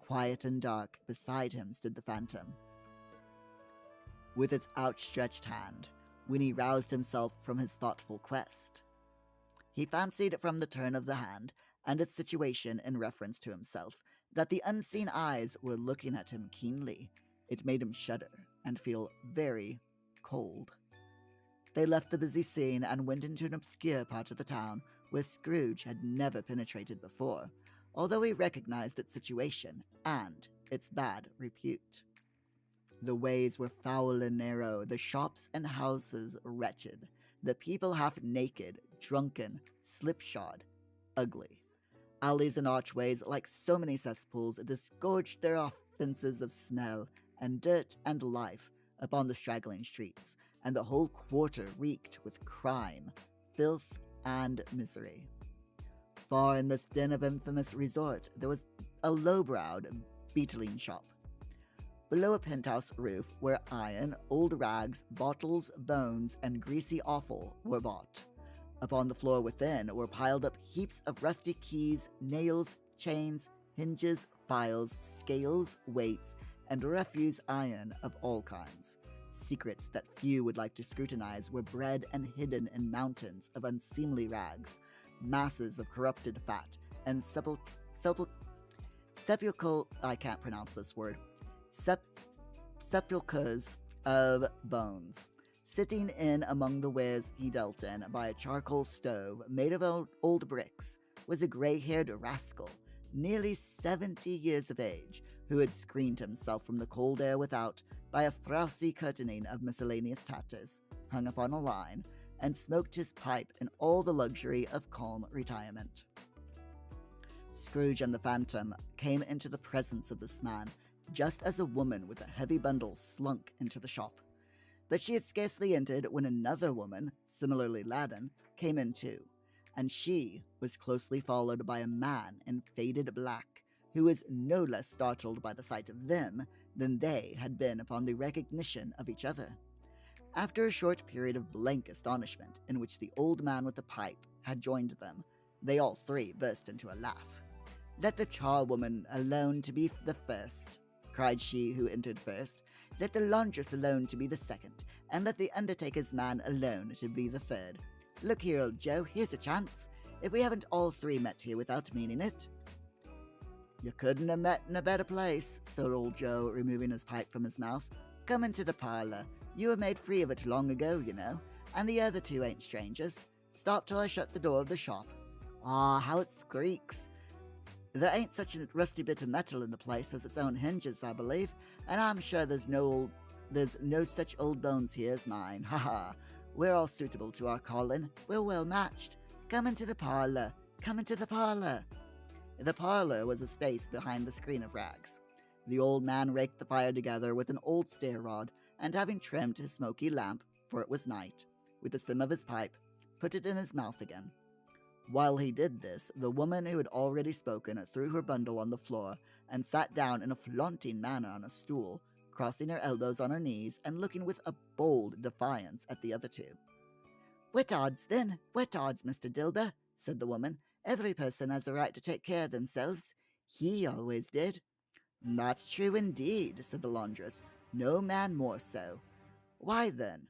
Quiet and dark, beside him stood the phantom, with its outstretched hand, when he roused himself from his thoughtful quest. He fancied from the turn of the hand, and its situation in reference to himself, that the unseen eyes were looking at him keenly. It made him shudder, and feel very cold. They left the busy scene and went into an obscure part of the town where Scrooge had never penetrated before, although he recognized its situation and its bad repute. The ways were foul and narrow, the shops and houses wretched, the people half naked, drunken, slipshod, ugly. Alleys and archways, like so many cesspools, disgorged their offences of smell and dirt and life upon the straggling streets, and the whole quarter reeked with crime, filth, and misery. Far in this den of infamous resort, there was a low-browed beetling shop, below a penthouse roof where iron, old rags, bottles, bones, and greasy offal were bought. Upon the floor within were piled up heaps of rusty keys, nails, chains, hinges, files, scales, weights, and refuse iron of all kinds. Secrets that few would like to scrutinize were bred and hidden in mountains of unseemly rags, masses of corrupted fat, and sepulchres of bones. Sitting in among the wares he dealt in by a charcoal stove made of old bricks was a gray-haired rascal, nearly 70 years of age, who had screened himself from the cold air without by a frowsy curtaining of miscellaneous tatters, hung upon a line, and smoked his pipe in all the luxury of calm retirement. Scrooge and the Phantom came into the presence of this man just as a woman with a heavy bundle slunk into the shop. But she had scarcely entered when another woman, similarly laden, came in too, and she was closely followed by a man in faded black, who was no less startled by the sight of them than they had been upon the recognition of each other. After a short period of blank astonishment, in which the old man with the pipe had joined them, they all three burst into a laugh. "Let the charwoman alone to be the first," cried she who entered first. "Let the laundress alone to be the second, and let the undertaker's man alone to be the third. Look here, old Joe, here's a chance, if we haven't all three met here without meaning it." "You couldn't have met in a better place," said old Joe, removing his pipe from his mouth. "Come into the parlor. You were made free of it long ago, you know, and the other two ain't strangers. Stop till I shut the door of the shop. Ah, how it squeaks! There ain't such a rusty bit of metal in the place as its own hinges, I believe, and I'm sure there's no such old bones here as mine. Ha ha! We're all suitable to our calling. We're well matched. Come into the parlor. Come into the parlor." The parlor was a space behind the screen of rags. The old man raked the fire together with an old stair rod, and having trimmed his smoky lamp, for it was night, with the stem of his pipe, put it in his mouth again. While he did this, the woman who had already spoken threw her bundle on the floor and sat down in a flaunting manner on a stool, crossing her elbows on her knees and looking with a bold defiance at the other two. "What odds, then? What odds, Mr. Dilber?" said the woman. "Every person has a right to take care of themselves. He always did." "That's true indeed," said the laundress. "No man more so." "Why, then?"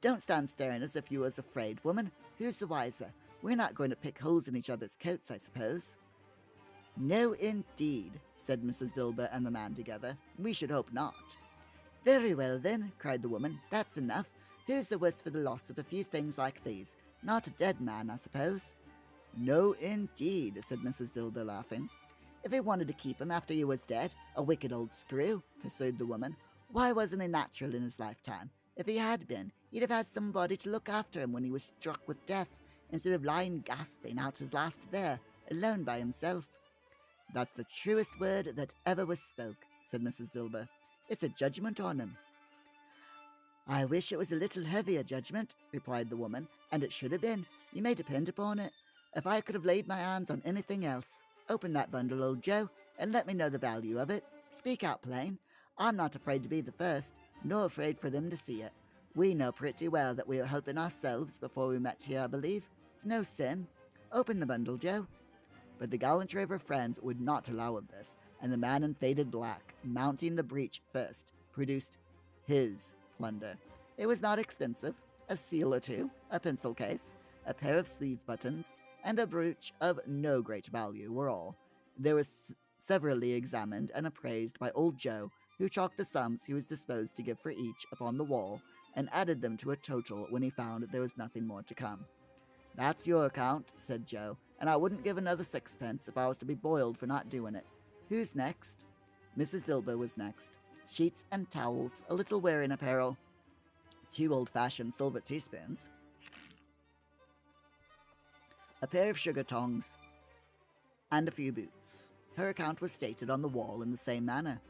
"Don't stand staring as if you was afraid, woman. Who's the wiser? We're not going to pick holes in each other's coats, I suppose." "No, indeed," said Mrs. Dilber and the man together. "We should hope not." "Very well, then," cried the woman. "That's enough. Who's the worse for the loss of a few things like these? Not a dead man, I suppose?" "No, indeed," said Mrs. Dilber, laughing. "If he wanted to keep him after he was dead, a wicked old screw," pursued the woman. "Why wasn't he natural in his lifetime? If he had been, he'd have had somebody to look after him when he was struck with death, instead of lying gasping out his last there, alone by himself." "That's the truest word that ever was spoke," said Mrs. Dilber. "It's a judgment on him." "I wish it was a little heavier judgment," replied the woman, "and it should have been. You may depend upon it. If I could have laid my hands on anything else. Open that bundle, old Joe, and let me know the value of it. Speak out plain. I'm not afraid to be the first, nor afraid for them to see it. We know pretty well that we were helping ourselves before we met here, I believe. It's no sin. Open the bundle, Joe." But the gallantry of her friends would not allow of this, and the man in faded black, mounting the breach first, produced his plunder. It was not extensive. A seal or two, a pencil case, a pair of sleeve buttons, and a brooch of no great value were all. They were severally examined and appraised by old Joe, who chalked the sums he was disposed to give for each upon the wall, and added them to a total when he found there was nothing more to come. "That's your account," said Joe, "and I wouldn't give another sixpence if I was to be boiled for not doing it. Who's next?" Mrs. Dilber was next. Sheets and towels, a little wearing apparel, 2 old-fashioned silver teaspoons, a pair of sugar tongs, and a few boots. Her account was stated on the wall in the same manner.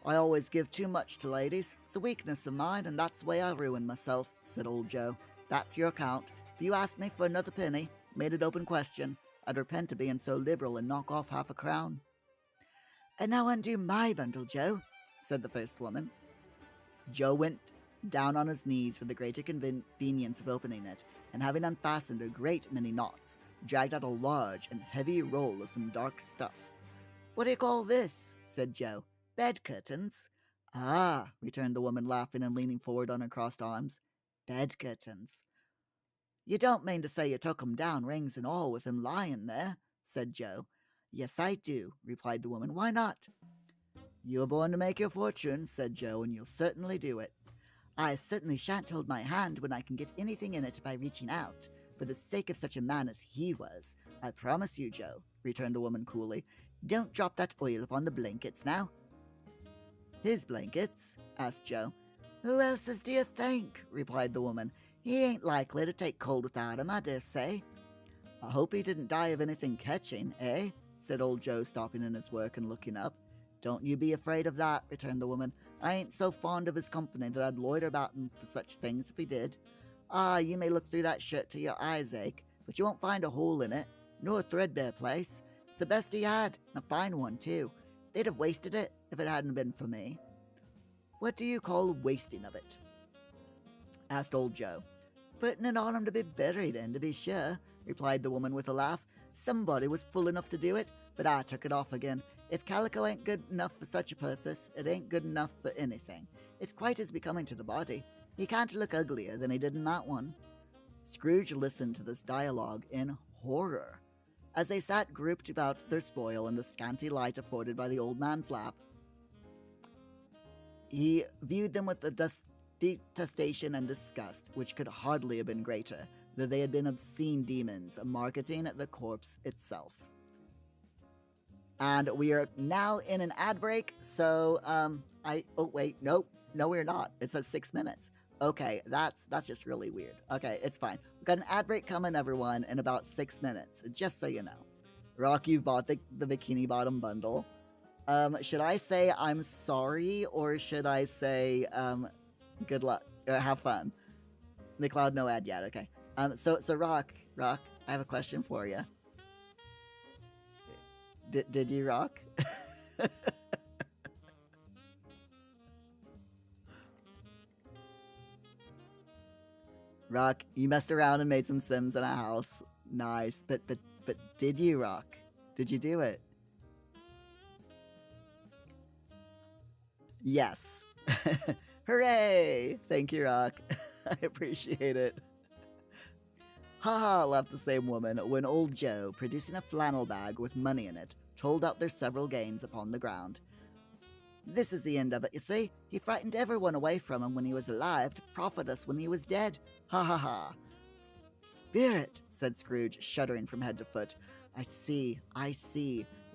"I always give too much to ladies. It's a weakness of mine, and that's the way I ruin myself," said old Joe. "That's your account. If you asked me for another penny, made it open question, I'd repent of being so liberal and knock off half a crown." "And now undo my bundle, Joe," said the first woman. Joe went down on his knees for the greater convenience of opening it, and having unfastened a great many knots, dragged out a large and heavy roll of some dark stuff. "What do you call this?" said Joe. "Bed curtains." "Ah," returned the woman, laughing and leaning forward on her crossed arms. "Bed curtains." "You don't mean to say you took 'em down, rings and all, with him lying there?" said Joe. "Yes, I do," replied the woman. "Why not?" "You were born to make your fortune," said Joe, "and you'll certainly do it." "I certainly shan't hold my hand when I can get anything in it by reaching out, for the sake of such a man as he was. I promise you, Joe, returned the woman coolly. Don't drop that oil upon the blankets now. His blankets? Asked Joe. Who else's do you think? Replied the woman. He ain't likely to take cold without 'em, I dare say. I hope he didn't die of anything catching, eh? Said old Joe, stopping in his work and looking up. Don't you be afraid of that, returned the woman. I ain't so fond of his company that I'd loiter about him for such things if he did. Ah, you may look through that shirt till your eyes ache, but you won't find a hole in it, nor a threadbare place. It's the best he had, and a fine one, too. They'd have wasted it if it hadn't been for me. What do you call wasting of it? Asked old Joe. Putting it on him to be buried in, to be sure, replied the woman with a laugh. Somebody was fool enough to do it, but I took it off again. If calico ain't good enough for such a purpose, it ain't good enough for anything. It's quite as becoming to the body. He can't look uglier than he did in that one. Scrooge listened to this dialogue in horror, as they sat grouped about their spoil in the scanty light afforded by the old man's lap. He viewed them with a detestation and disgust, which could hardly have been greater, though they had been obscene demons, marketing the corpse itself. And we are now in an ad break, so, no, we're not. It says 6 minutes. Okay, that's just really weird. Okay, it's fine. We've got an ad break coming, everyone, in about 6 minutes, just so you know. Rock, you've bought the Bikini Bottom bundle. Should I say I'm sorry, or should I say, good luck, or have fun? McLeod, no ad yet, okay. So Rock, I have a question for you. Did you rock? Rock, you messed around and made some Sims in a house. Nice, but did you rock? Did you do it? Yes. Hooray! Thank you, Rock. I appreciate it. Ha! Laughed the same woman when old Joe, producing a flannel bag with money in it, told out their several gains upon the ground. This is the end of it, you see. He frightened everyone away from him when he was alive to profit us when he was dead. Ha ha ha. Spirit, said Scrooge, shuddering from head to foot. I see.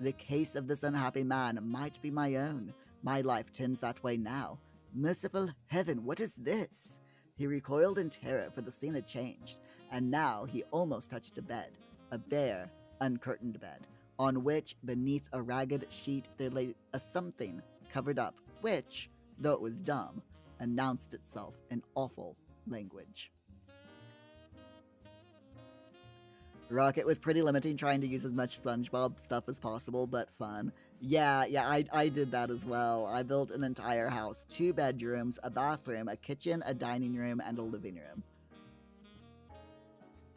The case of this unhappy man might be my own. My life tends that way now. Merciful heaven, what is this? He recoiled in terror, for the scene had changed, and now he almost touched a bed, a bare, uncurtained bed, on which, beneath a ragged sheet, there lay a something covered up, which, though it was dumb, announced itself in awful language. Rocket was pretty limiting, trying to use as much SpongeBob stuff as possible, but fun. Yeah, I did that as well. I built an entire house, 2 bedrooms, a bathroom, a kitchen, a dining room, and a living room.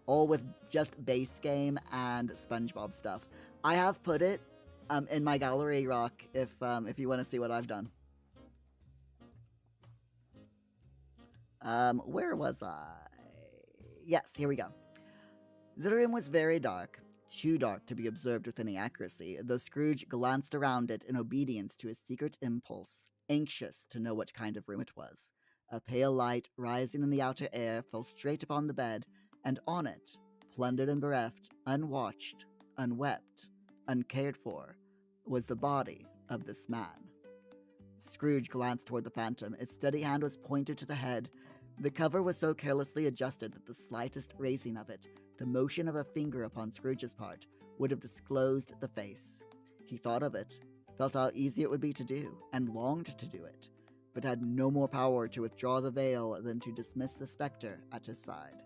All with just base game and SpongeBob stuff. I have put it in my gallery, Rock, if you want to see what I've done. Where was I? Yes, here we go. The room was very dark, too dark to be observed with any accuracy, though Scrooge glanced around it in obedience to his secret impulse, anxious to know what kind of room it was. A pale light, rising in the outer air, fell straight upon the bed, and on it, plundered and bereft, unwatched, unwept, uncared for, was the body of this man. Scrooge glanced toward the phantom. Its steady hand was pointed to the head. The cover was so carelessly adjusted that the slightest raising of it, the motion of a finger upon Scrooge's part, would have disclosed the face. He thought of it, felt how easy it would be to do, and longed to do it, but had no more power to withdraw the veil than to dismiss the spectre at his side.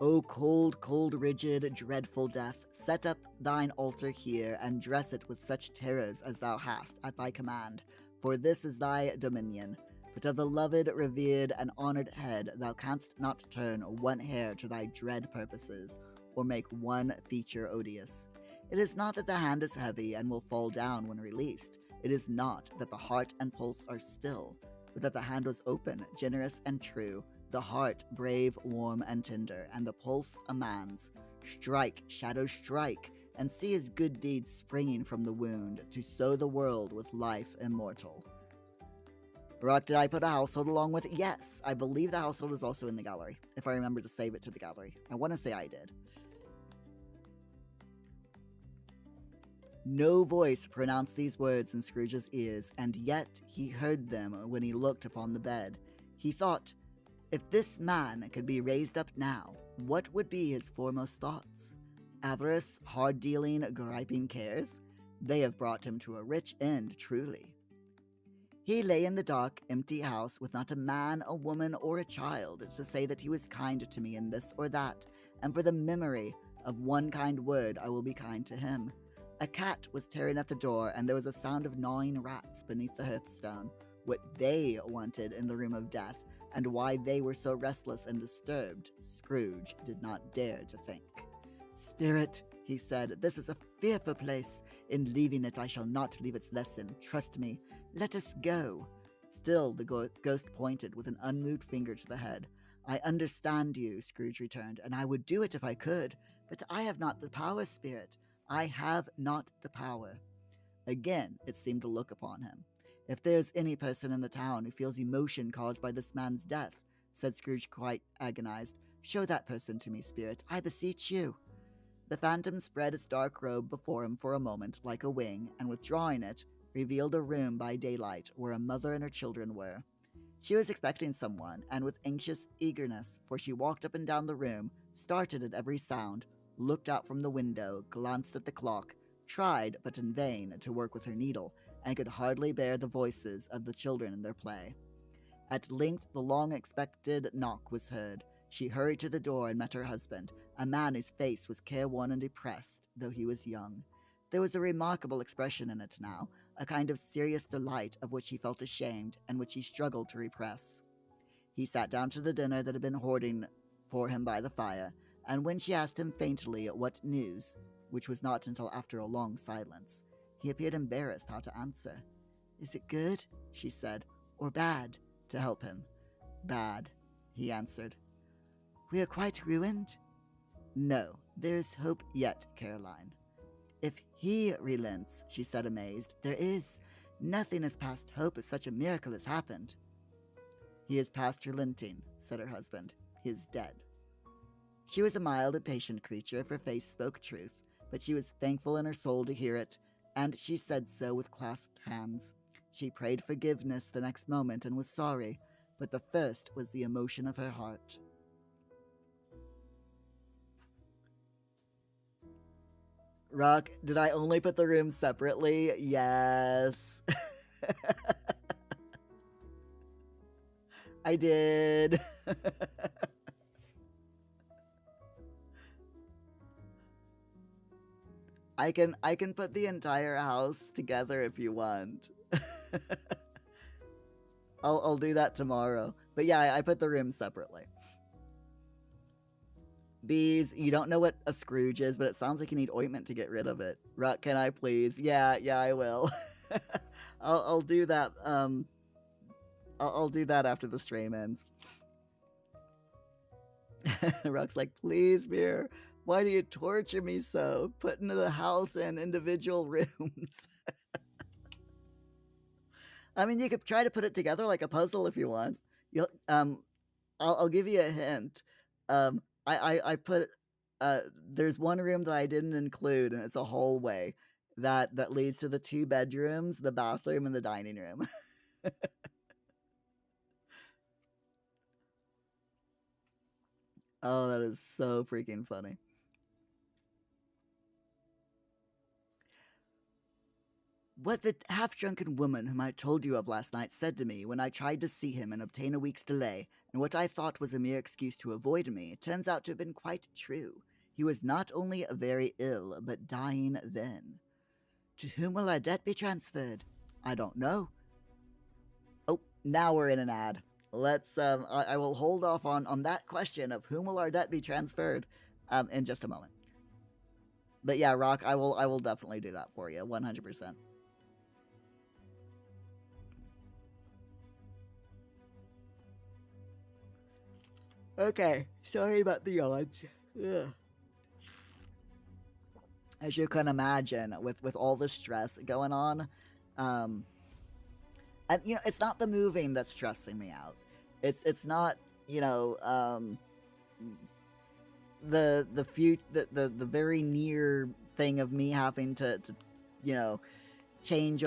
O cold, cold, rigid, dreadful death, set up thine altar here, and dress it with such terrors as thou hast at thy command, for this is thy dominion. But of the loved, revered, and honored head thou canst not turn one hair to thy dread purposes, or make one feature odious. It is not that the hand is heavy and will fall down when released. It is not that the heart and pulse are still, but that the hand was open, generous, and true, the heart brave, warm, and tender, and the pulse a man's. Strike, shadow, strike, and see his good deeds springing from the wound, to sow the world with life immortal. Rock, did I put a household along with it? Yes, I believe the household is also in the gallery, if I remember to save it to the gallery. I want to say I did. No voice pronounced these words in Scrooge's ears, and yet he heard them when he looked upon the bed. He thought, if this man could be raised up now, what would be his foremost thoughts? Avarice, hard-dealing, griping cares? They have brought him to a rich end, truly. He lay in the dark, empty house with not a man, a woman, or a child to say that he was kind to me in this or that, and for the memory of one kind word I will be kind to him. A cat was tearing at the door, and there was a sound of gnawing rats beneath the hearthstone. What they wanted in the room of death, and why they were so restless and disturbed, Scrooge did not dare to think. Spirit, he said, this is a fearful place. In leaving it, I shall not leave its lesson. Trust me. Let us go. Still, the ghost pointed with an unmoved finger to the head. I understand you, Scrooge returned, and I would do it if I could, but I have not the power, Spirit. I have not the power. Again, it seemed to look upon him. If there's any person in the town who feels emotion caused by this man's death, said Scrooge, quite agonized, show that person to me, Spirit, I beseech you. The phantom spread its dark robe before him for a moment like a wing, and withdrawing it, revealed a room by daylight where a mother and her children were. She was expecting someone, and with anxious eagerness, for she walked up and down the room, started at every sound, looked out from the window, glanced at the clock, tried, but in vain, to work with her needle, and could hardly bear the voices of the children in their play. At length the long-expected knock was heard. She hurried to the door and met her husband, a man whose face was careworn and depressed, though he was young. There was a remarkable expression in it now, a kind of serious delight of which he felt ashamed, and which he struggled to repress. He sat down to the dinner that had been hoarding for him by the fire, and when she asked him faintly what news, which was not until after a long silence, he appeared embarrassed how to answer. Is it good, she said, or bad, to help him? Bad, he answered. We are quite ruined? No, there is hope yet, Caroline. If he relents, she said, amazed, there is. Nothing is past hope if such a miracle has happened. He is past relenting, said her husband. He is dead. She was a mild and patient creature if her face spoke truth, but she was thankful in her soul to hear it, and she said so with clasped hands. She prayed forgiveness the next moment and was sorry, but the first was the emotion of her heart. Rock, did I only put the rooms separately? Yes. I did. I can put the entire house together if you want. I'll do that tomorrow. But yeah, I put the rooms separately. Bees, you don't know what a Scrooge is, but it sounds like you need ointment to get rid of it. Rock, can I please? Yeah, I will. I'll do that. I'll do that after the stream ends. Rock's like, please, Beer. Why do you torture me so? Put into the house in individual rooms. I mean, you could try to put it together like a puzzle if you want. You'll I'll give you a hint. I put there's one room that I didn't include, and it's a hallway that leads to the 2 bedrooms, the bathroom, and the dining room. Oh, that is so freaking funny. What the half-drunken woman whom I told you of last night said to me when I tried to see him and obtain a week's delay, and what I thought was a mere excuse to avoid me, turns out to have been quite true. He was not only very ill, but dying then. To whom will our debt be transferred? I don't know. Oh, now we're in an ad. Let's, I will hold off on that question of whom will our debt be transferred, in just a moment. But yeah, Rock, I will definitely do that for you, 100%. Okay, sorry about the yawns. Ugh. As you can imagine, with all the stress going on, And it's not the moving that's stressing me out. It's not the very near thing of me having to change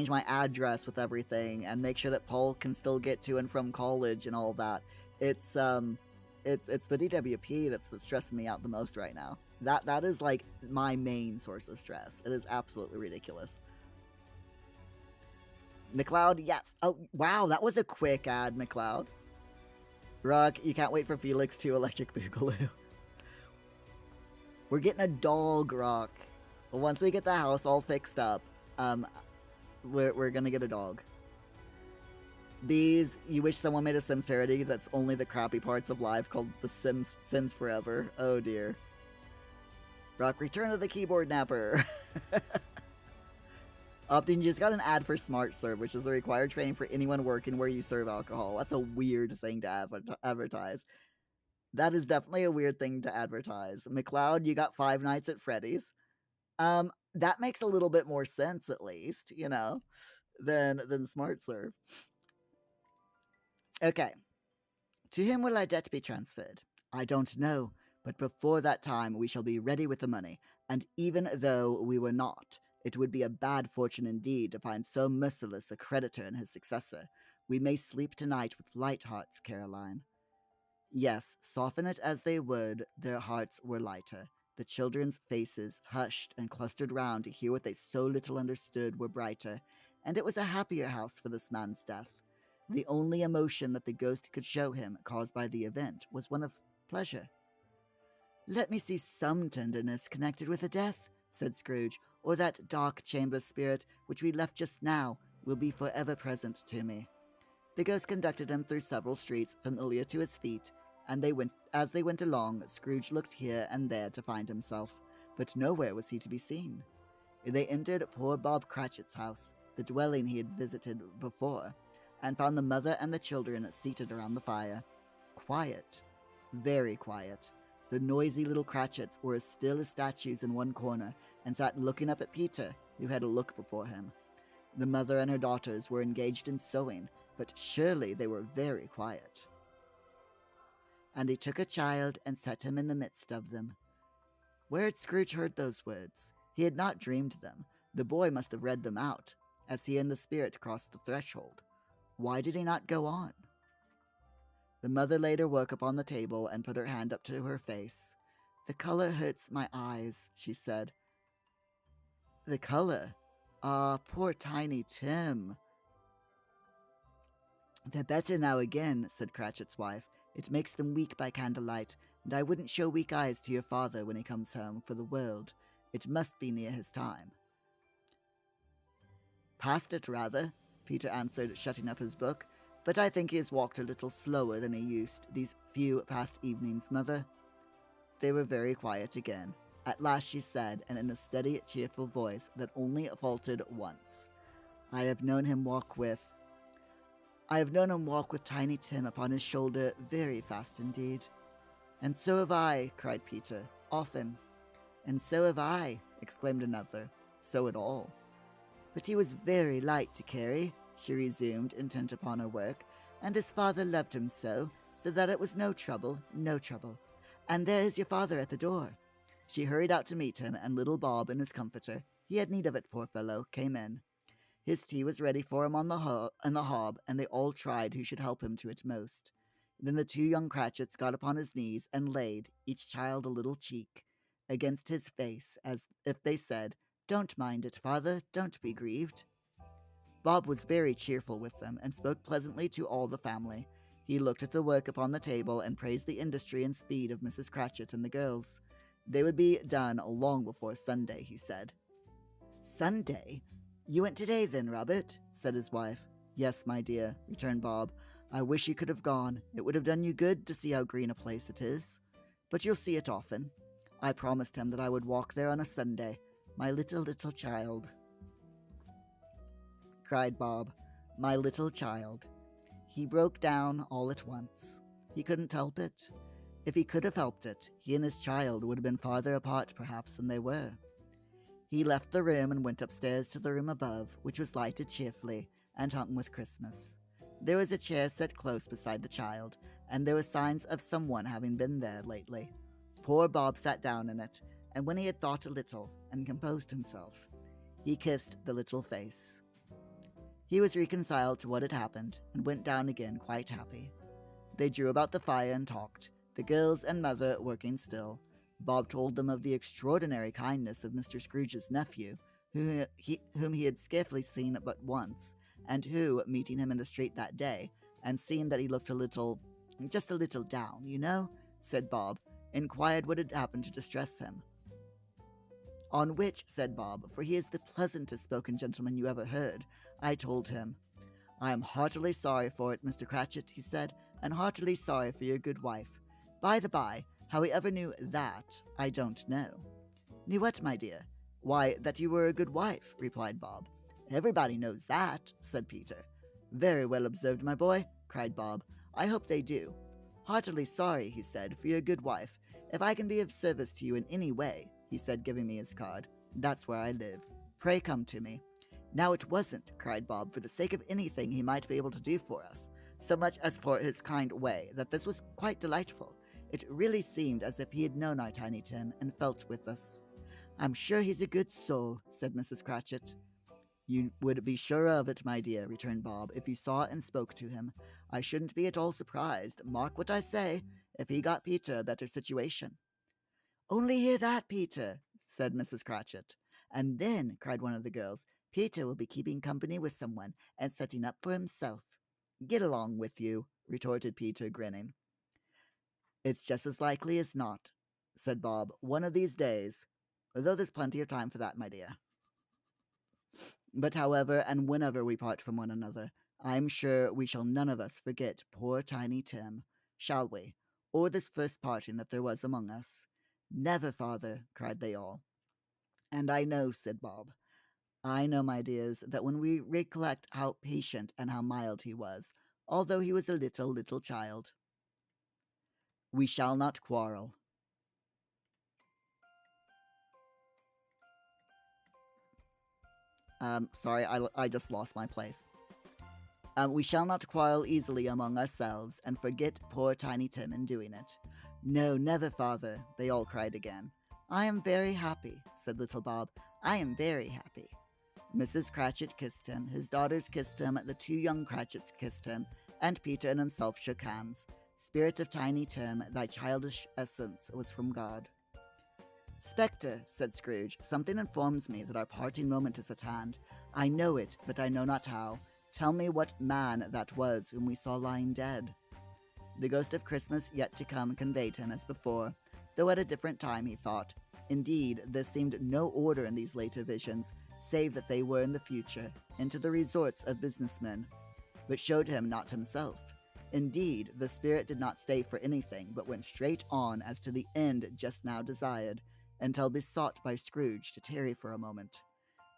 my address with everything and make sure that Paul can still get to and from college and all that. It's the DWP that's stressing me out the most right now. That is like my main source of stress. It is absolutely ridiculous. McLeod, yes. Oh, wow, that was a quick ad, McLeod. Rock, you can't wait for Felix to Electric Boogaloo. We're getting a dog, Rock. But once we get the house all fixed up, we're gonna get a dog. These, you wish someone made a Sims parody that's only the crappy parts of life called The Sims Forever. Oh dear. Rock, return to the keyboard napper. Optin just got an ad for Smart Serve, which is a required training for anyone working where you serve alcohol. That's a weird thing to advertise. That is definitely a weird thing to advertise. McLeod, you got Five Nights at Freddy's. That makes a little bit more sense, at least, than Smart Serve. Okay. To whom will our debt be transferred? I don't know, but before that time we shall be ready with the money, and even though we were not, it would be a bad fortune indeed to find so merciless a creditor in his successor. We may sleep tonight with light hearts, Caroline. Yes, soften it as they would, their hearts were lighter. The children's faces, hushed and clustered round to hear what they so little understood, were brighter, and it was a happier house for this man's death. The only emotion that the ghost could show him, caused by the event, was one of pleasure. Let me see some tenderness connected with a death, said Scrooge, or that dark chamber spirit which we left just now will be forever present to me. The ghost conducted him through several streets familiar to his feet, and as they went along, Scrooge looked here and there to find himself, but nowhere was he to be seen. They entered poor Bob Cratchit's house, the dwelling he had visited before, and found the mother and the children seated around the fire. Quiet. Very quiet. The noisy little Cratchits were as still as statues in one corner, and sat looking up at Peter, who had a look before him. The mother and her daughters were engaged in sewing, but surely they were very quiet. And he took a child and set him in the midst of them. Where had Scrooge heard those words? He had not dreamed them. The boy must have read them out, as he and the spirit crossed the threshold. Why did he not go on? The mother laid her work upon the table and put her hand up to her face. The color hurts my eyes, she said. The color? Ah, poor Tiny Tim. They're better now again, said Cratchit's wife. It makes them weak by candlelight, and I wouldn't show weak eyes to your father when he comes home for the world. It must be near his time. Past it, rather, Peter answered, shutting up his book. But I think he has walked a little slower than he used these few past evenings, Mother. They were very quiet again. At last she said, and in a steady, cheerful voice that only faltered once, I have known him walk with Tiny Tim upon his shoulder very fast indeed. And so have I, cried Peter, often. And so have I, exclaimed another, so at all. But he was very light to carry, she resumed, intent upon her work, and his father loved him so that it was no trouble, no trouble. And there is your father at the door. She hurried out to meet him, and little Bob in his comforter, he had need of it, poor fellow, came in. His tea was ready for him on the hob, and they all tried who should help him to it most. Then the two young Cratchits got upon his knees and laid, each child a little cheek, against his face, as if they said, Don't mind it, father, don't be grieved. Bob was very cheerful with them, and spoke pleasantly to all the family. He looked at the work upon the table, and praised the industry and speed of Mrs. Cratchit and the girls. They would be done long before Sunday, he said. Sunday? You went today then, Robert? Said his wife. Yes, my dear, returned Bob. I wish you could have gone. It would have done you good to see how green a place it is. But you'll see it often. I promised him that I would walk there on a Sunday. My little child, cried Bob. My little child. He broke down all at once. He couldn't help it. If he could have helped it, he and his child would have been farther apart, perhaps, than they were. He left the room and went upstairs to the room above, which was lighted cheerfully, and hung with Christmas. There was a chair set close beside the child, and there were signs of someone having been there lately. Poor Bob sat down in it, and when he had thought a little and composed himself, he kissed the little face. He was reconciled to what had happened and went down again quite happy. They drew about the fire and talked, the girls and mother working still. Bob told them of the extraordinary kindness of Mr. Scrooge's nephew, whom he had scarcely seen but once, and who, meeting him in the street that day, and seeing that he looked just a little down, you know, said Bob, inquired what had happened to distress him. On which, said Bob, for he is the pleasantest spoken gentleman you ever heard, I told him, I am heartily sorry for it, Mr. Cratchit, he said, and heartily sorry for your good wife. By the by, how he ever knew that, I don't know. Knew what, my dear? Why, that you were a good wife, replied Bob. Everybody knows that, said Peter. Very well observed, my boy, cried Bob. I hope they do. Heartily sorry, he said, for your good wife. If I can be of service to you in any way, he said, giving me his card, that's where I live. Pray come to me. Now it wasn't, cried Bob, for the sake of anything he might be able to do for us, so much as for his kind way, that this was quite delightful. It really seemed as if he had known our Tiny Tim and felt with us. I'm sure he's a good soul, said Mrs. Cratchit. You would be sure of it, my dear, returned Bob, if you saw and spoke to him. I shouldn't be at all surprised, mark what I say, if he got Peter a better situation. Only hear that, Peter, said Mrs. Cratchit. And then, cried one of the girls, Peter will be keeping company with someone and setting up for himself. Get along with you, retorted Peter, grinning. It's just as likely as not, said Bob, one of these days, though there's plenty of time for that, my dear. But however and whenever we part from one another, I'm sure we shall none of us forget poor Tiny Tim, shall we, or this first parting that there was among us. Never, father, cried they all. And I know, said Bob, I know, my dears, that when we recollect how patient and how mild he was, although he was a little child, we shall not quarrel. Sorry, I just lost my place. We shall not quarrel easily among ourselves, and forget poor Tiny Tim in doing it. No, never, father, they all cried again. I am very happy, said little Bob. I am very happy. Mrs. Cratchit kissed him, his daughters kissed him, the two young Cratchits kissed him, and Peter and himself shook hands. Spirit of Tiny Tim, thy childish essence was from God. Spectre, said Scrooge, something informs me that our parting moment is at hand. I know it, but I know not how. Tell me what man that was whom we saw lying dead. The ghost of Christmas yet to come conveyed him as before, though at a different time, he thought. Indeed, there seemed no order in these later visions, save that they were in the future, into the resorts of businessmen, but showed him not himself. Indeed, the spirit did not stay for anything, but went straight on as to the end just now desired, until besought by Scrooge to tarry for a moment.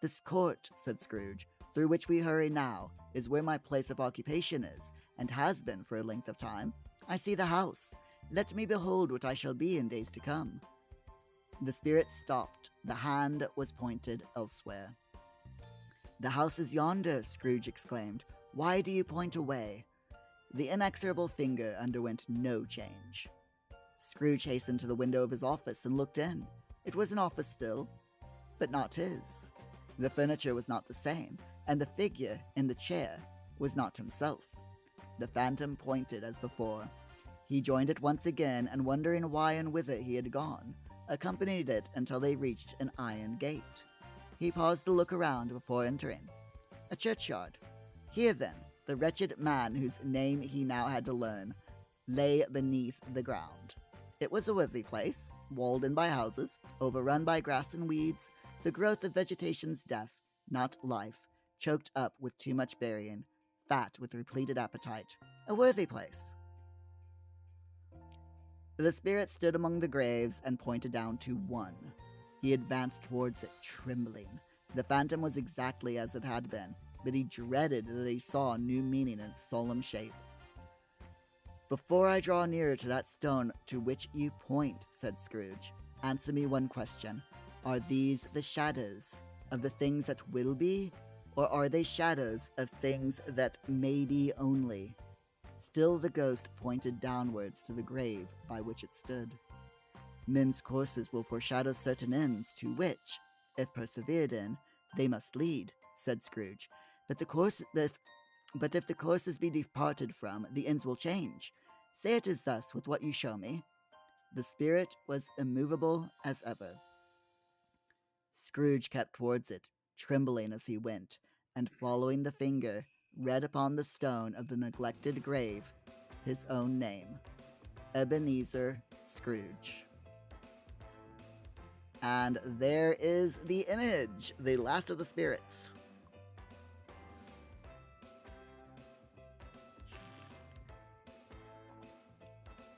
This court, said Scrooge, through which we hurry now, is where my place of occupation is, and has been for a length of time. I see the house. Let me behold what I shall be in days to come. The spirit stopped. The hand was pointed elsewhere. The house is yonder, Scrooge exclaimed. Why do you point away? The inexorable finger underwent no change. Scrooge hastened to the window of his office and looked in. It was an office still, but not his. The furniture was not the same, and the figure in the chair was not himself. The phantom pointed as before. He joined it once again, and wondering why and whither he had gone, accompanied it until they reached an iron gate. He paused to look around before entering. A churchyard. Here, then, the wretched man whose name he now had to learn lay beneath the ground. It was a worthy place, walled in by houses, overrun by grass and weeds, the growth of vegetation's death, not life, choked up with too much burying, fat with repleted appetite. A worthy place. The spirit stood among the graves and pointed down to one. He advanced towards it, trembling. The phantom was exactly as it had been, but he dreaded that he saw new meaning in its solemn shape. Before I draw nearer to that stone to which you point, said Scrooge, answer me one question. Are these the shadows of the things that will be, Or are they shadows of things that may be only? Still the ghost pointed downwards to the grave by which it stood. Men's courses will foreshadow certain ends to which, if persevered in, they must lead, said Scrooge. But if the courses be departed from, the ends will change. Say it is thus with what you show me. The spirit was immovable as ever. Scrooge kept towards it, trembling as he went, and following the finger, read upon the stone of the neglected grave his own name, Ebenezer Scrooge. And there is the image, the last of the spirits.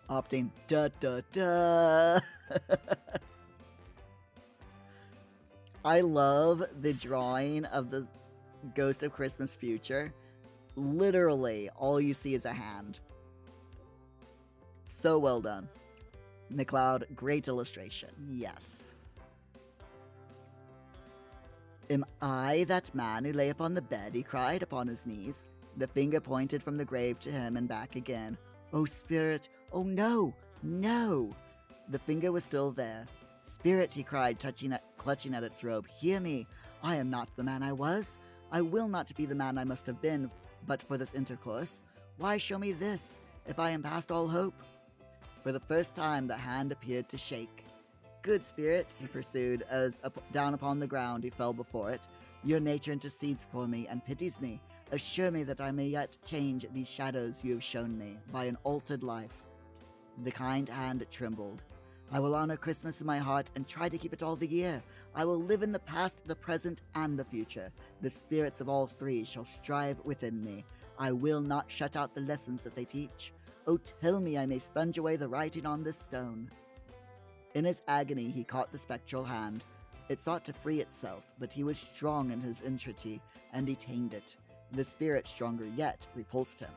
Opting, da da da. I love the drawing of the Ghost of Christmas Future. Literally, all you see is a hand. So well done. McLeod, great illustration. Yes. Am I that man who lay upon the bed? He cried upon his knees. The finger pointed from the grave to him and back again. Oh, spirit! Oh, no! No! The finger was still there. Spirit, he cried, clutching at its robe, hear me. I am not the man I was. I will not be the man I must have been, but for this intercourse. Why show me this, if I am past all hope? For the first time the hand appeared to shake. Good spirit, he pursued, as down upon the ground he fell before it. Your nature intercedes for me and pities me. Assure me that I may yet change these shadows you have shown me by an altered life. The kind hand trembled. I will honor Christmas in my heart and try to keep it all the year. I will live in the past, the present, and the future. The spirits of all three shall strive within me. I will not shut out the lessons that they teach. Oh, tell me I may sponge away the writing on this stone. In his agony he caught the spectral hand. It sought to free itself, but he was strong in his entreaty, and detained it. The spirit, stronger yet, repulsed him.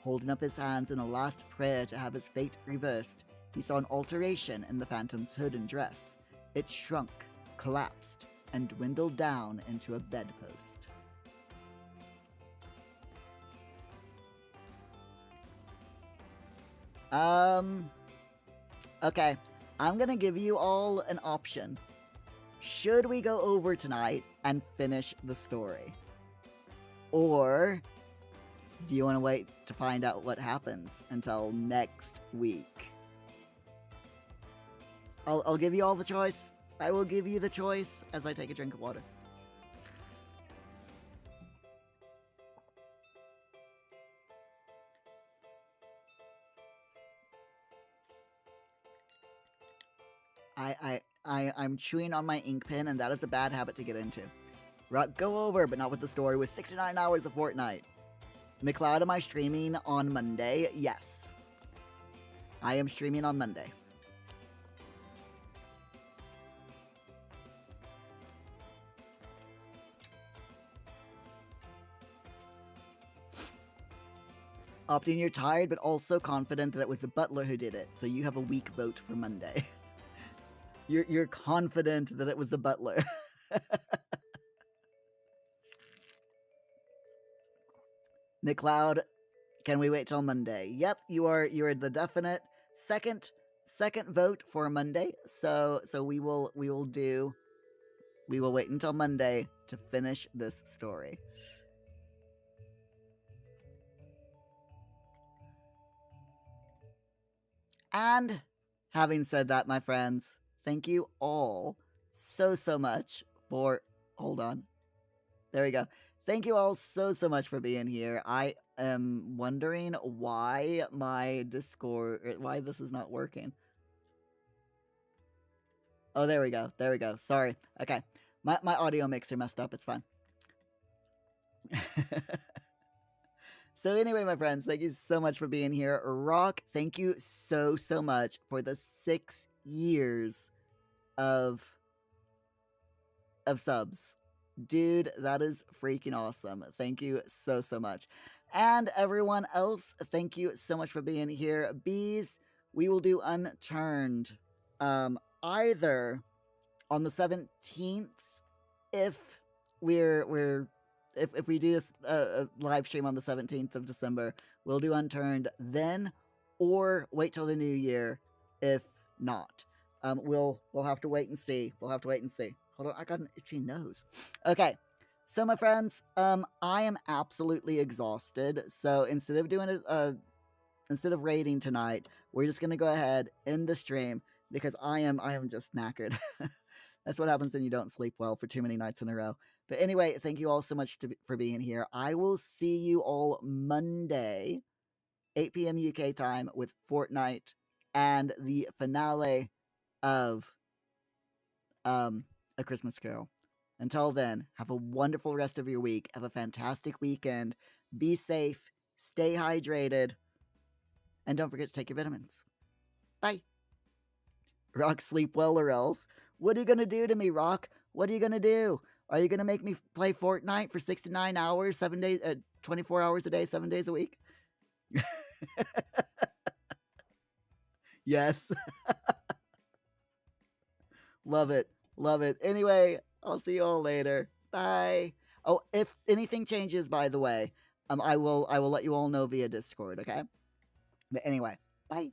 Holding up his hands in a last prayer to have his fate reversed, he saw an alteration in the phantom's hood and dress. It shrunk, collapsed, and dwindled down into a bedpost. Okay. I'm gonna give you all an option. Should we go over tonight and finish the story? Or do you want to wait to find out what happens until next week? I'll give you all the choice. I will give you the choice as I take a drink of water. I'm chewing on my ink pen, and that is a bad habit to get into. Go over, but not with the story, with 69 hours of Fortnite. McLeod, am I streaming on Monday? Yes. I am streaming on Monday. Opting, you're tired, but also confident that it was the butler who did it, so you have a weak vote for Monday. You're confident that it was the butler. McLeod, can we wait till Monday? Yep, you're the definite second vote for Monday. So we will wait until Monday to finish this story. And having said that, my friends, thank you all so much for... Hold on. There we go. Thank you all so much for being here. I am wondering why my Discord... why this is not working. Oh, there we go. There we go. Sorry. Okay. My audio mixer messed up. It's fine. So anyway, my friends, thank you so much for being here. Rock, thank you so much for the 6 years of subs. Dude, that is freaking awesome. Thank you so much. And everyone else, thank you so much for being here. Bees, we will do Unturned either on the 17th if we're if we do this live stream on the 17th of December, we'll do Unturned then, or wait till the new year if not. We'll have to wait and see. We'll have to wait and see. Hold on, I got an itchy nose. Okay. So my friends, I am absolutely exhausted. So instead of doing instead of raiding tonight, we're just gonna go ahead end the stream because I am just knackered. That's what happens when you don't sleep well for too many nights in a row. But anyway, thank you all so much for being here. I will see you all Monday, 8 p.m. UK time with Fortnite and the finale of A Christmas Carol. Until then, have a wonderful rest of your week. Have a fantastic weekend. Be safe, stay hydrated, and don't forget to take your vitamins. Bye. Rock, sleep well or else. What are you gonna do to me, Rock? What are you gonna do? Are you gonna make me play Fortnite for 69 hours, 7 days, 24 hours a day, 7 days a week? Yes. Love it. Love it. Anyway, I'll see you all later. Bye. Oh, if anything changes, by the way, I will let you all know via Discord, okay? But anyway, bye.